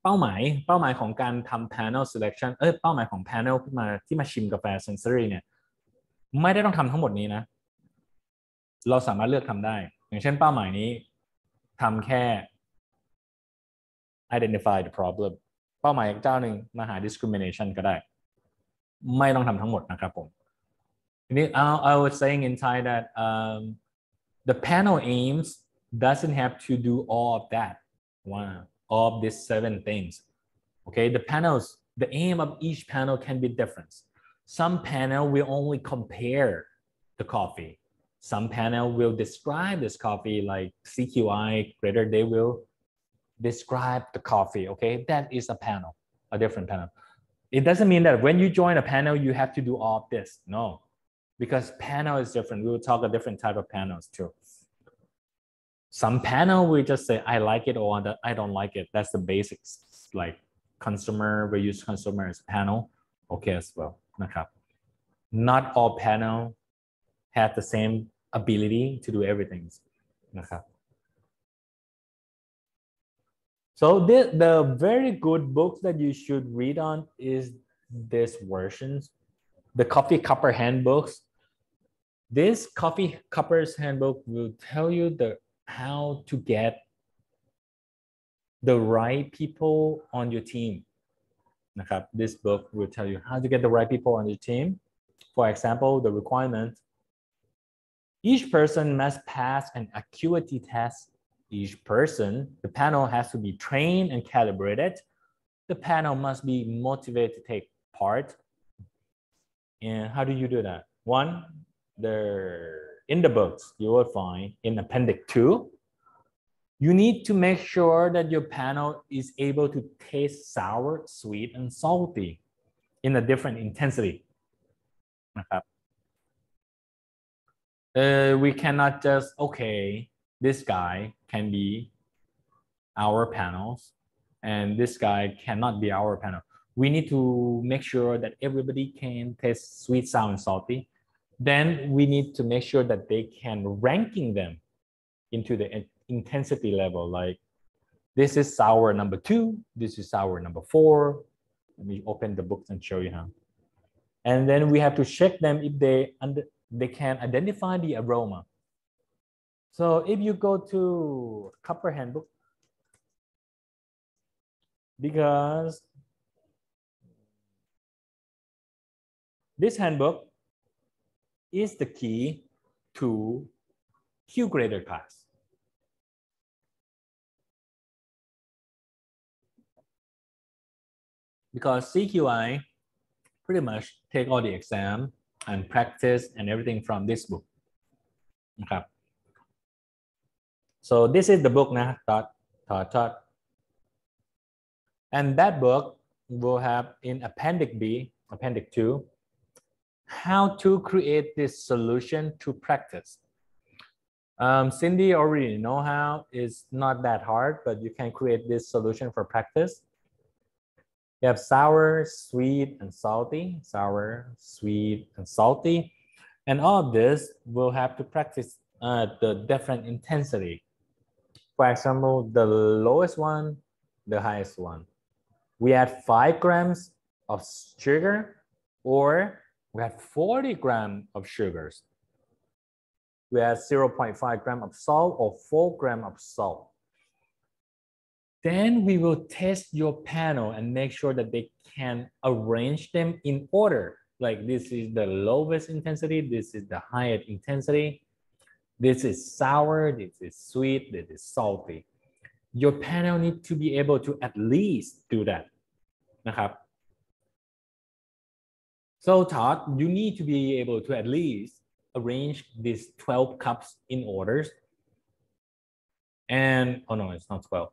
เป้าหมายของการทำ panel selection เป้าหมายของ panel ที่มาชิมกาแฟ sensory เนี่ยไม่ได้ต้องทำทั้งหมดนี้นะเราสามารถเลือกทำได้อย่างเช่นเป้าหมายนี้ทำแค่ identify the problem เป้าหมายอีกเจ้าหนึ่งมาหา discrimination ก็ได้ไม่ต้องทำทั้งหมดนะครับผมทีนี้ I was saying in Thai that the panel aims doesn't have to do all of that all of these 7 things. Okay, the aim of each panel can be different. Some panel will only compare the coffee. Some panel will describe this coffee, like CQI grader, they will describe the coffee. Okay, that is a panel, a different panel. It doesn't mean that when you join a panel, you have to do all of this. No, because panel is different. We will talk a different type of panels too. Some panel we just say I like it or I don't like it. That's the basics. Like consumer, we use consumer as panel. Okay as well. นะครับ Not all panel have the same ability to do everything. นะครับ So the very good books that you should read on is this versions, the coffee cupper handbooks. This coffee cupper's handbook will tell you how to get the right people on your team. นะครับ This book will tell you how to get the right people on your team. For example, the requirement: each person must pass an acuity test. Each person, the panel has to be trained and calibrated. The panel must be motivated to take part. And how do you do that? One, in the books, you will find in Appendix 2, you need to make sure that your panel is able to taste sour, sweet, and salty in a different intensity. We cannot just, okay, this guy can be our panels and this guy cannot be our panel. We need to make sure that everybody can taste sweet, sour, and salty. Then we need to make sure that they can ranking them into the intensity level. Like, this is sour number 2, this is sour number 4. Let me open the books and show you how. And then we have to check them if they can identify the aroma. So if you go to Copper Handbook, because this handbook is the key to Q grader class. Because CQI pretty much take all the exam and practice and everything from this book. Okay. So this is the book now, taught. And that book will have in Appendix B, Appendix 2, how to create this solution to practice. Cindy already know how. It's not that hard, but you can create this solution for practice. You have sour, sweet, and salty. Sour, sweet, and salty. And all of this will have to practice the different intensity. For example, the lowest one, the highest one. We had 5 grams of sugar, or we had 40 grams of sugars. We had 0.5 gram of salt or 4 grams of salt. Then we will test your panel and make sure that they can arrange them in order. Like, this is the lowest intensity, this is the highest intensity. This is sour, this is sweet, this is salty. Your panel needs to be able to at least do that. So Todd, you need to be able to at least arrange these 12 cups in orders. And, oh no, it's not 12.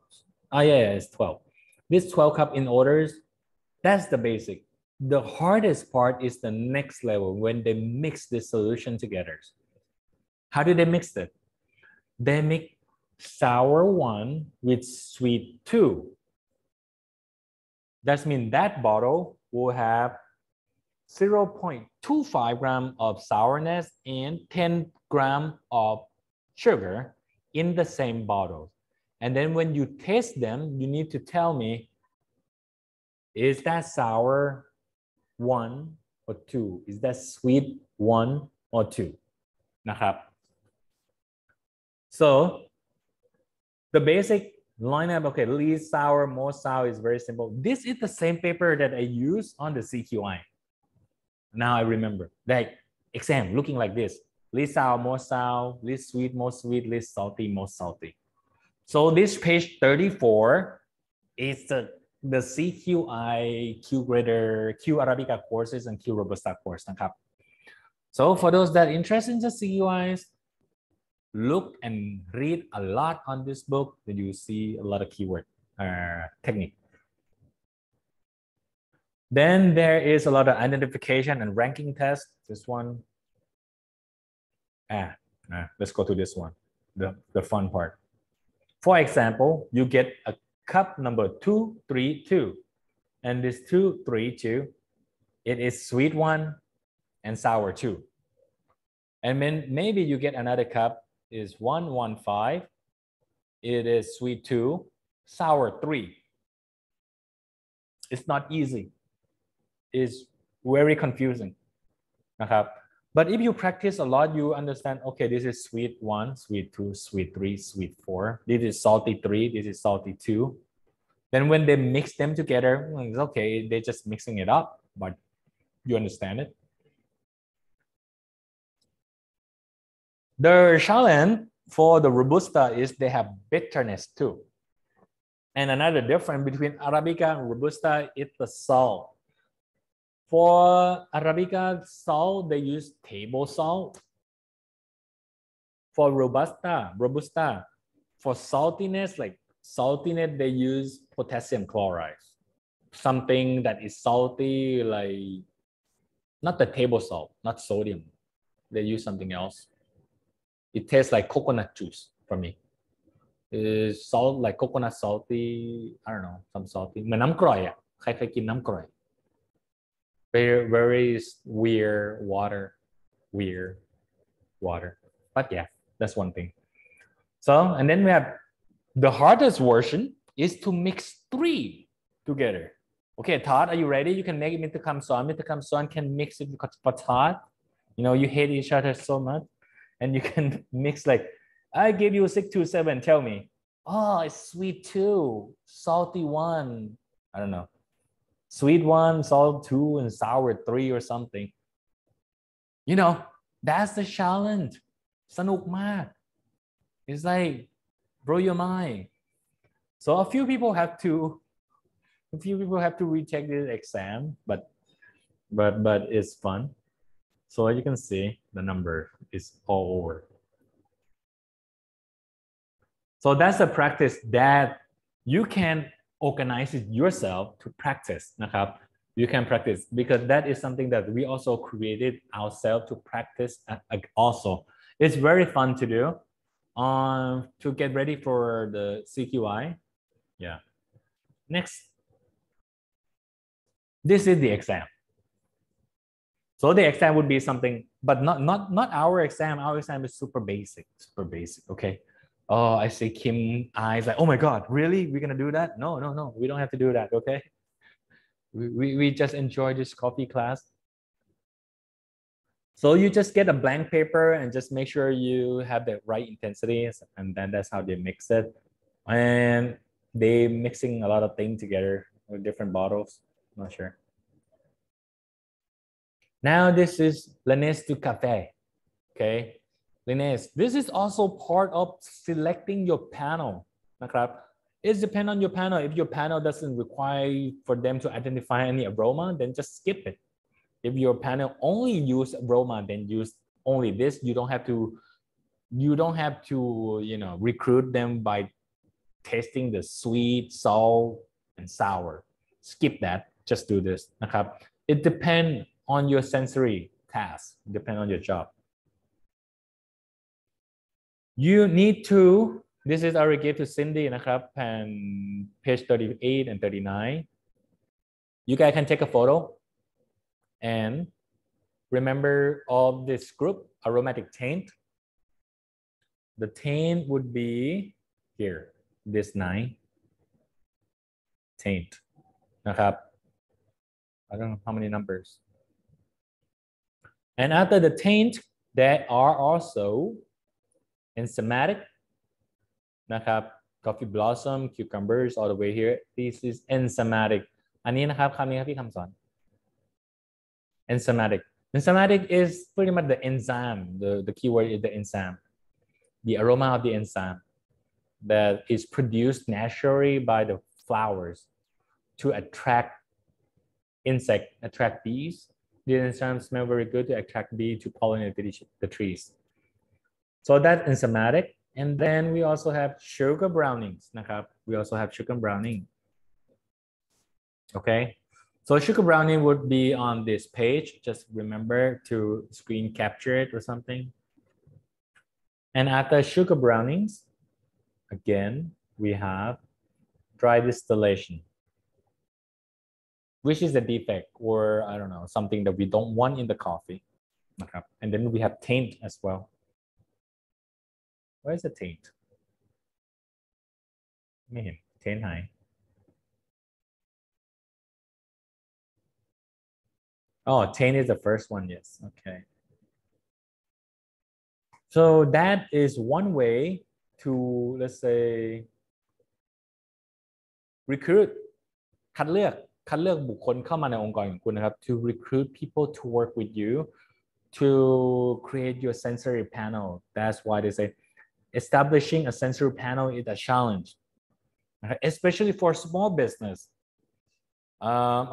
Oh yeah, it's 12. This 12 cup in orders, that's the basic. The hardest part is the next level when they mix this solution together. How do they mix it? They mix sour 1 with sweet 2. That means that bottle will have 0.25 gram of sourness and 10 gram of sugar in the same bottle. And then when you taste them, you need to tell me, is that sour 1 or 2? Is that sweet 1 or 2? So the basic lineup, okay, least sour, most sour is very simple. This is the same paper that I use on the CQI. Now I remember, like exam looking like this: least sour, most sour, least sweet, most sweet, least salty, most salty. So this page 34 is the CQI Q grader, Q Arabica courses and Q Robusta course. So for those that are interested in the CQIs, look and read a lot on this book, then you see a lot of keyword technique. Then there is a lot of identification and ranking tests. This one, let's go to this one, the fun part. For example, you get a cup number 232, and this 232, it is sweet 1 and sour 2. And then maybe you get another cup is 115, it is sweet 2, sour 3. It's not easy. It's very confusing. But if you practice a lot, you understand, okay, this is sweet 1, sweet 2, sweet 3, sweet 4. This is salty 3, this is salty 2. Then when they mix them together, well, it's okay, they're just mixing it up, but you understand it. The challenge for the Robusta is they have bitterness too. And another difference between Arabica and Robusta is the salt. For Arabica salt, they use table salt. For Robusta, for saltiness, they use potassium chloride. Something that is salty, like not the table salt, not sodium. They use something else. It tastes like coconut juice for me. It's salt, like coconut salty, I don't know, some salty. เหมือนน้ำกร่อยอ่ะใครเคยกินน้ำกร่อย very weird water. But yeah, that's one thing. So, and then we have the hardest version is to mix 3 together. Okay, Todd, are you ready? You can make it Mr. Kamson. Mr. Kamson can mix it for Todd. You know, you hate each other so much. And you can mix like, I give you 627, tell me. Oh, it's sweet 2, salty 1. I don't know. Sweet 1, salt 2, and sour 3 or something. You know, that's the challenge. สนุกมาก It's like, blow your mind. So a few people have to retake this exam, but it's fun. So as you can see, the number is all over. So that's a practice that you can organize it yourself to practice. นะครับ You can practice because that is something that we also created ourselves to practice also. It's very fun to do to get ready for the CQI. Yeah. Next. This is the exam. So the exam would be something, but not our exam. Our exam is super basic, okay? Oh, I see Kim eyes like, oh my God, really? We're gonna do that? No, we don't have to do that, okay? We just enjoy this coffee class. So you just get a blank paper and just make sure you have the right intensities, and then that's how they mix it. And they mixing a lot of things together with different bottles, not sure. Now this is Linnaeus to Cafe, okay? Linnaeus, this is also part of selecting your panel, นะครับ It depends on your panel. If your panel doesn't require for them to identify any aroma, then just skip it. If your panel only use aroma, then use only this. You don't have to, you know, recruit them by tasting the sweet, salt, and sour. Skip that. Just do this, นะครับ It depends on your sensory task, depend on your job. You need to, this is already gave to Cindy นะครับ and page 38 and 39. You guys can take a photo and remember all this group, aromatic taint. The taint would be here, this 9. Taint นะครับ I don't know how many numbers. And after the taint, there are also enzymatic, นะครับ coffee blossom, cucumbers, all the way here. This is enzymatic. อันนี้นะครับคำนี้ครับพี่คำสอน enzymatic. Enzymatic is pretty much the enzyme. The keyword is the enzyme. The aroma of the enzyme that is produced naturally by the flowers to attract insect, attract bees. The enzymes smell very good to attract bees to pollinate the trees. So that's enzymatic. And then we also have sugar brownings, นะครับ We also have sugar browning. Okay. So sugar browning would be on this page. Just remember to screen capture it or something. And after sugar brownings, again, we have dry distillation, which is a defect or I don't know, something that we don't want in the coffee. Okay. And then we have taint as well. Where's the taint? ไม่เห็น taint หาย Oh, taint is the first one, yes. Okay. So that is one way to, let's say, recruit คัดเลือกบุคคลเข้ามาในองค์กรของคุณนะครับ to recruit people to work with you to create your sensory panel that's why they say establishing a sensory panel is a challenge especially for small business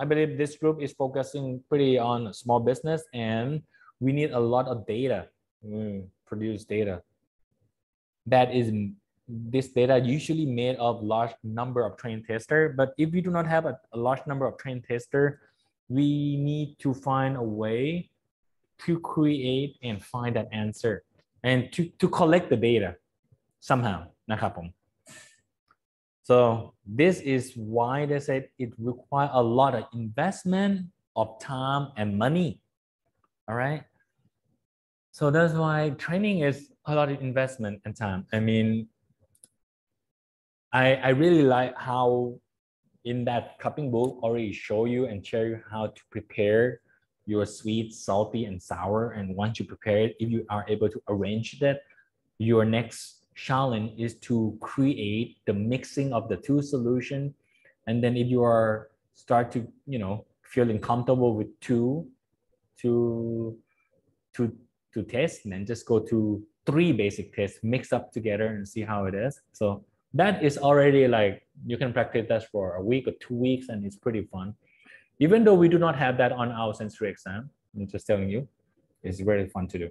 I believe this group is focusing pretty on small business and we need a lot of data produce data that is this data usually made of large number of trained tester but if we do not have a large number of trained tester we need to find a way to create and find that answer and to collect the data somehow นะครับผม so this is why they said it requires a lot of investment of time and money all right so that's why training is a lot of investment and time I mean I really like how in that cupping book already show you and share you how to prepare your sweet, salty, and sour. And once you prepare it, if you are able to arrange that, your next challenge is to create the mixing of the two solutions. And then if you are start to, feeling comfortable with two to test, then just go to 3 basic tests, mix up together and see how it is. So that is already like, you can practice that for a week or 2 weeks and it's pretty fun. Even though we do not have that on our sensory exam, I'm just telling you, it's very fun to do.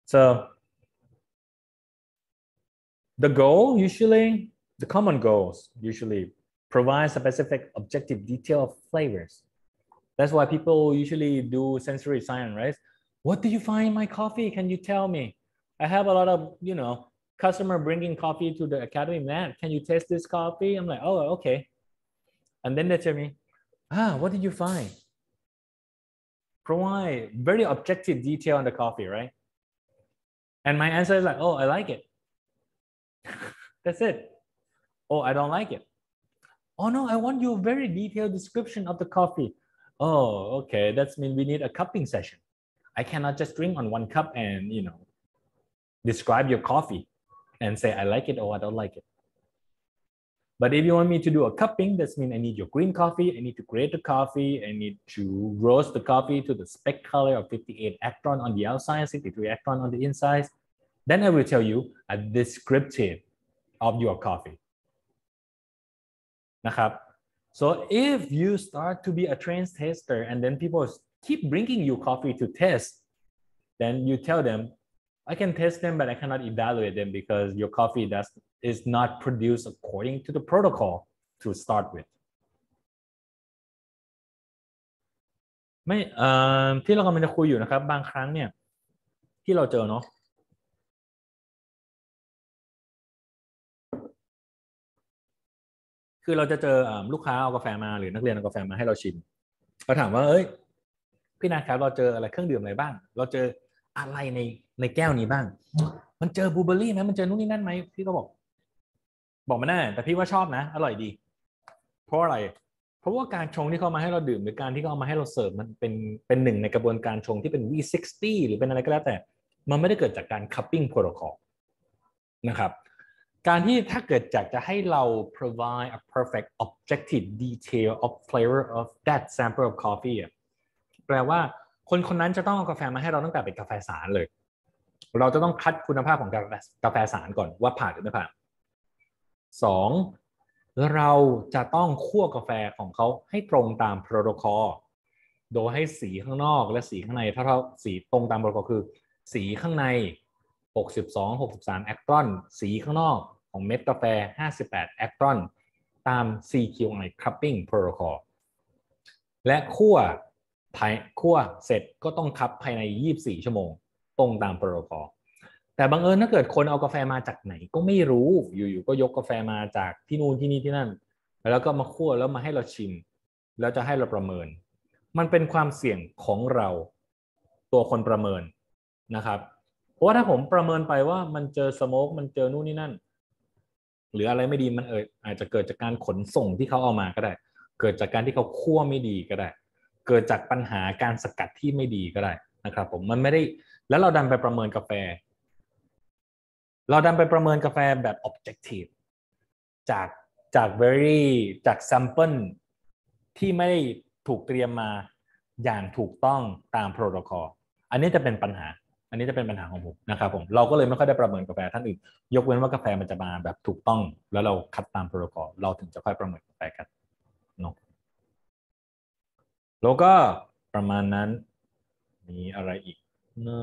So the goal usually, the common goals usually provide specific objective detail of flavors. That's why people usually do sensory science, right? What do you find in my coffee? Can you tell me? I have a lot of, customer bringing coffee to the academy, man, can you taste this coffee? I'm like, oh, okay. And then they tell me, what did you find? Provide very objective detail on the coffee, right? And my answer is like, oh, I like it. That's it. Oh, I don't like it. Oh no, I want your very detailed description of the coffee. Oh, okay. That means we need a cupping session. I cannot just drink on one cup and, describe your coffee and say, I like it or I don't like it. But if you want me to do a cupping, that means I need your green coffee. I need to grate the coffee. I need to roast the coffee to the spec color of 58 acron on the outside, 63 acron on the inside. Then I will tell you a descriptive of your coffee. So if you start to be a trained tester and then people keep bringing you coffee to test, then you tell them, I can test them, but I cannot evaluate them because your coffee is not produced according to the protocol to start with. ไม่ที่เรากำลังจะคุยอยู่นะครับบางครั้งเนี่ยที่เราเจอเนาะคือเราจะเจอลูกค้าเอากาแฟมาหรือนักเรียนเอากาแฟมาให้เราชิมเราถามว่าพี่นัทครับเราเจออะไรเครื่องดื่มอะไรบ้างเราเจออะไรในแก้วนี้บ้างมันเจอบลูเบอร์รี่ไหมมันเจอนู่นนี่นั่นไหมพี่ก็บอกไม่ได้แต่พี่ว่าชอบนะอร่อยดีเพราะอะไรเพราะว่าการชงที่เขามาให้เราดื่มหรือการที่เขาเอามาให้เราเสิร์ฟมันเป็นหนึ่งในกระบวนการชงที่เป็น V60 หรือเป็นอะไรก็แล้วแต่มันไม่ได้เกิดจากการ cupping protocol นะครับการที่ถ้าเกิดจากจะให้เรา provide a perfect objective detail of flavor of that sample of coffee แปลว่าคนนั้นจะต้องเอากาแฟมาให้เราตั้งแต่เป็นกาแฟสารเลยเราจะต้องคัดคุณภาพของกาแฟสารก่อนว่าผ่านหรือไม่ผ่าน2เราจะต้องคั่วกาแฟของเขาให้ตรงตามโปรโตคอลโดยให้สีข้างนอกและสีข้างในเท่าสีตรงตามโปรโตคอลคือสีข้างใน63แอคตรอนสีข้างนอกของเม็ดกาแฟ58แอคตรอนตาม CQI cupping protocol และคั่วเสร็จก็ต้องคัพภายใน24ชั่วโมงตรงตามโปรโตคอลแต่บังเอิญถ้าเกิดคนเอากาแฟมาจากไหนก็ไม่รู้อยู่ๆก็ยกกาแฟมาจากที่นู่นที่นี่ที่นั่นแล้วก็มาคั่วแล้วมาให้เราชิมแล้วจะให้เราประเมินมันเป็นความเสี่ยงของเราตัวคนประเมินนะครับเพราะว่าถ้าผมประเมินไปว่ามันเจอสโมกมันเจอนู่นนี่นั่นหรืออะไรไม่ดีมันอาจจะเกิดจากการขนส่งที่เขาเอามาก็ได้เกิดจากการที่เขาคั่วไม่ดีก็ได้เกิดจากปัญหาการสกัดที่ไม่ดีก็ได้นะครับผมมันไม่ได้แล้วเราดันไปประเมินกาแฟ เราดันไปประเมินกาแฟแบบ objective จากจาก sample ที่ไม่ได้ถูกเตรียมมาอย่างถูกต้องตามโปรโตคอลอันนี้จะเป็นปัญหาของผมนะครับผมเราก็เลยไม่ค่อยได้ประเมินกาแฟท่านอื่นยกเว้นว่ากาแฟมันจะมาแบบถูกต้องแล้วเราคัดตามโปรโตคอลเราถึงจะค่อยประเมินกาแฟกันเนาะแล้วก็ประมาณนั้นมีอะไรอีกนะ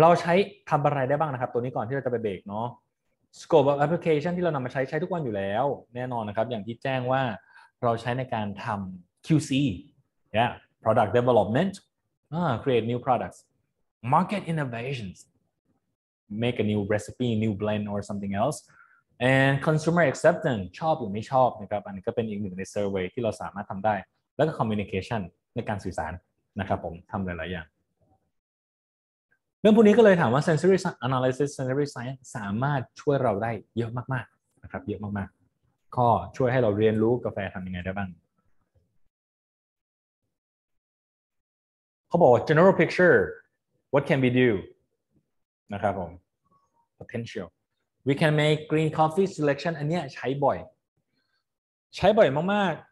เราใช้ทำอะไรได้บ้างนะครับตัวนี้ก่อนที่เราจะไปเบรกเนาะ scope of application ที่เรานำมาใช้ทุกวันอยู่แล้วแน่นอนนะครับอย่างที่แจ้งว่าเราใช้ในการทำ QC yeah product development create new products market innovations make a new recipe new blend or something else and consumer acceptance ชอบหรือไม่ชอบนะครับอันนี้ก็เป็นอีกหนึ่งใน survey ที่เราสามารถทำได้แล้วก็ communication ในการสื่อสารนะครับผมทำหลายๆอย่างเรื่องพวกนี้ก็เลยถามว่า sensory analysis sensory science สามารถช่วยเราได้เยอะมากๆนะครับเยอะมากๆก็ช่วยให้เราเรียนรู้กาแฟทำยังไงได้บ้างเขาบอก general picture what can we do นะครับผม potential we can make green coffee selection อันเนี้ยใช้บ่อยมากๆ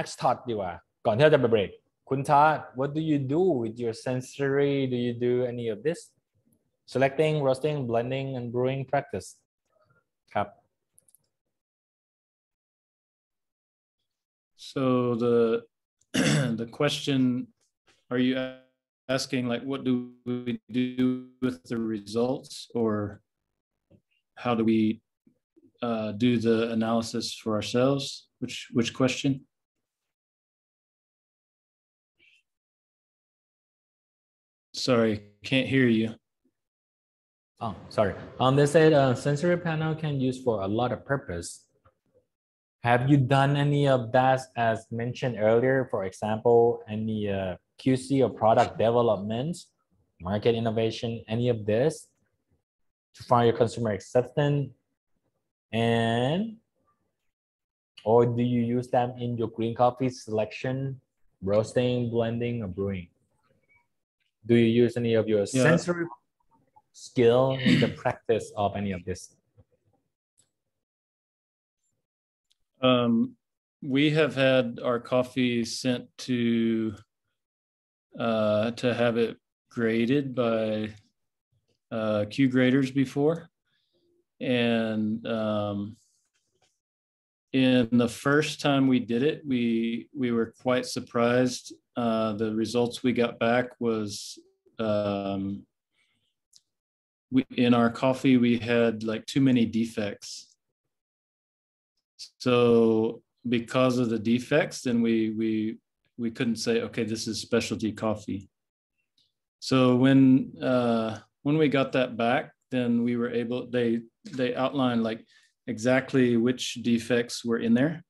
ask Todd ดีกว่าก่อนที่เราจะไปเบรกคุณ Todd what do you do with your sensory do you do any of this selecting roasting blending and brewing practice ครับ so the question are you asking like what do we do with the results or how do we do the analysis for ourselves which question sorry can't hear you oh sorry they said sensory panel can use for a lot of purpose have you done any of that as mentioned earlier for example any QC or product development, market innovation, any of this to find your consumer acceptance and or do you use them in your green coffee selection, roasting, blending, or brewing? Do you use any of your sensory skill in the practice of any of this? We have had our coffee sent to have it graded by Q graders before. And in the first time we did it, we were quite surprised. The results we got back was in our coffee, we had like too many defects. So because of the defects, then we couldn't say, okay, this is specialty coffee. So when we got that back, then we were able, they outlined like exactly which defects were in there.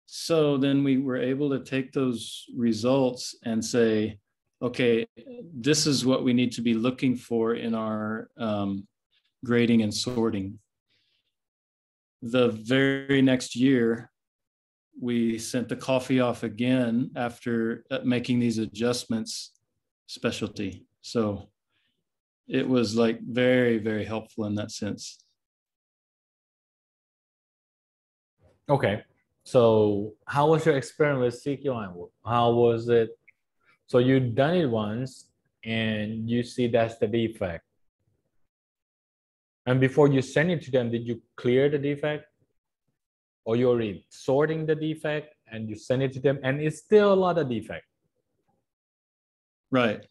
So then we were able to take those results and say, okay, this is what we need to be looking for in our grading and sorting. The very next year, we sent the coffee off again after making these adjustments specialty. So it was like very, very helpful in that sense. Okay. So how was your experience with CQI? How was it? So you've done it once and you see that's the defect. And before you send it to them, did you clear the defect? Or you're already sorting the defect and you send it to them and it's still a lot of defect. Right.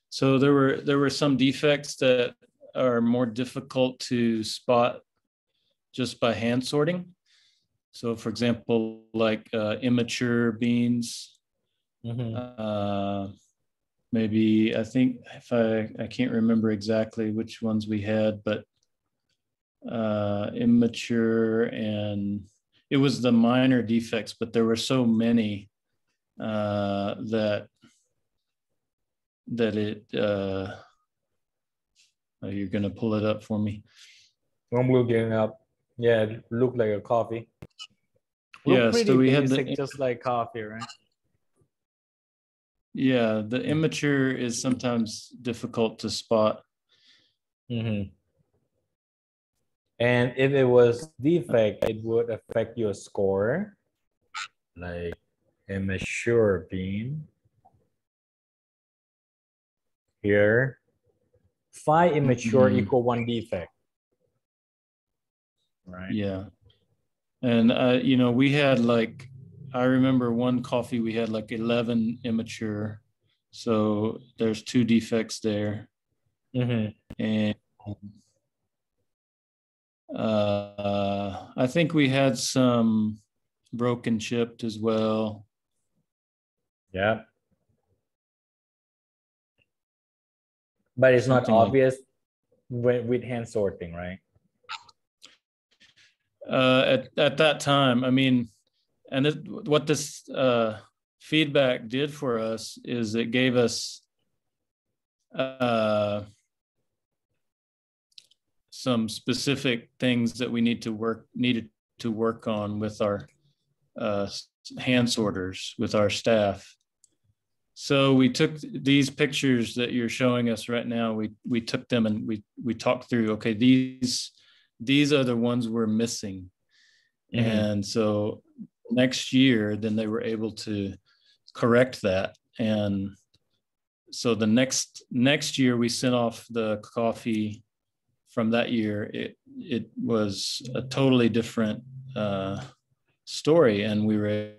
So there were some defects that are more difficult to spot just by hand sorting. So for example, like immature beans, maybe I think if I can't remember exactly which ones we had, but immature and it was the minor defects, but there were so many that it you're gonna pull it up for me. I'm looking up. Yeah, it looked like a coffee. Yeah, so we had just like coffee, right? Yeah, the immature is sometimes difficult to spot. And if it was defect, it would affect your score, like immature bean. Here, 5 immature equal 1 defect. Right. Yeah. And, you know, we had like, I remember one coffee, we had like 11 immature. So there's 2 defects there. And I think we had some broken chipped as well. Yeah. But it's not obvious with hand sorting, right? At that time, I mean, and what this feedback did for us is it gave us some specific things that we needed to work on with our hand sorters, with our staff. So we took these pictures that you're showing us right now. We took them and we talked through. Okay, these are the ones we're missing, and so next year, then they were able to correct that. And so the next year, we sent off the coffee from that year. It was a totally different story, and we were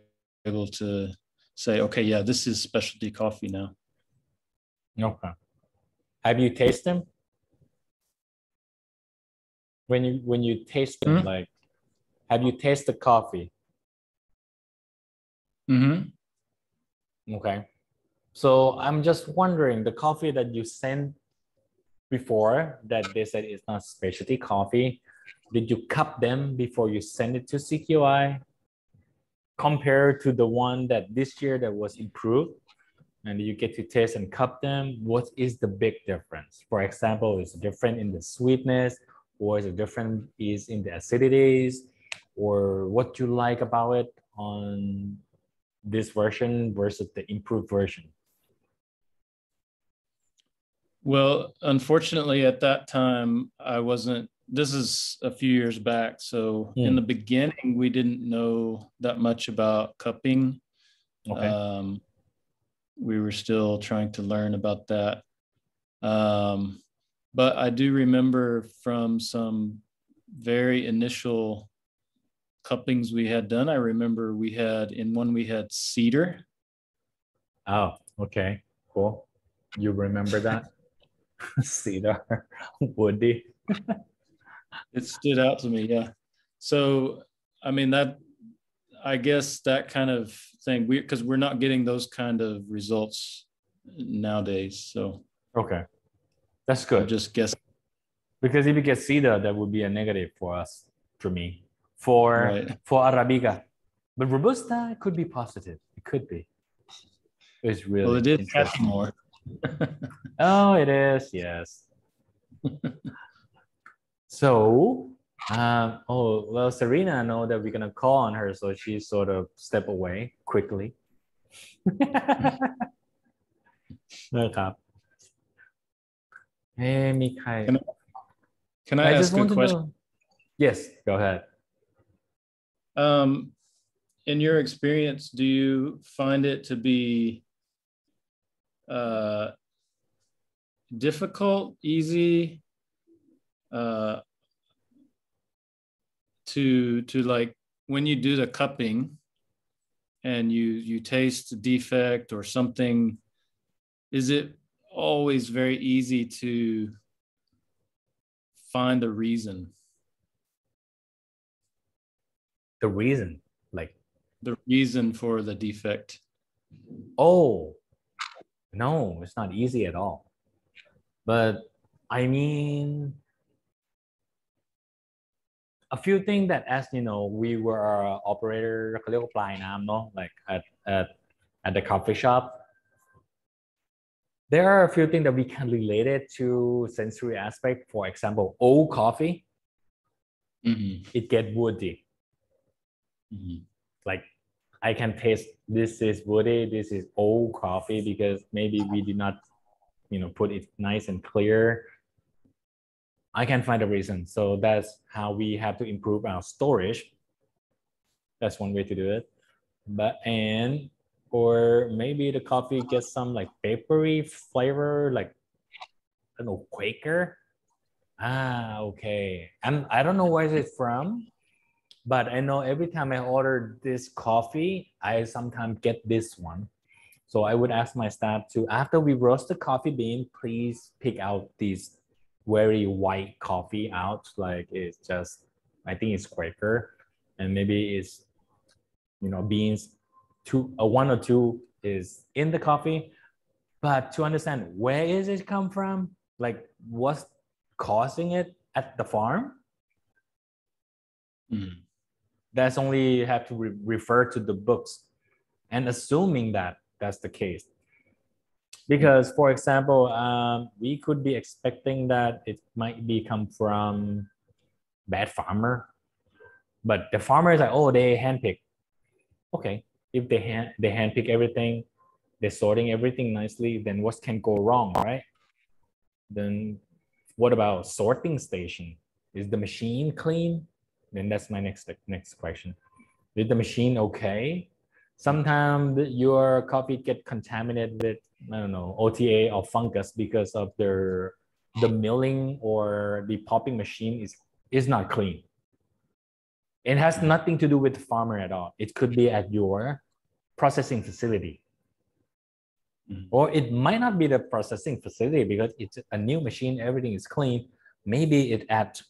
able to say, okay, yeah, this is specialty coffee now. Okay. Have you tasted them? When you taste them, like, have you tasted coffee? Okay. So I'm just wondering, the coffee that you sent before that they said it's not specialty coffee, did you cup them before you send it to CQI? Compared to the one that this year that was improved, and you get to taste and cup them, what is the big difference? For example, is it different in the sweetness, or is it different is in the acidities, or what you like about it on this version versus the improved version? Well, unfortunately, at that time, I wasn't. This is a few years back. So in the beginning, we didn't know that much about cupping. Okay. We were still trying to learn about that. But I do remember from some very initial cuppings we had done, I remember we had cedar. Oh, okay, cool. You remember that? Cedar, woody. It stood out to me, yeah. So, I mean, I guess that kind of thing, because we're not getting those kind of results nowadays. So, okay, that's good. I'm just guessing. Because if you get cedar, that would be a negative for us, for me, for Arabica. But Robusta could be positive. It could be. It's really well, it is catch more. Oh, it is, yes. So, well, Serena, I know that we're gonna call on her, so she sort of step away quickly. นะครับ มีใคร Can I ask a question? Yes, go ahead. In your experience, do you find it to be difficult, easy to like when you do the cupping and you taste a defect or something, is it always very easy to find the reason? The reason, like the reason for the defect? Oh, no, it's not easy at all. But I mean, a few things that, as you know, we were an operator, like at the coffee shop. There are a few things that we can relate it to sensory aspect. For example, old coffee, it get woody. Like I can taste this is woody, this is old coffee because maybe we did not, put it nice and clear. I can find a reason. So that's how we have to improve our storage. That's one way to do it. Or maybe the coffee gets some like papery flavor, like, I don't know, Quaker. Okay. I don't know where it's from, but I know every time I order this coffee, I sometimes get this one. So I would ask my staff to, after we roast the coffee bean, please pick out these very white coffee out. Like it's just, I think it's Quaker, and maybe it's, beans, one or two is in the coffee. But to understand where is it come from, like what's causing it at the farm, that's only have to refer to the books and assuming that that's the case. Because for example, we could be expecting that it might be come from bad farmer, but the farmer is like, oh, they handpick. Okay, if they handpick everything, they're sorting everything nicely, then what can go wrong, right? Then what about sorting station? Is the machine clean? Then that's my next question. Is the machine okay? Sometimes your coffee get contaminated with, I don't know, OTA or fungus because of the milling or the popping machine is not clean. It has nothing to do with the farmer at all. It could be at your processing facility. Or it might not be the processing facility because it's a new machine, everything is clean. Maybe it at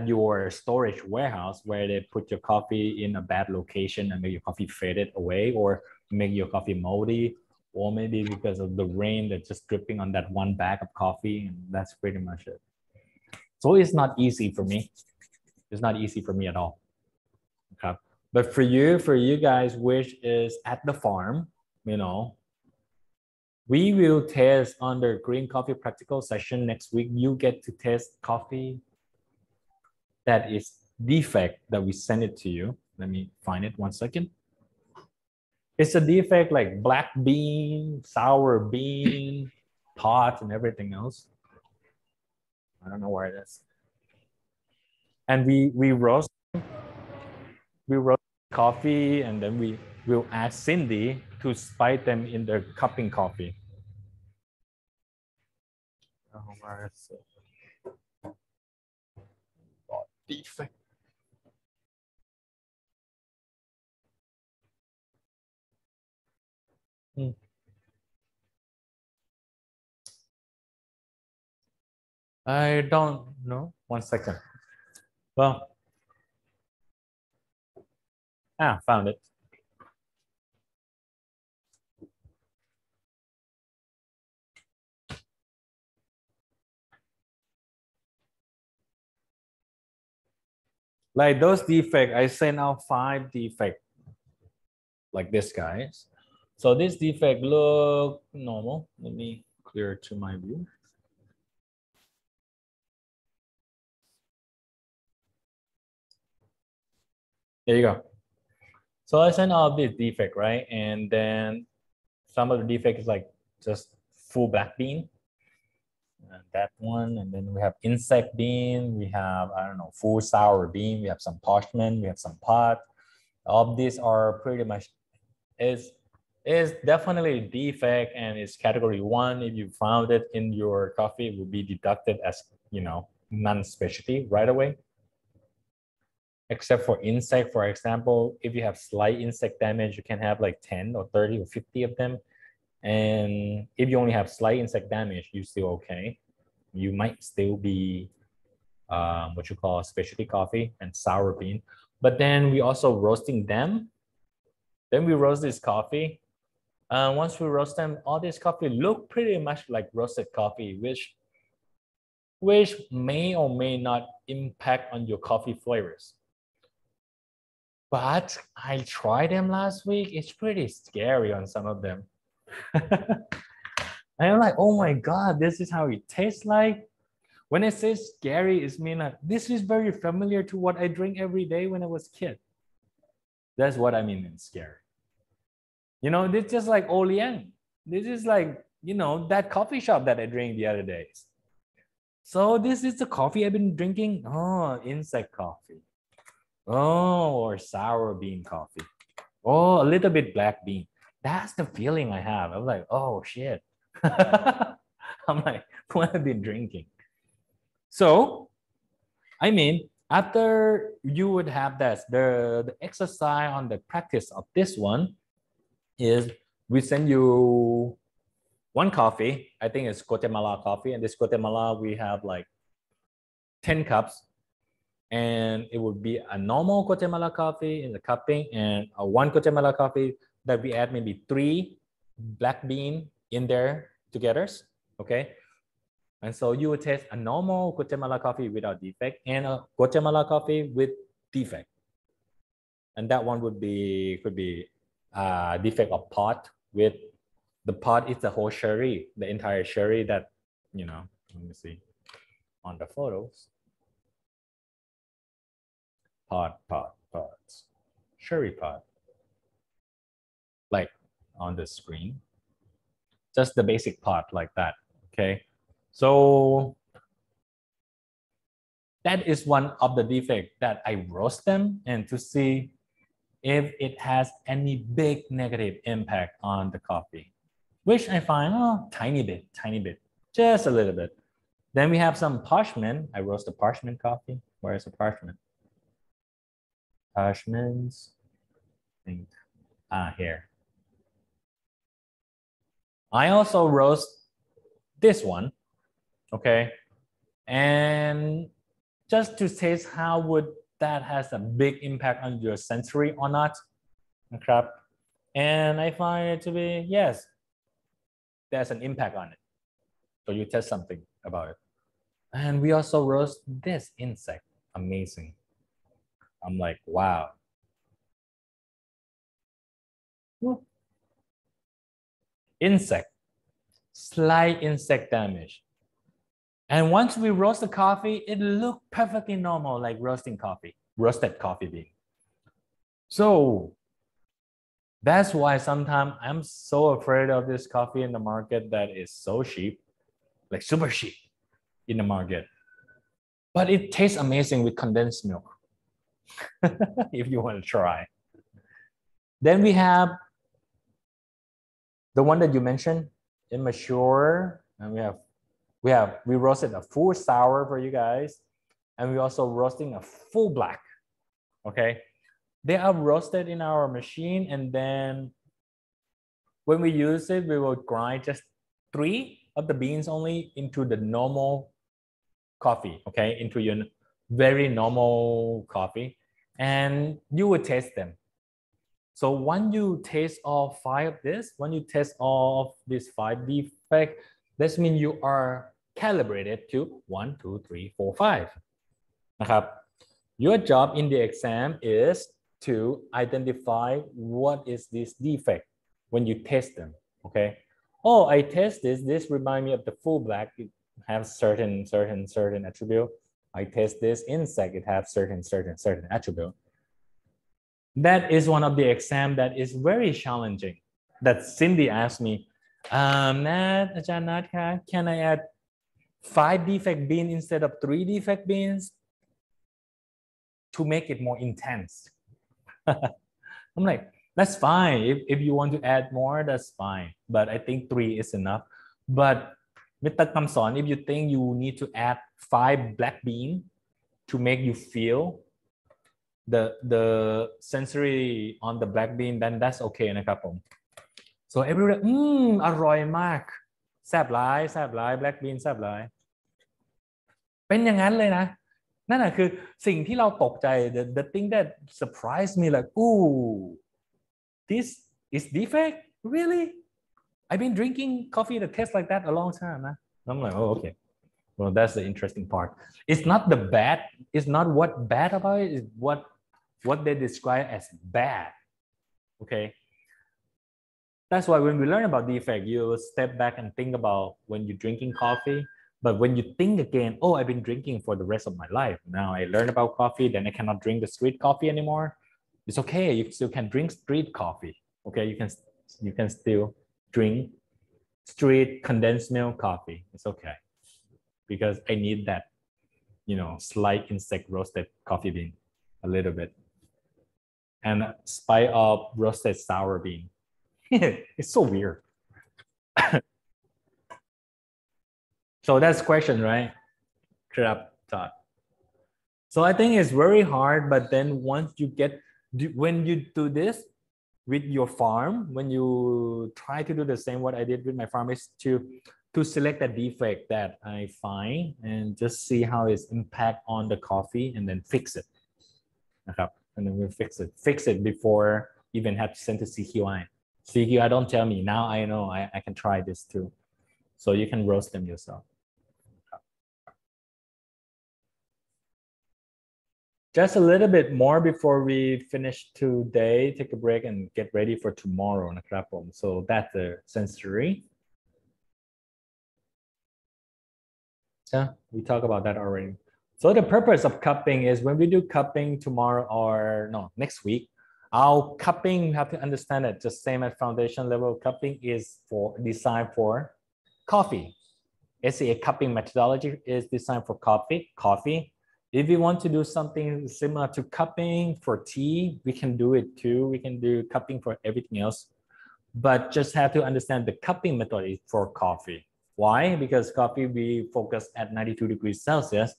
your storage warehouse where they put your coffee in a bad location and make your coffee faded away or make your coffee moldy, or maybe because of the rain that's just dripping on that one bag of coffee, and that's pretty much it. So it's not easy for me. It's not easy for me at all. Okay. But for you guys, which is at the farm, we will test under Green Coffee Practical session next week. You get to test coffee that is defect that we send it to you. Let me find it 1 second. It's a defect like black bean, sour bean, pot, and everything else. I don't know where it is. And we roast coffee, and then we will ask Cindy to spike them in the cupping coffee. Oh, where is it? Defect. I don't know. 1 second. Well, found it. Like those defects, I sent out 5 defects like this, guys. So this defect look normal. Let me clear it to my view. There you go. So I sent out this defect, right? And then some of the defect is like just full black bean. And that one, and then we have insect bean, we have, I don't know, full sour bean, we have some parchment, we have some pot. All of these are pretty much is definitely a defect, and it's category 1. If you found it in your coffee, it will be deducted as, non-specialty right away. Except for insect, for example, if you have slight insect damage, you can have like 10 or 30 or 50 of them. And if you only have slight insect damage, you're still okay. You might still be what you call specialty coffee and sour bean. But then we also roasting them. Then we roast this coffee. Once we roast them, all this coffee look pretty much like roasted coffee, which may or may not impact on your coffee flavors. But I tried them last week. It's pretty scary on some of them. I'm like, oh my God, this is how it tastes like. When I say scary, it's mean like, this is very familiar to what I drink every day when I was a kid. That's what I mean in scary. You know, this just like Oliang. This is like, you know, that coffee shop that I drank the other days. So this is the coffee I've been drinking. Oh, insect coffee. Oh, or sour bean coffee. Oh, a little bit black bean. That's the feeling I have. I'm like, oh shit. I'm like, what have I been drinking? So, I mean, after you would have that, the exercise on the practice of this one is we send you one coffee. I think it's Guatemala coffee. And this Guatemala, we have like 10 cups. And it would be a normal Guatemala coffee in the cupping and a one Guatemala coffee that we add maybe 3 black bean in there together. Okay. And so you would taste a normal Guatemala coffee without defect and a Guatemala coffee with defect. And that one would be, could be a defect of pot with the pot is the whole sherry, the entire sherry that, you know, let me see on the photos. Pots, sherry pot, like on the screen, just the basic pot like that. Okay, so that is one of the defects that I roast them and to see if it has any big negative impact on the coffee, which I find, oh, tiny bit, just a little bit. Then we have some parchment. I roast the parchment coffee. Where is the parchment? Parchments, here. I also roast this one, okay? And just to taste how would that has a big impact on your sensory or not, okay? And I find it to be, yes, there's an impact on it. So you test something about it. And we also roast this insect, amazing. I'm like, wow. Insect, slight insect damage. And once we roast the coffee, it looked perfectly normal, like roasted coffee bean. So that's why sometimes I'm so afraid of this coffee in the market that is so cheap, like super cheap in the market. But it tastes amazing with condensed milk. If you want to try. Then we have the one that you mentioned, immature, and we roasted a full sour for you guys, and we also roasting a full black. Okay, they are roasted in our machine, and then when we use it, we will grind just 3 of the beans only into the normal coffee. Okay, into your very normal coffee, and you would taste them. So when you taste all 5 of this, when you test all of these 5 defects, that means you are calibrated to 1, 2, 3, 4, 5. Your job in the exam is to identify what is this defect when you test them. Okay. Oh, I test this. This reminds me of the full black. It has certain attribute. I test this insect. It has certain attribute. That is one of the exam that is very challenging. That Cindy asked me, Nat, Ajahn Nat, can I add 5 defect beans instead of 3 defect beans to make it more intense? I'm like, that's fine. If you want to add more, that's fine. But I think 3 is enough. But Mr. Kamson, if you think you need to add 5 black beans to make you feel the sensory on the black bean, then that's okay นะครับผม so everybody อร่อยมากแซ่บหลาย black bean แซ่บหลายเป็นอย่างนั้นเลยนะนั่นน่ะคือสิ่งที่เราตกใจ the thing that surprised me like ooh this is defect really I've been drinking coffee that tastes like that a long timeนะ I'm like oh okay well that's the interesting part it's not the bad it's not what bad about it is what they describe as bad. Okay, that's why when we learn about defect, you step back and think about when you're drinking coffee. But when you think again, oh, I've been drinking for the rest of my life. Now I learned about coffee, then I cannot drink the sweet coffee anymore. It's okay. You still can drink street coffee. Okay, you can still drink street condensed milk coffee. It's okay because I need that, you know, slight insect roasted coffee bean a little bit, and a spice of roasted sour bean. It's so weird. So that's question, right? Crap thought. So I think it's very hard, but then once you get, when you do this with your farm, when you try to do the same what I did with my farm, is to select a defect that I find and just see how it's impact on the coffee and then fix it. And then we fix it before even have to send to CQI. CQI don't tell me, now I know I can try this too. So you can roast them yourself. Just a little bit more before we finish today, take a break and get ready for tomorrow. So that's the sensory. Yeah, we talked about that already. So the purpose of cupping is when we do cupping tomorrow or no, next week, our cupping, you have to understand it, just same as foundation level cupping is designed for coffee. SCA cupping methodology is designed for coffee. If you want to do something similar to cupping for tea, we can do it too. We can do cupping for everything else, but just have to understand the cupping method is for coffee. Why? Because coffee, we focus at 92 degrees Celsius.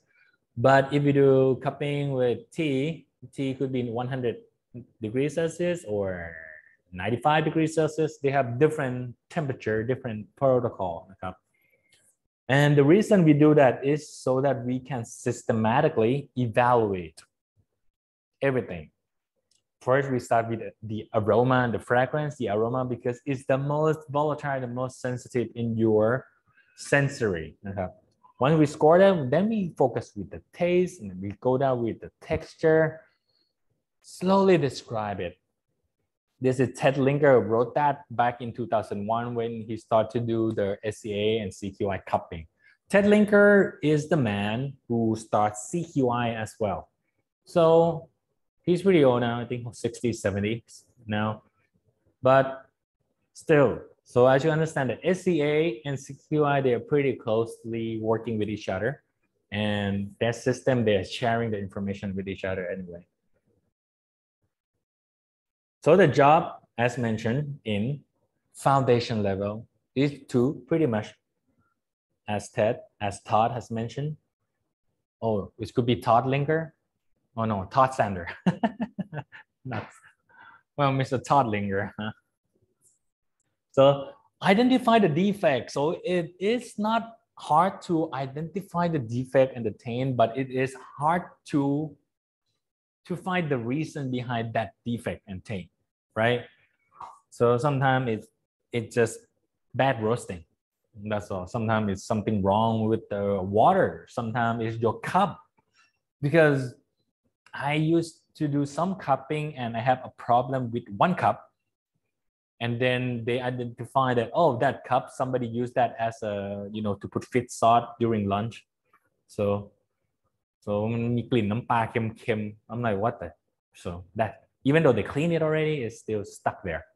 But if you do cupping with tea could be 100 degrees Celsius or 95 degrees Celsius. They have different temperature, different protocol. And the reason we do that is so that we can systematically evaluate everything. First, we start with the aroma, the fragrance, the aroma, because it's the most volatile, the most sensitive in your sensory. Once we score them, then we focus with the taste, and we go down with the texture. Slowly describe it. This is Ted Linker who wrote that back in 2001 when he started to do the SCA and CQI cupping. Ted Linker is the man who starts CQI as well. So he's pretty old now, I think 60s, 70s now. But still, so as you understand that SCA and CQI, they are pretty closely working with each other. And that system, they're sharing the information with each other anyway. So the job, as mentioned in foundation level, is to pretty much, as Todd has mentioned. Oh, it could be Todd Linker. Oh no, Todd Sander. Well, Mr. Todd Linker. Huh? So identify the defect. So it is not hard to identify the defect and the taint, but it is hard to find the reason behind that defect and taint, right? So sometimes it's just bad roasting. That's all. Sometimes it's something wrong with the water. Sometimes it's your cup. Because I used to do some cupping and I have a problem with one cup. And then they identify that, oh, that cup, somebody used that as a, you know, to put fish sauce during lunch. So I'm like, what the? So that, even though they clean it already, it's still stuck there.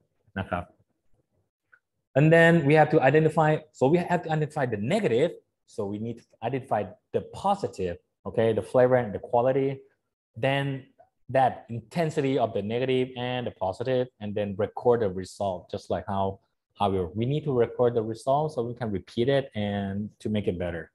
And then we have to identify, so we have to identify the negative. So we need to identify the positive, okay, the flavor and the quality. Then that intensity of the negative and the positive, and then record the result, just like how we need to record the result so we can repeat it and to make it better.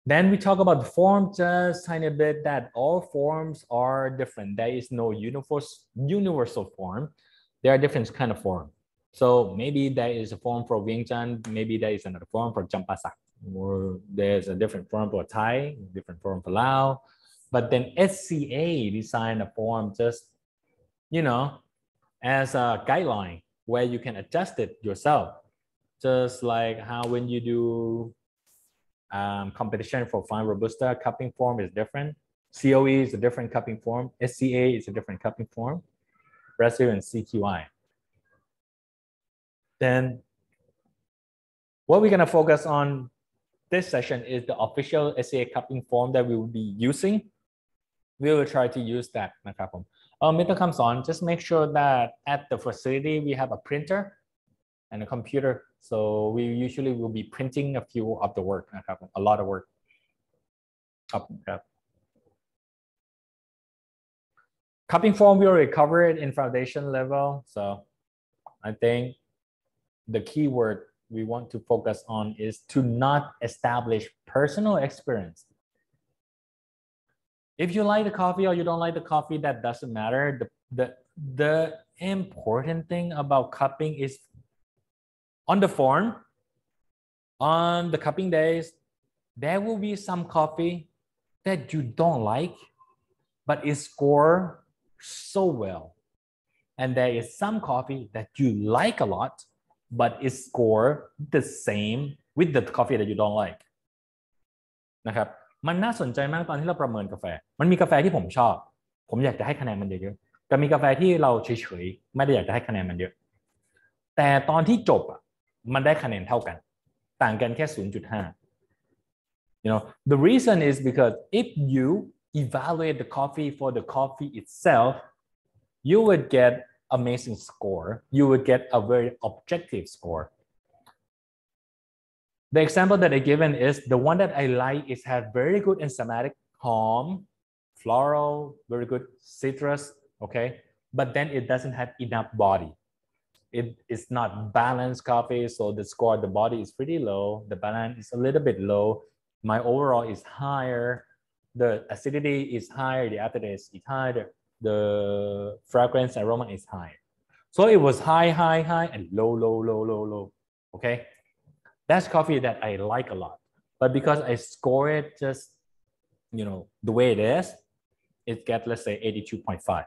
Then we talk about the form just tiny bit, that all forms are different. There is no universal form. There are different kind of form. So maybe there is a form for Vientiane, maybe there is another form for Champasak, or there's a different form for Thai, different form for Lao. But then SCA designed a form just, you know, as a guideline where you can adjust it yourself. Just like how when you do competition for fine Robusta, cupping form is different. COE is a different cupping form. SCA is a different cupping form. Brazil and CQI. Then what we're going to focus on this session is the official SCA cupping form that we will be using. we will try to use that นะครับผม Mr. Kamson, just make sure that at the facility we have a printer and a computer, so we usually will be printing a few of the work นะครับ a lot of work ครับ Cupping form we already covered in foundation level, so I think the key word we want to focus on is to not establish personal experience. If you like the coffee or you don't like the coffee, that doesn't matter. The important thing about cupping is on the form, on the cupping days, there will be some coffee that you don't like, but it scores so well. And there is some coffee that you like a lot, but it scores the same with the coffee that you don't like. นะครับมันน่าสนใจมากตอนที่เราประเมินกาแฟมันมีกาแฟที่ผมชอบผมอยากจะให้คะแนนมันเยอะๆแต่มีกาแฟที่เราเฉยๆไม่ได้อยากจะให้คะแนนมันเยอะแต่ตอนที่จบมันได้คะแนนเท่ากันต่างกันแค่ 0.5 you know the reason is because if you evaluate the coffee for the coffee itself you would get amazing score you would get a very objective score. The example that I given is the one that I like is has very good enzymatic, calm, floral, very good citrus, okay? But then it doesn't have enough body. It is not balanced coffee, so the score, the body is pretty low. The balance is a little bit low. My overall is higher. The acidity is higher. The aftertaste is higher. The fragrance aroma is high. So it was high, high, high, and low, low, low, low, low, okay? That's coffee that I like a lot. But because I score it just, you know, the way it is, it gets, let's say, 82.5.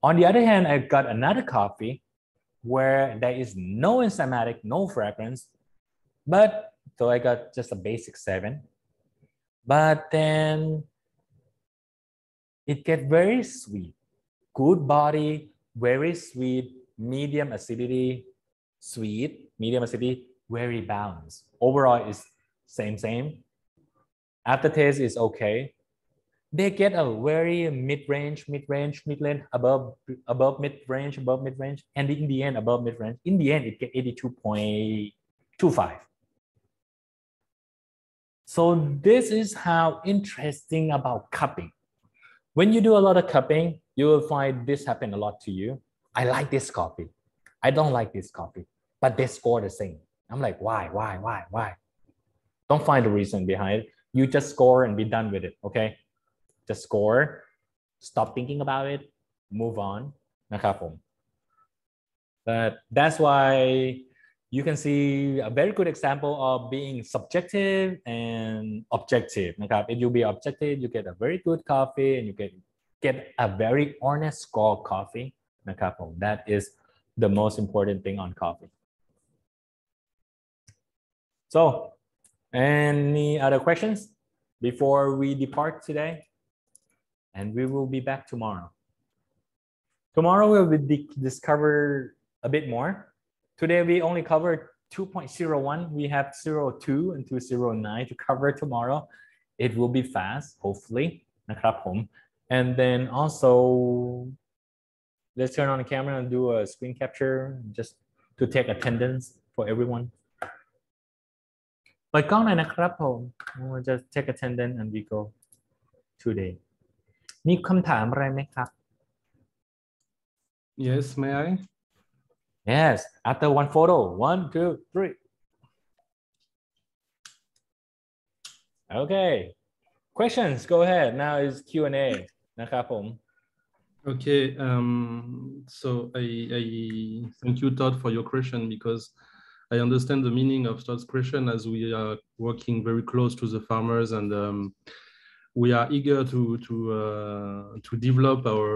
On the other hand, I got another coffee where there is no enzymatic, no fragrance, but so I got just a basic 7. But then it gets very sweet, good body, very sweet, medium acidity, sweet, medium acidity, very balanced. Overall is same. Aftertaste is okay. They get a very mid-range, above mid-range, and in the end above mid-range. In the end, it get 82.25. So this is how interesting about cupping. When you do a lot of cupping, you will find this happen a lot to you. I like this coffee. I don't like this coffee, but they score the same. I'm like, why? Don't find the reason behind it. You just score and be done with it, okay? Just score, stop thinking about it, move on. But that's why you can see a very good example of being subjective and objective. If you be objective, you get a very good coffee and you get a very honest score coffee. That is the most important thing on coffee. So, any other questions before we depart today? And we will be back tomorrow. Tomorrow we'll discover a bit more. Today we only covered 2.01. We have 02 and 209 to cover tomorrow. It will be fast, hopefully. And then also, let's turn on the camera and do a screen capture just to take attendance for everyone. เปิดกล้องหน่อยนะครับผม We'll just take attendance and we go today. มีคำถามอะไรไหมครับ Yes, may I? Yes, after one photo. 1, 2, 3. Okay. Questions, go ahead. Now is Q&A นะครับผม Okay, so I thank you, Todd, for your question, because I understand the meaning of Todd's question as we are working very close to the farmers, and we are eager to develop our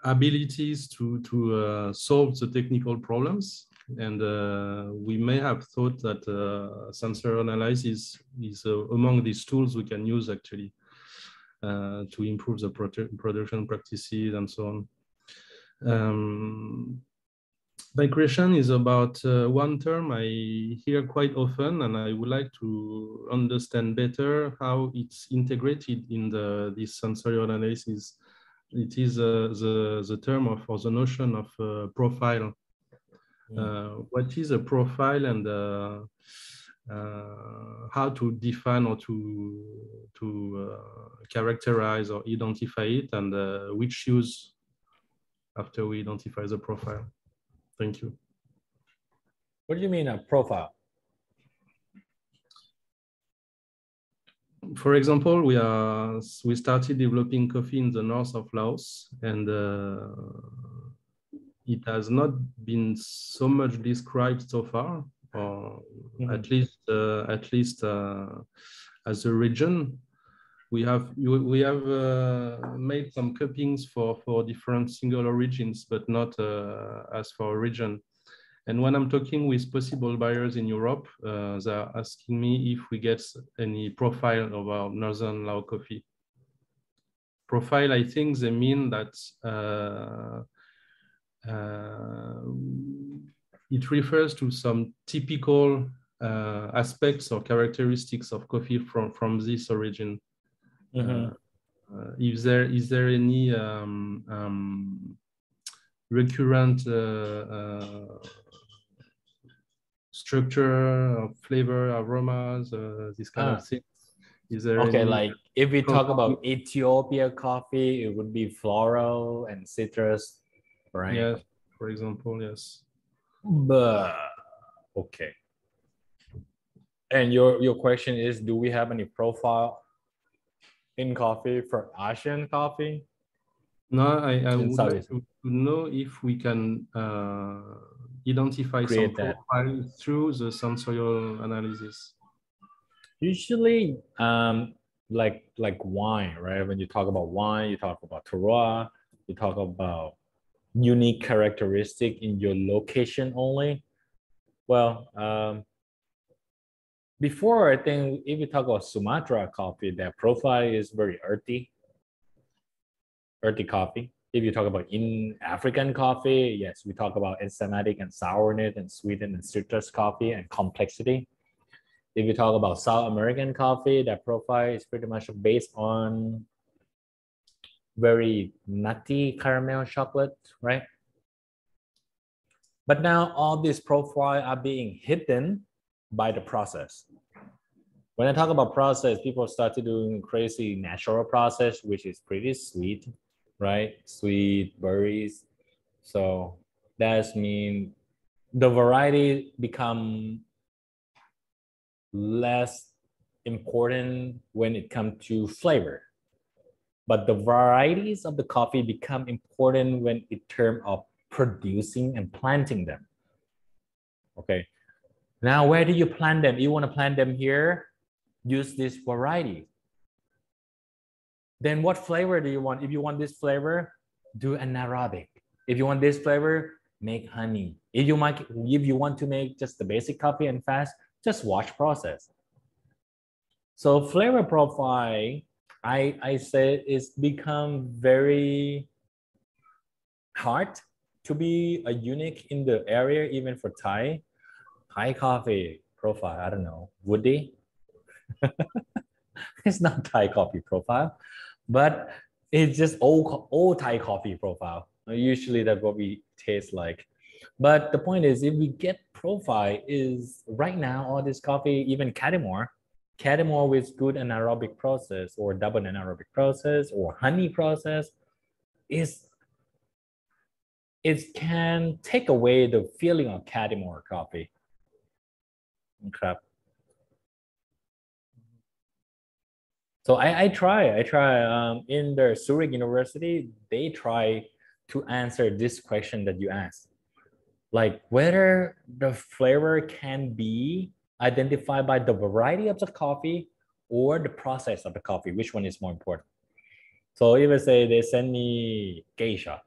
abilities to solve the technical problems. And we may have thought that sensor analysis is among these tools we can use actually to improve the production practices and so on. My question is about one term I hear quite often, and I would like to understand better how it's integrated in this sensorial analysis. It is the term of, or the notion of profile. What is a profile, and how to define or to characterize or identify it, and which use after we identify the profile? Thank you. What do you mean a profile? For example, we started developing coffee in the north of Laos, and it has not been so much described so far, or at least as a region. We have made some cuppings for different single origins, but not as for a region. And when I'm talking with possible buyers in Europe, they're asking me if we get any profile of our Northern Lao coffee. Profile, I think they mean that it refers to some typical aspects or characteristics of coffee from this origin. Is there any recurrent structure of flavor, aromas, this kind of things? Is there okay, any, like if we talk about Ethiopia coffee, it would be floral and citrus, right? Yes, for example, yes. But okay. And your question is, do we have any profile in coffee for Asian coffee? No, I would like to know if we can identify some profile through the sensorial analysis. Usually, like wine, right? When you talk about wine, you talk about terroir, you talk about unique characteristic in your location only. Well, before, I think if you talk about Sumatra coffee, that profile is very earthy coffee. If you talk about in African coffee, yes, we talk about enzymatic and sourness and sweetness and citrus coffee and complexity. If you talk about South American coffee, that profile is pretty much based on very nutty caramel chocolate, right? But now all these profiles are being hidden by the process. When I talk about process, people started doing crazy natural process, which is pretty sweet, right? Sweet berries. So that means the variety become less important when it comes to flavor. But the varieties of the coffee become important when in terms of producing and planting them. Okay. Now, where do you plant them? You want to plant them here? Use this variety. Then what flavor do you want? If you want this flavor, do anaerobic. If you want this flavor, make honey. If you want to make just the basic coffee and fast, just watch process. So flavor profile, I say it's become very hard to be a unique in the area, even for Thai coffee profile. I don't know, woody. It's not Thai coffee profile, but it's just old Thai coffee profile. Usually that's what we taste like. But the point is, if we get profile, is right now all this coffee, even Cadimore with good anaerobic process or double anaerobic process or honey process, it can take away the feeling of Cadimore coffee. Okay. So I try in the Zurich University, they try to answer this question that you asked, like whether the flavor can be identified by the variety of the coffee or the process of the coffee, which one is more important. So if I say they send me geisha,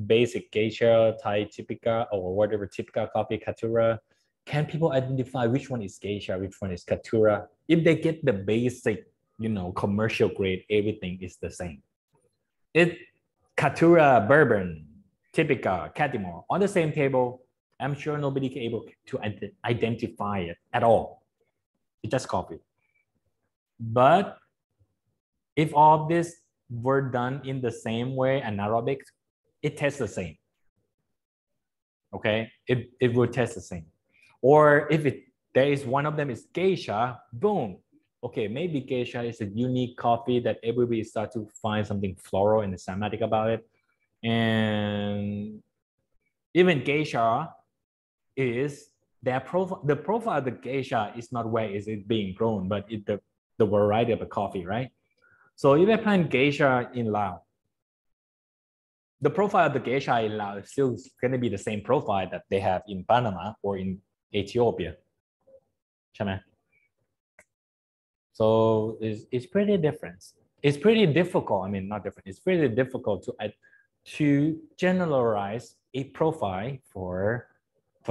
basic geisha, Thai typica, or whatever typica coffee, Katura, can people identify which one is geisha, which one is Katura? If they get the basic, commercial grade, everything is the same. Katura bourbon, typical Cadimore on the same table, I'm sure nobody can able to identify it at all. It's just coffee. But if all of this were done in the same way, anaerobic, it tastes the same. Okay, it will taste the same. Or if there is one of them is geisha, boom. Okay, maybe geisha is a unique coffee that everybody start to find something floral and aromatic about it. And even geisha is their profile. The profile of the geisha is not where is it being grown, but the variety of the coffee, right? So if I plant geisha in Laos, the profile of the geisha in Laos is still going to be the same profile that they have in Panama or in Ethiopia. So it's pretty different. It's pretty difficult. I mean, not different. It's pretty difficult to generalize a profile for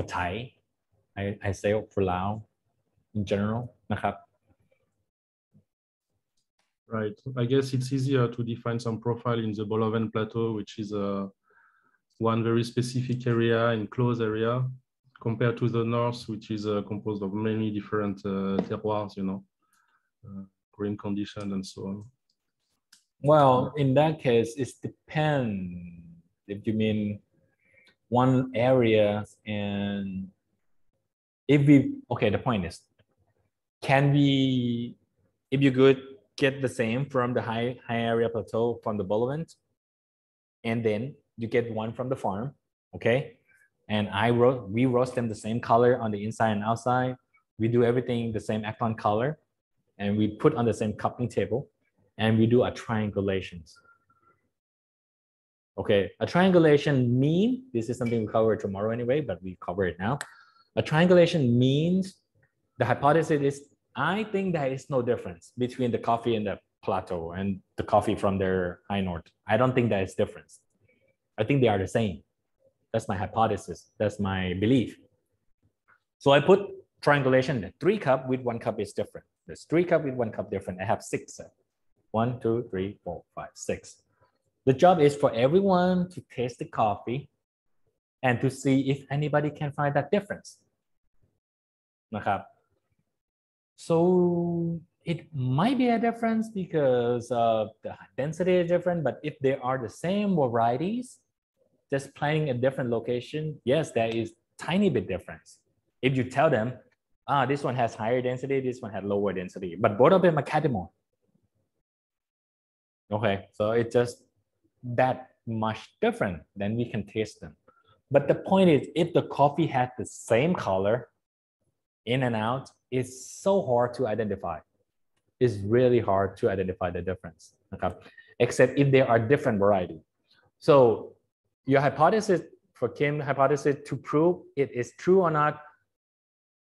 Thai. I say for Lao in general. Right. I guess it's easier to define some profile in the Boloven Plateau, which is one very specific area, enclosed area, compared to the north, which is composed of many different terroirs, you know, green conditions and so on. Well, in that case, it depends. If you mean one area, and if we, okay, the point is, can we, if you could get the same from the high area plateau from the Bolivant, and then you get one from the farm, okay? And we roast them the same color on the inside and outside. We do everything the same Acton color, and we put on the same cupping table, and we do a triangulations. Okay, a triangulation mean, this is something we cover tomorrow anyway, but we cover it now. A triangulation means the hypothesis is, I think there is no difference between the coffee in the plateau and the coffee from their high north. I don't think there is difference. I think they are the same. That's my hypothesis. That's my belief. So I put triangulation, the 3 cup with 1 cup is different. There's 3 cup with 1 cup different. I have 6. 1, 2, 3, 4, 5, 6. The job is for everyone to taste the coffee and to see if anybody can find that difference. So it might be a difference because the density is different, but if they are the same varieties, just planting a different location, yes, there is tiny bit difference. If you tell them, this one has higher density, this one has lower density, but both of them are Cadimore. Okay, so it's just that much different, then we can taste them. But the point is, if the coffee has the same color in and out, it's so hard to identify. It's really hard to identify the difference, okay? Except if there are different varieties. So your hypothesis, for Kim's hypothesis, to prove it is true or not,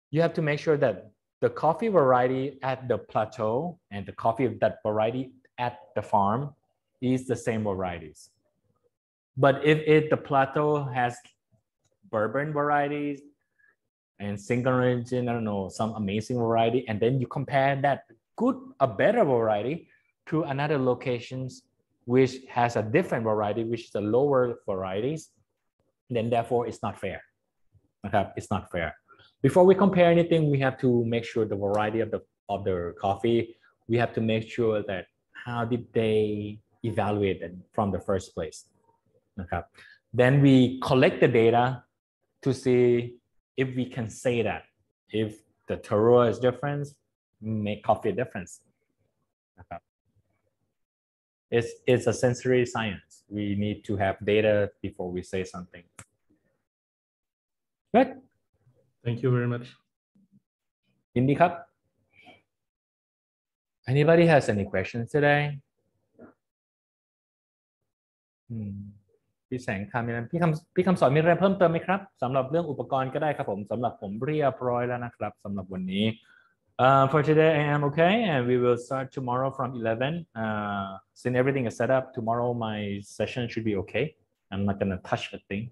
you have to make sure that the coffee variety at the plateau and the coffee of that variety at the farm is the same varieties. But if the plateau has bourbon varieties and single origin, I don't know, some amazing variety, and then you compare that a better variety to another locations which has a different variety, which is a lower varieties, then therefore it's not fair. Okay? It's not fair. Before we compare anything, we have to make sure the variety of the coffee, we have to make sure that how did they evaluate it from the first place. Okay? Then we collect the data to see if we can say that if the terroir is different, make coffee a difference. Okay. It's a sensory science. We need to have data before we say something. Good. Thank you very much. Indy Cup. Anybody has any questions today? พี่แสงคำนั้นพี่คำสอนมีอะไรเพิ่มเติมไหมครับสำหรับเรื่องอุปกรณ์ก็ได้ครับผมสำหรับผมเรียบร้อยแล้วนะครับสำหรับวันนี้ For today I am okay and we will start tomorrow from 11. Since everything is set up, tomorrow my session should be okay. I'm not gonna touch a thing.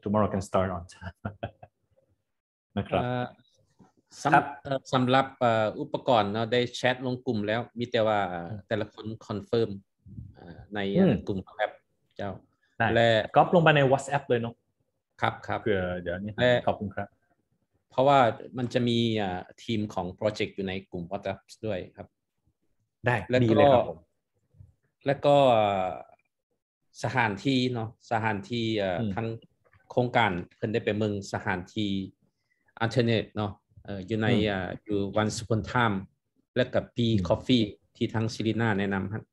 Tomorrow can start on time. นะครับสำหรับอุปกรณ์เราได้แชทลงกลุ่มแล้วมีแต่ว่าแต่ละคนคอนเฟิร์มในกลุ่มแอปเจ้า ได้ก๊อปลงไปใน WhatsApp เลยเนาะ ครับ เพื่อเดี๋ยวนี้ขอบคุณครับ เพราะว่ามันจะมีทีมของโปรเจกต์อยู่ในกลุ่ม WhatsApp ด้วยครับ ได้ แล้ว ดี ก็ เลยครับผม แล้วก็สถานที่เนาะสถานที่ทั้งโครงการเพิ่นได้ไปเมืองสถานที่อินเทอร์เน็ตเนาะอยู่ในอยู่วันสุพรรณไทม์และกับปีคอฟฟี่ที่ทั้งซิริน่าแนะนำครับ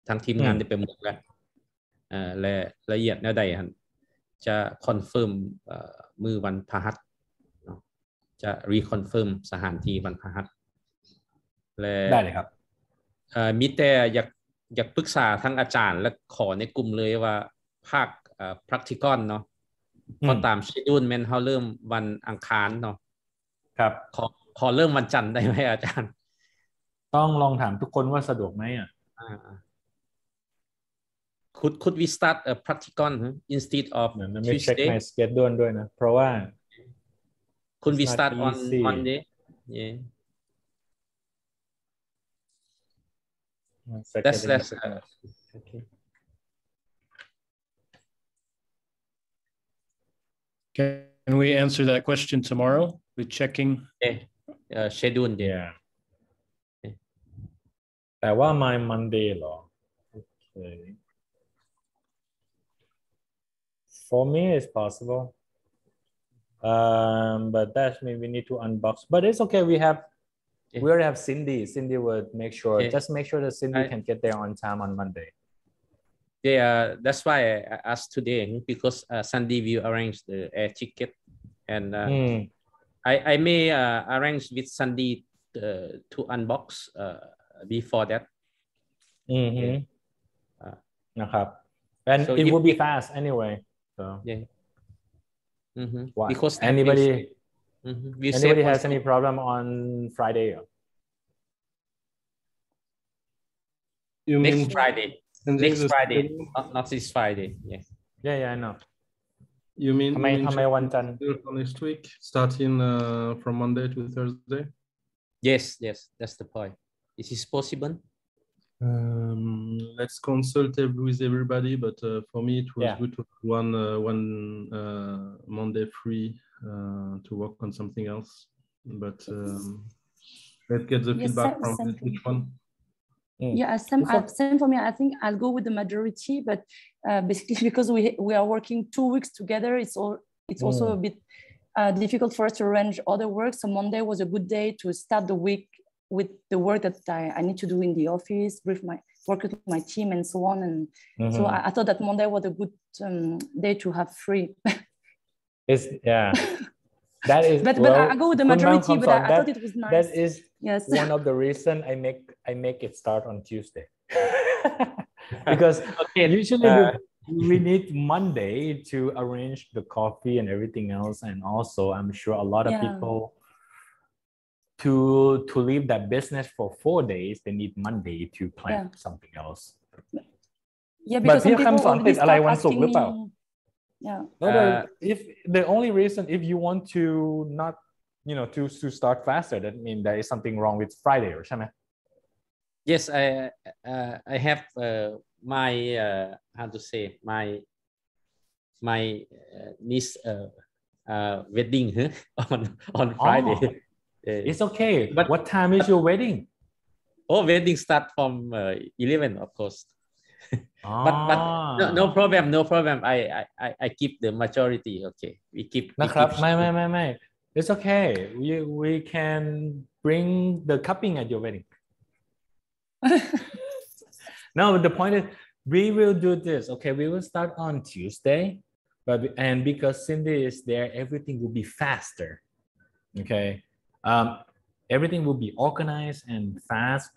ทั้งทีมงานได้ไปเมืองแล้วและละเอียดแนวใดครับจะคอนเฟิร์มมือวันพฤหัสเนาะจะรีคอนเฟิร์มสถานที่วันพฤหัสและ ได้เลยครับ มีแต่อยากปรึกษาทั้งอาจารย์และขอในกลุ่มเลยว่าภาคpractical เนาะพอตามชีดูลแม่นเขาเริ่มวันอังคารเนาะ ครับ ขอเริ่มวันจันทร์ได้ไหมอาจารย์ ต้องลองถามทุกคนว่าสะดวกไหมอ่ะ Could we start a practical instead of เดี๋ยวนะไม่เช็ค Tuesday ใน schedule ด้วยนะ เพราะว่า Could we It's not start on easy. Monday yeah One second, that's let me check my- okay Can we answer that question tomorrow with checking? schedule day Yeah แต่ว่า my Monday เหรอ Okay for me it's possible but that means we need to unbox but it's okay we already have Cindy would make sure just make sure that Cindy can get there on time on Monday yeah that's why I asked today because Sunday will arrange the air ticket and I may arrange with Sunday to unbox before that นะครับ and So it if- will be fast anyway so yeah Why? because anybody we anybody save has also- any problem on Friday You next mean Friday changing next the Friday schedule? not this Friday yes yeah I know You mean ทำไม changing วันจันทร์ the schedule for next week, starting from Monday to Thursday? yes that's the point is this possible Let's consult with everybody, but for me it was Yeah. good to have one Monday free to work on something else. But let's get the Yes, feedback from same for each me. one. Yeah, same for me. I think I'll go with the majority, but basically because we are working 2 weeks together, it's also a bit difficult for us to arrange other work. So Monday was a good day to start the week with the work that I need to do in the office, work with my team and so on. And so I thought that Monday was a good day to have free. It's that is but I go with the majority, but I thought it was nice. That is Yes. one of the reason I make it start on Tuesday because usually we need Monday to arrange the coffee and everything else, and also I'm sure a lot of people to leave that business for 4 days they need Monday to plan something else. Yeah, because some people สอนติดอะไรวันศุกร์หรือเปล่า Yeah. No, if the only reason if you want to not to start faster that means there is something wrong with Friday ใช่ไหม Yes, I have my how to say my niece wedding on Friday. It's okay. But what time is your wedding? Oh, wedding start from 11, of course. But no problem. I keep the majority. Okay, we keep. นะครับไม่ It's okay. We can bring the cupping at your wedding. No, but the point is we will do this. Okay, we will start on Tuesday, and because Cindy is there, everything will be faster. Okay, everything will be organized and fast.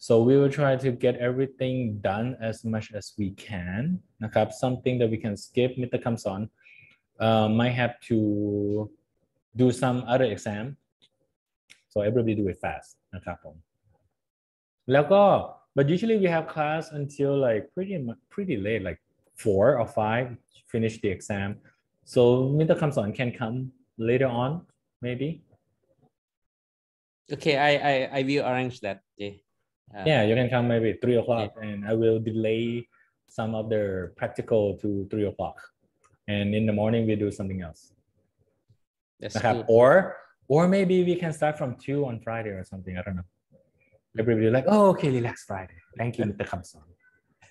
So we will try to get everything done as much as we can. นะครับ something that we can skip Mr. Kamson might have to do some other exam. So everybody do it fast นะครับผมแล้วก็ but usually we have class until like pretty late, like 4 or 5 finish the exam. So Mr. Kamson can come later on, maybe. Okay, I will arrange that. Yeah, you can come maybe 3 o'clock, and I will delay some of their practical to 3 o'clock. And in the morning, we do something else. That's good. Or maybe we can start from 2 on Friday or something. I don't know. Everybody like, oh, okay, relax Friday. Thank you, Mr. Kamson.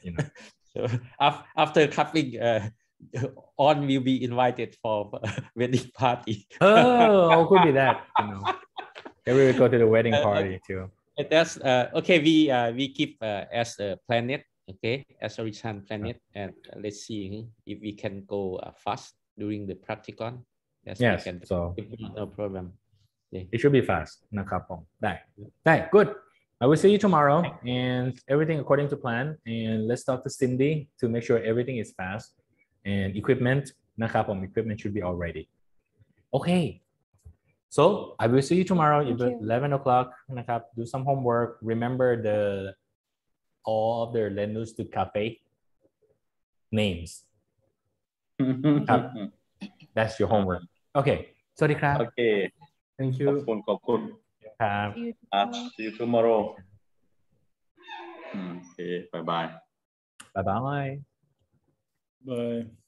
You know. So after coupling, on will be invited for wedding party. Oh, how could be that? You know, maybe we go to the wedding party too. That's okay. We keep as a planet, okay, as a return planet, and let's see if we can go fast during the practicum. Yes, so no problem. It should be fast. นะครับผมได้ good. I will see you tomorrow and everything according to plan. And let's talk to Cindy to make sure everything is fast and equipment นะครับผม equipment should be all ready. Okay. So I will see you tomorrow at 11 o'clock นะครับ do some homework. Remember all of the Lenus to Cafe names. That's your homework. Okay. สวัสดีครับ Okay. Thank you. ขอบคุณ ครับ See you tomorrow. Okay. Bye bye. Bye bye. Bye.